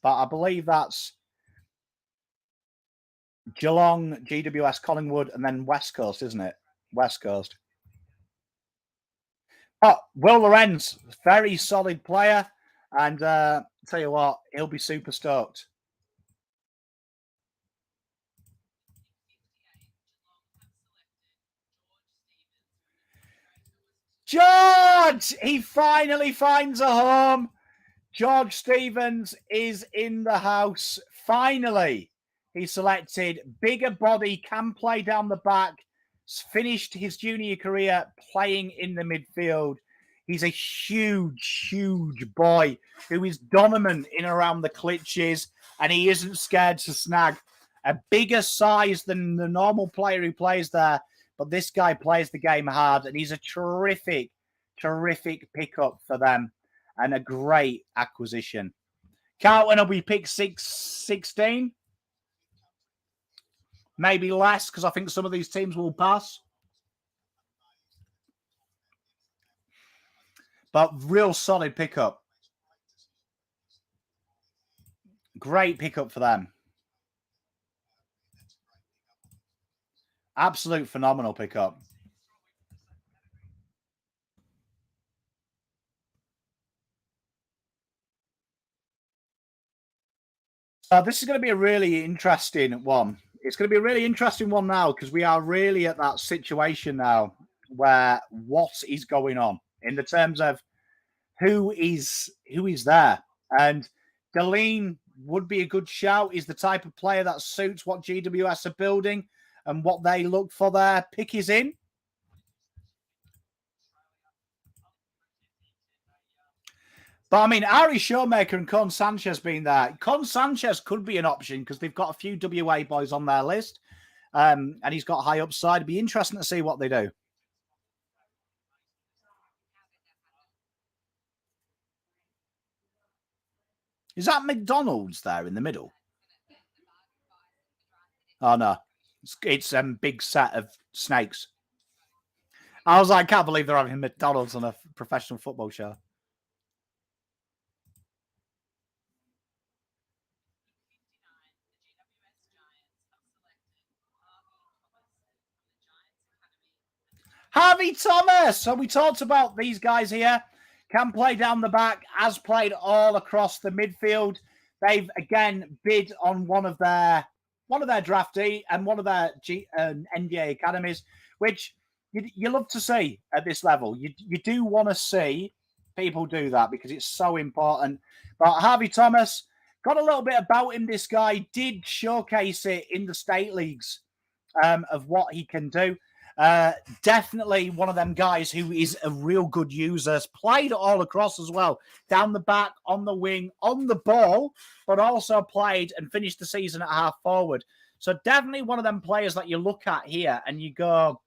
But I believe that's Geelong, GWS, Collingwood, and then West Coast, isn't it? West Coast. Oh, Will Lorenz, very solid player. And tell you what, he'll be super stoked. George! He finally finds a home. George Stevens is in the house. Finally, he selected bigger body, can play down the back, finished his junior career playing in the midfield. He's a huge, huge boy who is dominant in around the clutches, and he isn't scared to snag. A bigger size than the normal player who plays there, but this guy plays the game hard, and he's a terrific, terrific pickup for them and a great acquisition. Carlton will be picked 16. Maybe less, because I think some of these teams will pass. But real solid pickup. Great pickup for them. Absolute phenomenal pickup. This is going to be a really interesting one. It's going to be a really interesting one now because we are really at that situation now where what is going on in the terms of who is there. And Gllenn would be a good shout. He's the type of player that suits what GWS are building and what they look for their pick is in. But I mean, Ari Showmaker and Con Sanchez being there. Con Sanchez could be an option because they've got a few WA boys on their list. And he's got high upside. It'd be interesting to see what they do. Is that McDonald's there in the middle? Oh, no. It's a big set of snakes. I was like, I can't believe they're having McDonald's on a professional football show. Harvey Thomas. So we talked about these guys here. Can play down the back, has played all across the midfield. They've again bid on one of their draftee and one of their NBA academies, which you love to see at this level. You do want to see people do that because it's so important. But Harvey Thomas, got a little bit about him. This guy did showcase it in the state leagues of what he can do. Definitely one of them guys who is a real good user. Has played all across as well. Down the back, on the wing, on the ball, but also played and finished the season at half forward. So definitely one of them players that you look at here and you go,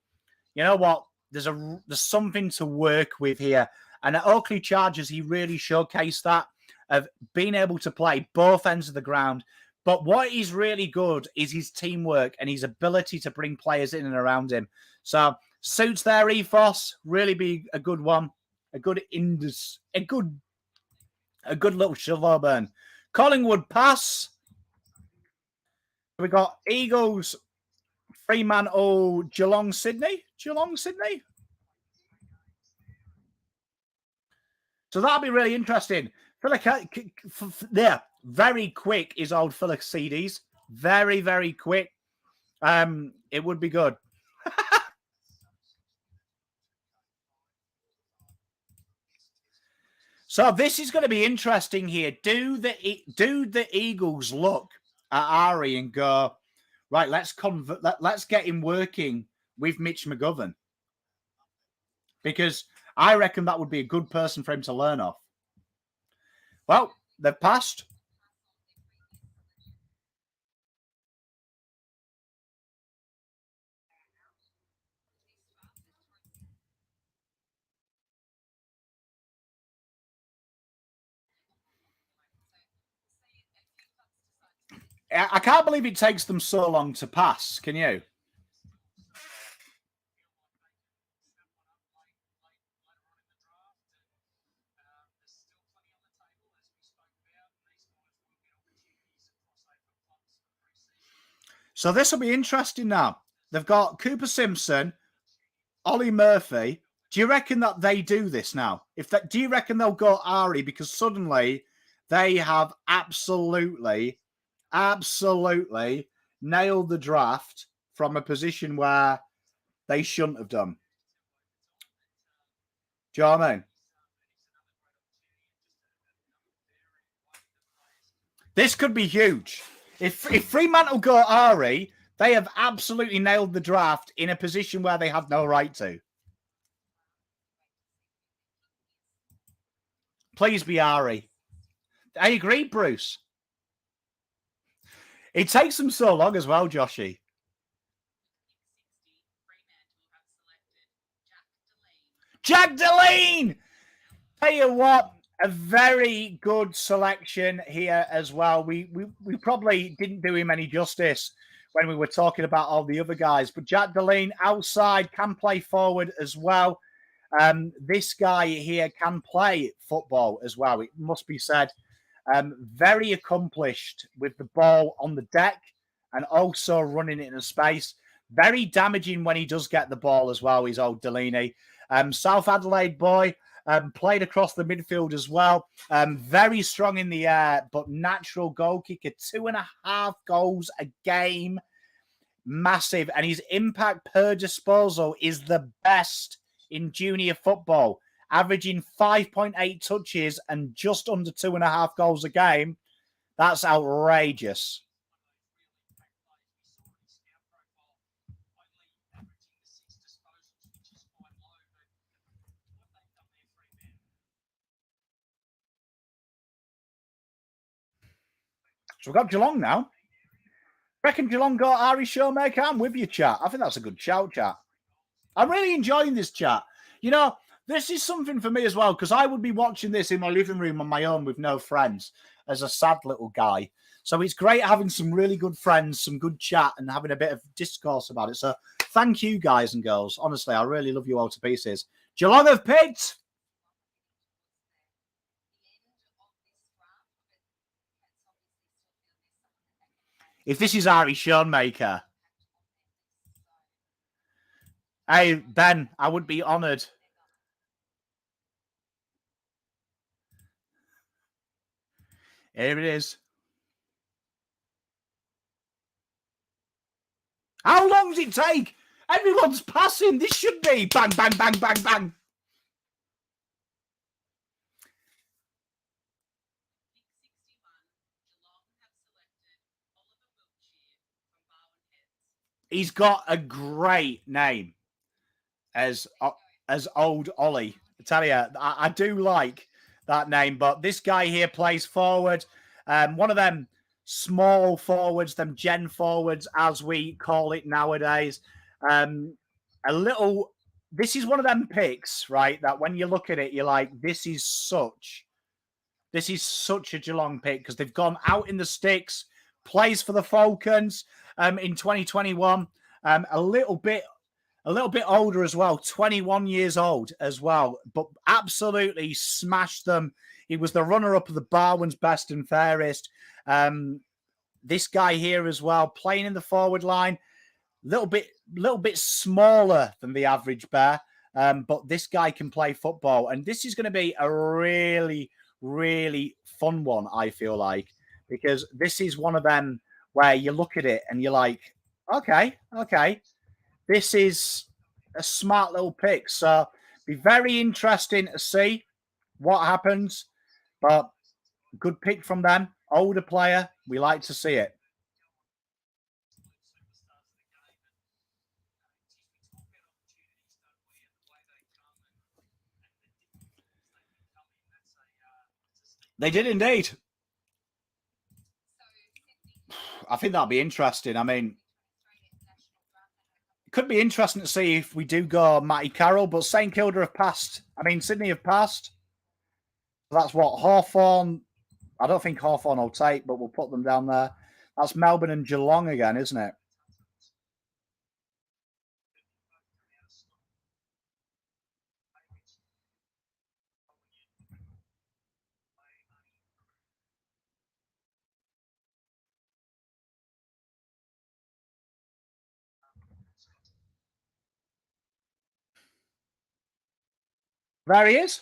you know what? There's something to work with here. And at Oakley Chargers, he really showcased that of being able to play both ends of the ground. But what is really good is his teamwork and his ability to bring players in and around him. So suits their ethos, really be a good one, a good little shovel burn. Collingwood pass. We got Eagles, Fremantle, Geelong, Sydney. So that'll be really interesting. There, very quick is old Felix CDs. Very, very quick. It would be good. So this is going to be interesting here. Do the Eagles look at Ari and go, right, let's get him working with Mitch McGovern? Because I reckon that would be a good person for him to learn off. Well, they've passed. I can't believe it takes them so long to pass. Can you? So this will be interesting now. They've got Cooper Simpson, Ollie Murphy. Do you reckon that they do this now? Do you reckon they'll go Ari because suddenly they have absolutely nailed the draft from a position where they shouldn't have done? Do you know what I mean? This could be huge. If Fremantle go Ari, they have absolutely nailed the draft in a position where they had no right to. Please be Ari. I agree, Bruce. It takes them so long as well, Joshy. Jack Delaney! Tell you what, a very good selection here as well. We probably didn't do him any justice when we were talking about all the other guys, but Jack Delaney outside can play forward as well. This guy here can play football as well, it must be said. Very accomplished with the ball on the deck and also running it in a space. Very damaging when he does get the ball as well, he's old Delaney. South Adelaide boy, played across the midfield as well. Very strong in the air, but natural goal kicker. 2.5 goals a game. Massive. And his impact per disposal is the best in junior football, averaging 5.8 touches and just under 2.5 goals a game. That's outrageous. So we've got Geelong now. Reckon Geelong got Ari Showmaker? I'm with you, chat. I think that's a good shout, chat. I'm really enjoying this chat. You know, this is something for me as well, because I would be watching this in my living room on my own with no friends as a sad little guy. So it's great having some really good friends, some good chat, and having a bit of discourse about it. So thank you, guys and girls. Honestly, I really love you all to pieces. Geelong have picked. If this is Ari Showmaker, hey, Ben, I would be honoured. Here it is. How long does it take? Everyone's passing. This should be bang, bang, bang, bang, bang. He's got a great name as old Ollie. I tell you, I do like that name, but this guy here plays forward. One of them small forwards, them gen forwards, as we call it nowadays. This is one of them picks, right? That when you look at it, you're like, this is such a Geelong pick, because they've gone out in the sticks, plays for the Falcons in 2021. A little bit older as well, 21 years old as well, but absolutely smashed them. He was the runner-up of the Barwon's Best and Fairest. This guy here as well, playing in the forward line, little bit smaller than the average bear, but this guy can play football, and this is going to be a really, really fun one, I feel like, because this is one of them where you look at it and you're like, okay, this is a smart little pick. So be very interesting to see what happens, but good pick from them. Older player, we like to see it. They did indeed. I think that'll be interesting. I mean, it could be interesting to see if we do go Matty Carroll, but St Kilda have passed. I mean, Sydney have passed. That's what, Hawthorn. I don't think Hawthorn will take, but we'll put them down there. That's Melbourne and Geelong again, isn't it? There he is.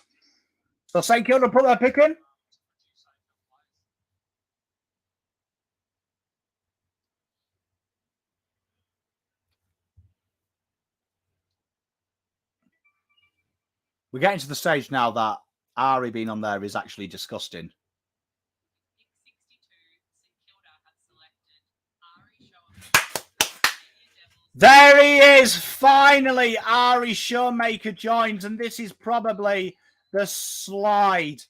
So St Kilda put their pick in. We're getting to the stage now that Ari being on there is actually disgusting. There he is. Finally, Ari Showmaker joins, and this is probably the slide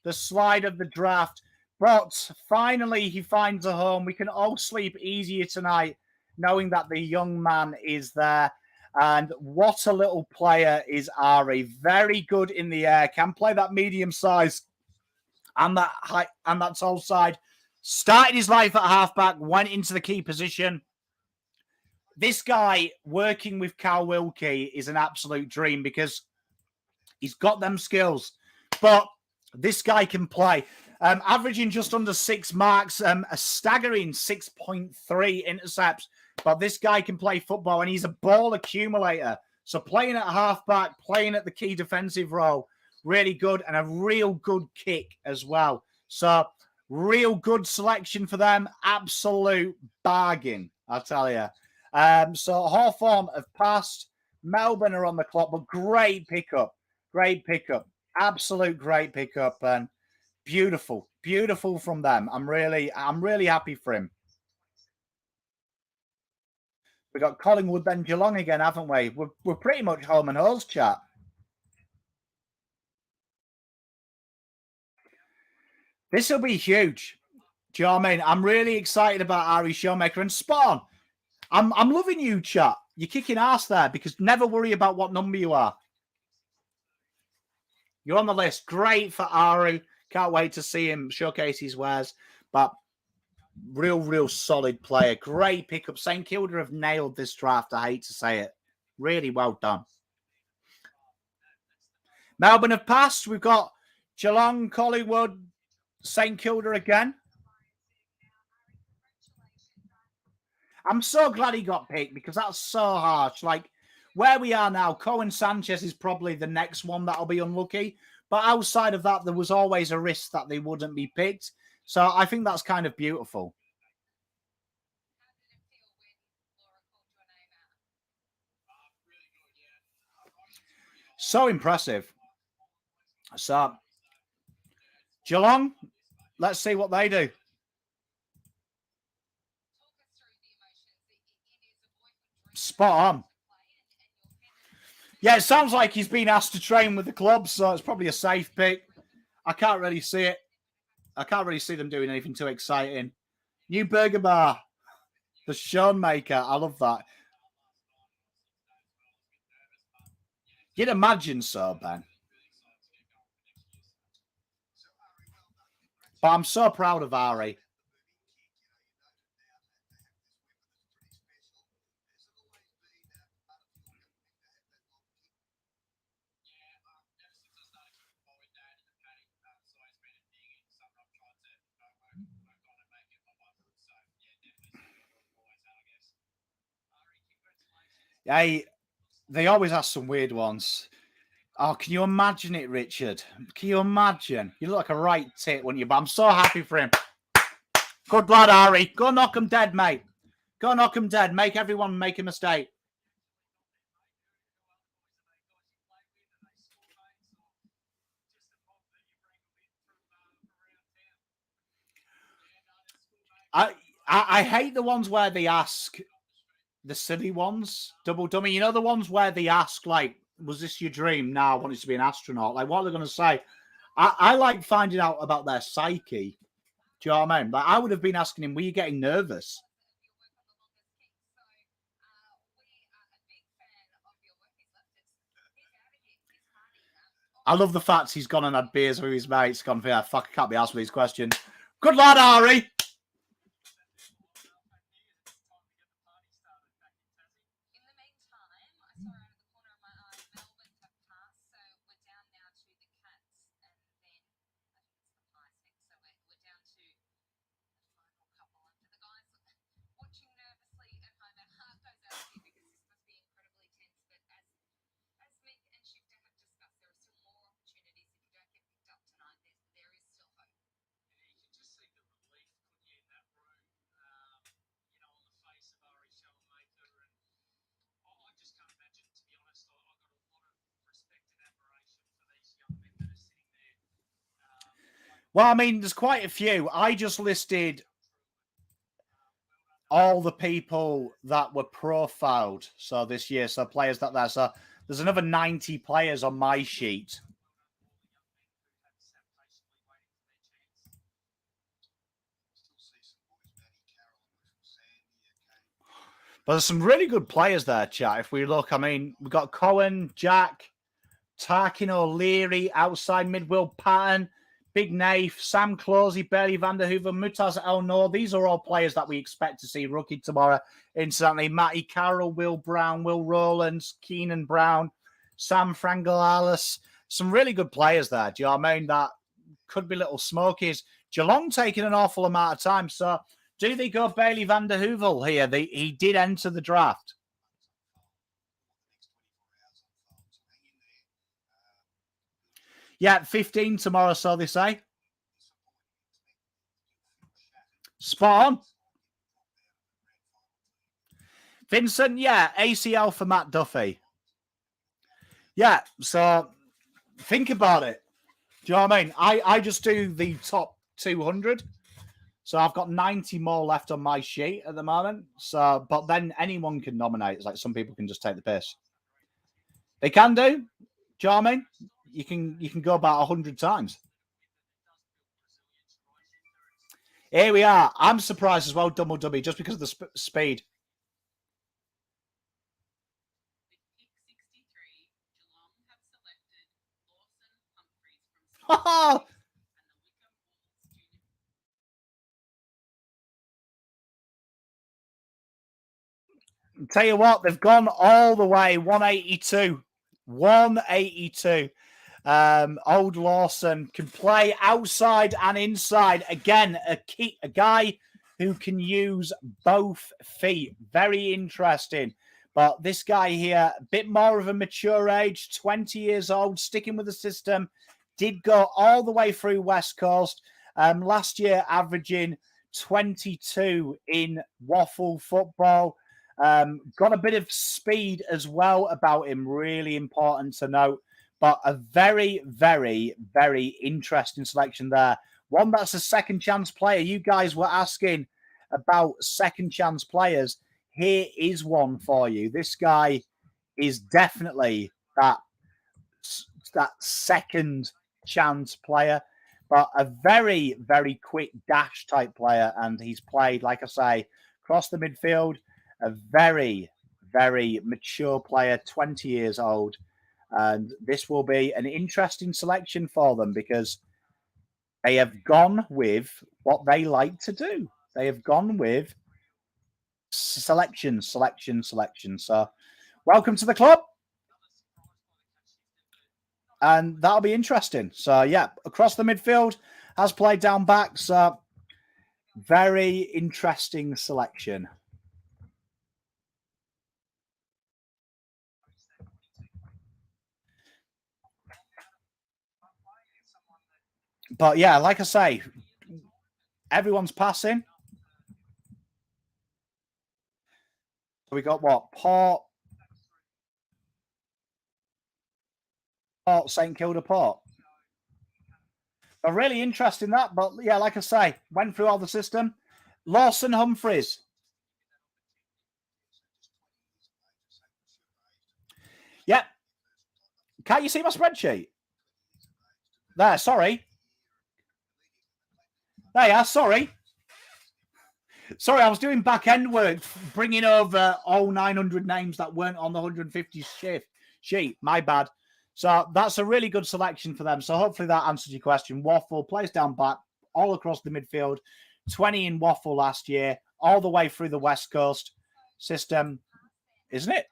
of the draft. But finally, he finds a home. We can all sleep easier tonight, knowing that the young man is there. And what a little player is Ari. Very good in the air. Can play that medium size and that height and that tall side. Started his life at halfback, went into the key position. This guy working with Cal Wilkie is an absolute dream, because he's got them skills. But this guy can play. Averaging just under 6 marks, a staggering 6.3 intercepts. But this guy can play football, and he's a ball accumulator. So playing at halfback, playing at the key defensive role, really good, and a real good kick as well. So real good selection for them. Absolute bargain, I tell you. So Hawthorn have passed. Melbourne are on the clock, but great pickup. Great pickup. Absolute great pickup. And beautiful. Beautiful from them. I'm really happy for him. We got Collingwood, then Geelong again, haven't we? We're pretty much home and hose, chat. This will be huge. Do you know what I mean? I'm really excited about Ari Showmaker and Spawn. I'm loving you, chat. You're kicking ass there because never worry about what number you are. You're on the list. Great for Ari. Can't wait to see him showcase his wares. But real solid player. Great pickup. St Kilda have nailed this draft. I hate to say it. Really well done. Melbourne have passed. We've got Geelong, Collingwood, St Kilda again. I'm so glad he got picked because that's so harsh. Like, where we are now, Cohen Sanchez is probably the next one that'll be unlucky. But outside of that, there was always a risk that they wouldn't be picked. So I think that's kind of beautiful. So impressive. So, Geelong, let's see what they do. Spot on. Yeah, it sounds like he's been asked to train with the club, so it's probably a safe pick. I can't really see it. I can't really see them doing anything too exciting. New burger bar. The Shaun Maker. I love that. You'd imagine so, Ben. But I'm so proud of Ari. Hey, they always ask some weird ones. Oh, can you imagine it, Richard? Can you imagine? You look like a right tit, wouldn't you? But I'm so happy for him. Good lad, Ari. Go knock him dead, mate. Go knock him dead. Make everyone make a mistake. I hate the ones where they ask the silly ones, double dummy. You know, the ones where they ask, like, was this your dream? No, I wanted to be an astronaut. Like, what are they going to say? I like finding out about their psyche. Do you know what I mean? Like, I would have been asking him, were you getting nervous? I love the fact he's gone and had beers with his mates. Gone, yeah, fuck, I can't be asked for these questions. Good lad, Ari. Well, I mean, there's quite a few. I just listed all the people that were profiled so this year, so players that there. So there's another 90 players on my sheet. But there's some really good players there, chat. If we look, I mean, we've got Cohen, Jack, Tarkin O'Leary, outside mid, Will Patton, Big Naif, Sam Closey, Bailey Vanderhoover, Mutaz El Noor. These are all players that we expect to see rookie tomorrow. Instantly, Matty Carroll, Will Brown, Will Rowlands, Keenan Brown, Sam Frangalalis. Some really good players there. Do you know what I mean? That could be little smokies. Geelong taking an awful amount of time. So do they go Bailey van der Heuvel here? He did enter the draft. Yeah, 15 tomorrow, so they say. Spot on. Vincent, yeah, ACL for Matt Duffy. Yeah, so think about it. Do you know what I mean? I just do the top 200. So I've got 90 more left on my sheet at the moment. So, but then anyone can nominate. It's like some people can just take the piss. They can do. Do you know what I mean? You can go about 100 times. Here we are. I'm surprised as well, Double W, just because of the speed. Oh! Tell you what, they've gone all the way. 182. 182. Old Lawson can play outside and inside. Again, a guy who can use both feet. Very interesting. But this guy here, a bit more of a mature age, 20 years old, sticking with the system. Did go all the way through West Coast. Last year, averaging 22 in waffle football. Got a bit of speed as well about him. Really important to note. But a very, very, very interesting selection there. One that's a second chance player. You guys were asking about second chance players. Here is one for you. This guy is definitely that second chance player, but a very, very quick dash type player. And he's played, like I say, across the midfield. A very, very mature player, 20 years old. And this will be an interesting selection for them because they have gone with what they like to do. They have gone with selection. So welcome to the club. And that'll be interesting. So, yeah, across the midfield, has played down back. So, very interesting selection. But, yeah, like I say, everyone's passing. We got what? Port, St Kilda Port. But really interesting that. But, yeah, like I say, went through all the system. Lawson Humphreys. Yep. Can't you see my spreadsheet? There, sorry. There you are, sorry. Sorry, I was doing back-end work, bringing over all 900 names that weren't on the 150 sheet. My bad. So that's a really good selection for them. So hopefully that answers your question. Waffle plays down back all across the midfield. 20 in Waffle last year, all the way through the West Coast system, isn't it?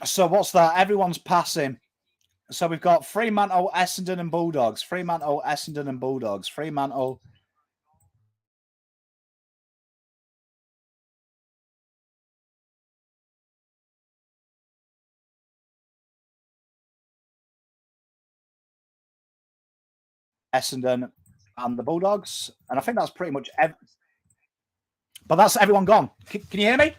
So what's that? Everyone's passing. So we've got Fremantle, Essendon and Bulldogs. Fremantle, Essendon and Bulldogs. Fremantle. Essendon and the Bulldogs. And I think that's pretty much but that's everyone gone. Can you hear me?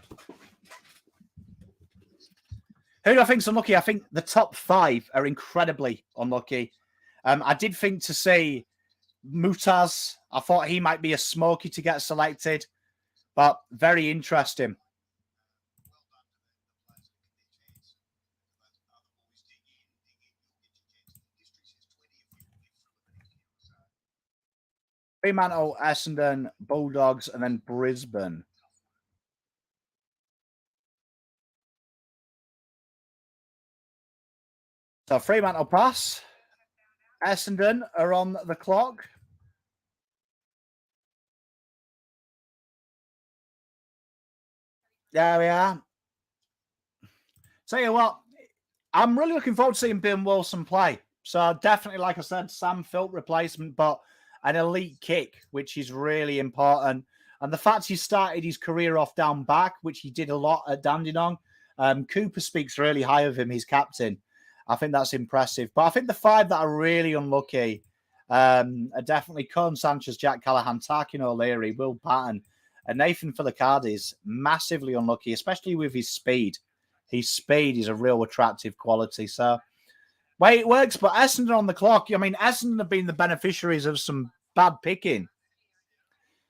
Who do I think's unlucky? I think the top 5 are incredibly unlucky. I did think to see Mutaz. I thought he might be a smoky to get selected, but very interesting. Fremantle, Essendon, Bulldogs, and then Brisbane. So Fremantle pass. Essendon are on the clock. There we are. Tell you what, I'm really looking forward to seeing Ben Wilson play. So definitely, like I said, Sam Philp replacement, but an elite kick, which is really important. And the fact he started his career off down back, which he did a lot at Dandenong, Cooper speaks really high of him, his captain. I think that's impressive. But I think the five that are really unlucky are definitely Con Sanchez, Jack Callaghan, Tarkin O'Leary, Will Patton, and Nathan Filicardi massively unlucky, especially with his speed. His speed is a real attractive quality. So, it works, but Essendon on the clock. I mean, Essendon have been the beneficiaries of some bad picking.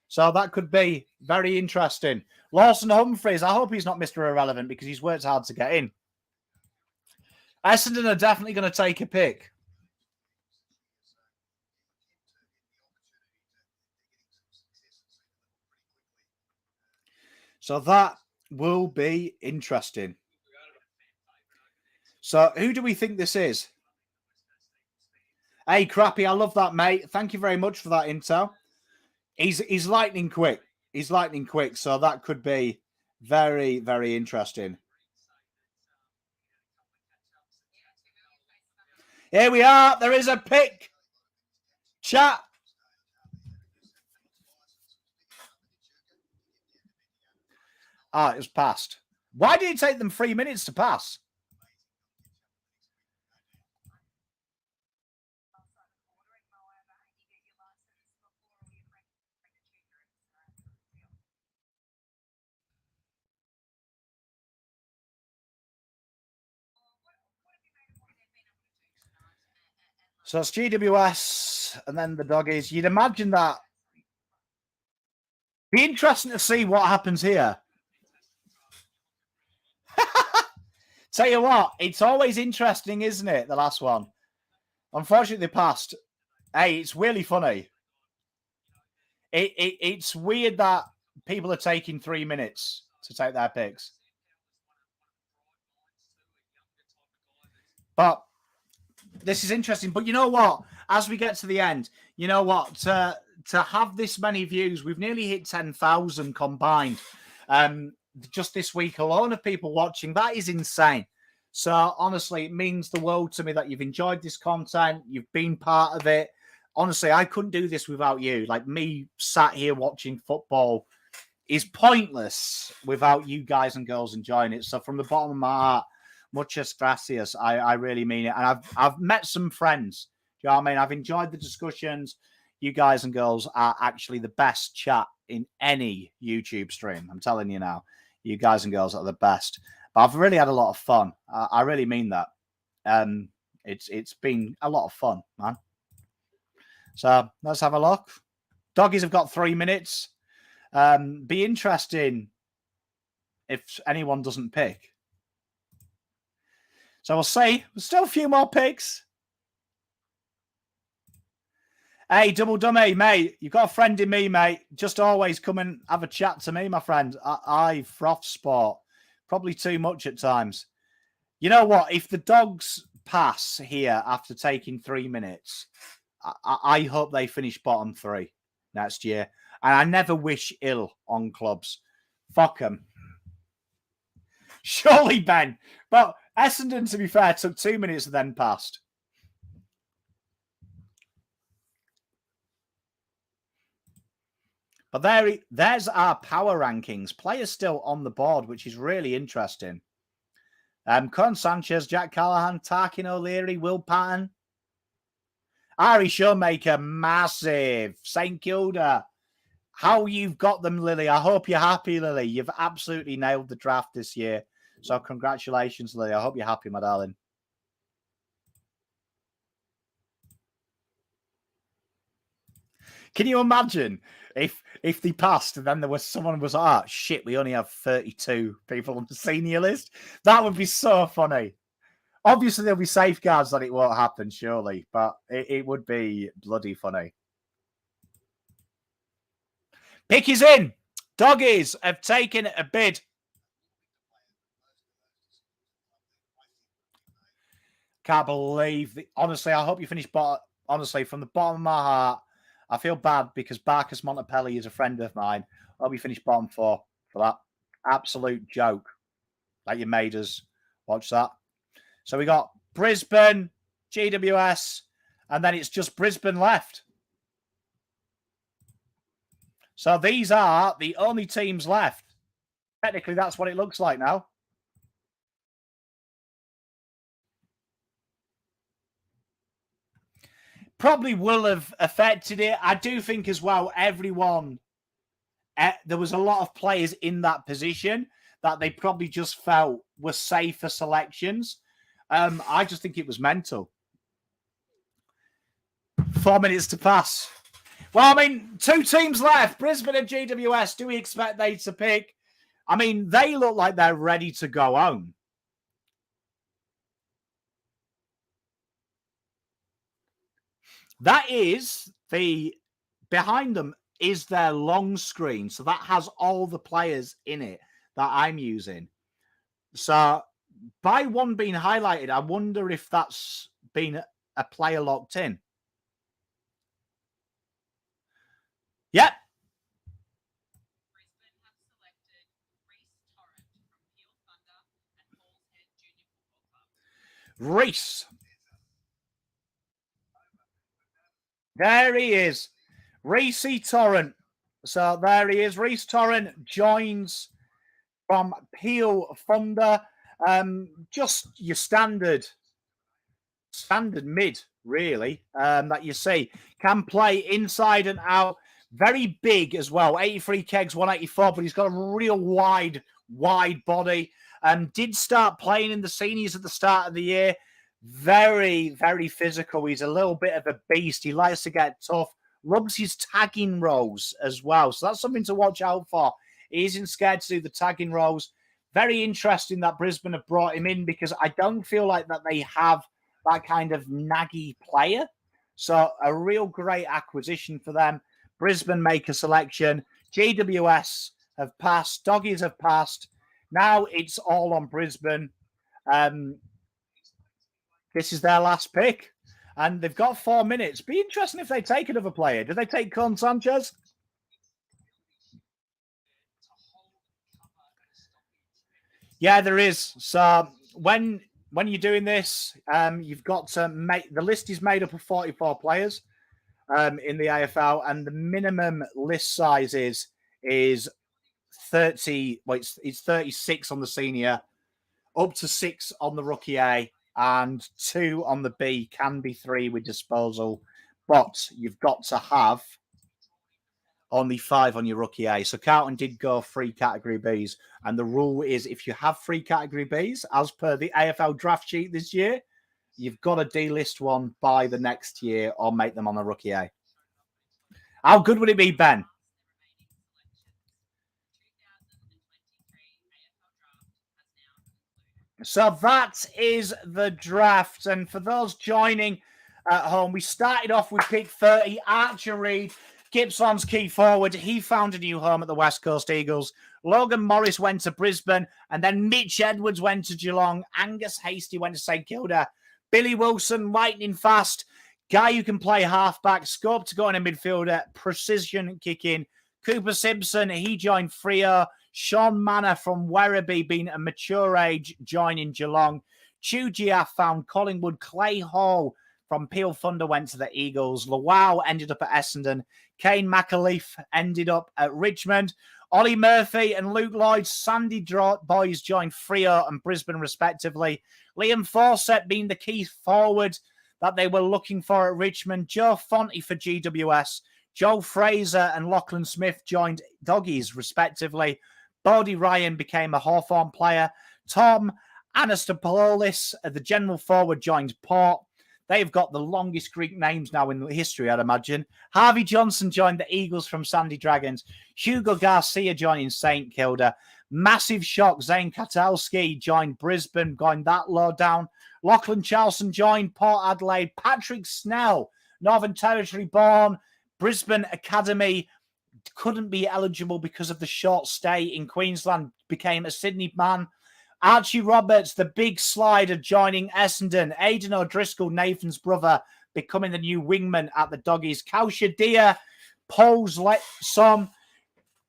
So that could be very interesting. Lawson Humphreys, I hope he's not Mr. Irrelevant because he's worked hard to get in. Essendon are definitely going to take a pick. So that will be interesting. So who do we think this is? Hey, Crappy, I love that, mate. Thank you very much for that intel. He's lightning quick. He's lightning quick, so that could be very, very interesting. Here we are. There is a pick. Chat. It was passed. Why did it take them 3 minutes to pass? So it's GWS and then the Doggies. You'd imagine that. Be interesting to see what happens here. Tell you what, it's always interesting, isn't it? The last one. Unfortunately, they passed. Hey, it's really funny. It's weird that people are taking 3 minutes to take their picks. But this is interesting. But you know what? As we get to the end, you know what? To have this many views, we've nearly hit 10,000 combined. Just this week alone of people watching. That is insane. So honestly, it means the world to me that you've enjoyed this content. You've been part of it. Honestly, I couldn't do this without you. Like me sat here watching football is pointless without you guys and girls enjoying it. So from the bottom of my heart, muchas gracias. I really mean it. And I've met some friends. Do you know what I mean? I've enjoyed the discussions. You guys and girls are actually the best chat in any YouTube stream. I'm telling you now. You guys and girls are the best. But I've really had a lot of fun. I really mean that. It's been a lot of fun, man. So let's have a look. Doggies have got 3 minutes. Be interesting if anyone doesn't pick. So we'll see. There's still a few more picks. Hey, Double Dummy, mate. You've got a friend in me, mate. Just always come and have a chat to me, my friend. I froth sport. Probably too much at times. You know what? If the Dogs pass here after taking 3 minutes, I hope they finish bottom 3 next year. And I never wish ill on clubs. Fuck them. Surely, Ben. But Essendon, to be fair, took 2 minutes and then passed. But there's our power rankings. Players still on the board, which is really interesting. Con Sanchez, Jack Callaghan, Tarkin O'Leary, Will Patton. Ari Showmaker, massive. St Kilda. How you've got them, Lily. I hope you're happy, Lily. You've absolutely nailed the draft this year. So congratulations, Lily. I hope you're happy, my darling. Can you imagine if they passed and then there was someone who was like, shit, we only have 32 people on the senior list? That would be so funny. Obviously, there'll be safeguards that it won't happen, surely, but it would be bloody funny. Pick is in. Doggies have taken a bid. can't believe it. Honestly, I hope you finish bottom. Honestly, from the bottom of my heart, I feel bad because Barcus Montepelli is a friend of mine. I hope you finish bottom 4 for that absolute joke that you made us watch that. So we got Brisbane, GWS, and then it's just Brisbane left. So these are the only teams left. Technically, that's what it looks like now. Probably will have affected it. I do think as well, everyone, there was a lot of players in that position that they probably just felt were safer selections. I just think it was mental. 4 minutes to pass. Well, I mean, 2 teams left, Brisbane and GWS. Do we expect they to pick? I mean, they look like they're ready to go home. That is behind them is their long screen. So that has all the players in it that I'm using. So by one being highlighted, I wonder if that's been a player locked in. Yep. Reese. There he is. Reese Torrent. So there he is. Reese Torrent joins from Peel Thunder. Just your standard mid, really, that you see. Can play inside and out. Very big as well. 83 kegs, 184, but he's got a real wide body. Did start playing in the seniors at the start of the year. Very, very physical. He's a little bit of a beast. He likes to get tough. Loves his tagging roles as well. So that's something to watch out for. He isn't scared to do the tagging roles. Very interesting that Brisbane have brought him in because I don't feel like that they have that kind of naggy player. So a real great acquisition for them. Brisbane make a selection. GWS have passed. Doggies have passed. Now it's all on Brisbane. This is their last pick. And they've got 4 minutes. Be interesting if they take another player. Do they take Con Sanchez? Yeah, there is. So when you're doing this, you've got to make the list is made up of 44 players in the AFL, and the minimum list size is 30. Well, it's 36 on the senior, up to 6 on the rookie A, and 2 on the B. Can be 3 with disposal, but you've got to have only 5 on your rookie A. So Carlton did go 3 category Bs. And the rule is if you have 3 category Bs, as per the AFL draft sheet this year, you've got to delist one by the next year or make them on a rookie A. How good would it be, Ben? So that is the draft. And for those joining at home, we started off with pick 30, Archer Reed. Gippsland's key forward. He found a new home at the West Coast Eagles. Logan Morris went to Brisbane, and then Mitch Edwards went to Geelong. Angus Hastie went to St Kilda. Billy Wilson, lightning fast. Guy who can play halfback. Scope to go in a midfielder. Precision kicking. Cooper Simpson, he joined Freo. Shawn Manava from Werribee, being a mature age, joining Geelong. Chugia found Collingwood. Clay Hall from Peel Thunder went to the Eagles. Lawal ended up at Essendon. Kane McAleaf ended up at Richmond. Ollie Murphy and Luke Lloyd, Sandy boys joined Freo and Brisbane respectively. Liam Fawcett being the key forward that they were looking for at Richmond. Joe Fonte for GWS. Joel Fraser and Lachlan Smith joined Doggies respectively. Bodie Ryan became a Hawthorn player. Tom Anastopoulos, the general forward, joined Port. They've got the longest Greek names now in history, I'd imagine. Harvey Johnson joined the Eagles from Sandy Dragons. Hugo Garcia joining St Kilda. Massive shock, Zane Katalski joined Brisbane, going that low down. Lachlan Charlson joined Port Adelaide. Patrick Snell, Northern Territory born. Brisbane Academy, couldn't be eligible because of the short stay in Queensland, became a Sydney man. Archie Roberts, the big slider, joining Essendon. Aidan O'Driscoll, Nathan's brother, becoming the new wingman at the Doggies. Kausha Dia, Paul's son,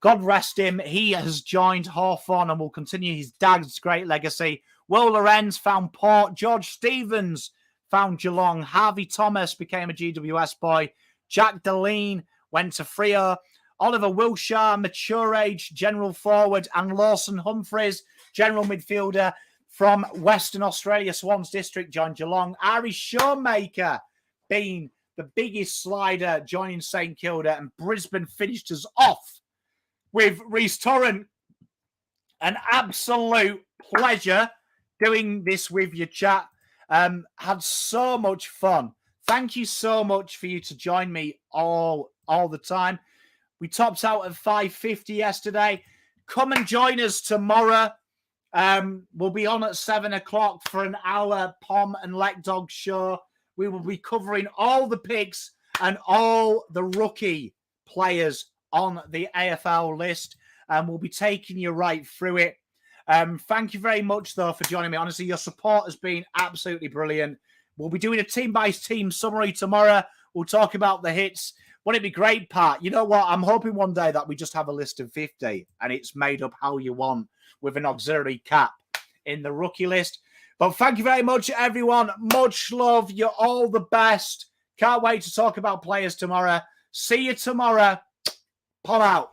God rest him. He has joined Hawthorn and will continue his dad's great legacy. Will Lorenz found Port. George Stevens found Geelong. Harvey Thomas became a GWS boy. Jack Deline went to Freo. Oliver Wilshire, mature age, general forward. And Lawson Humphreys, general midfielder from Western Australia, Swans District, joined Geelong. Ari Showmaker being the biggest slider, joining St Kilda. And Brisbane finished us off with Reece Torrent. An absolute pleasure doing this with you, chat. Had so much fun. Thank you so much for you to join me all the time. We topped out at 5:50 yesterday. Come and join us tomorrow. We'll be on at 7 o'clock for an hour Pom and Lek Dog show. We will be covering all the picks and all the rookie players on the AFL list. And we'll be taking you right through it. Thank you very much, though, for joining me. Honestly, your support has been absolutely brilliant. We'll be doing a team-by-team summary tomorrow. We'll talk about the hits. Wouldn't it be great, Pat? You know what? I'm hoping one day that we just have a list of 50 and it's made up how you want with an auxiliary cap in the rookie list. But thank you very much, everyone. Much love. You're all the best. Can't wait to talk about players tomorrow. See you tomorrow. Pop out.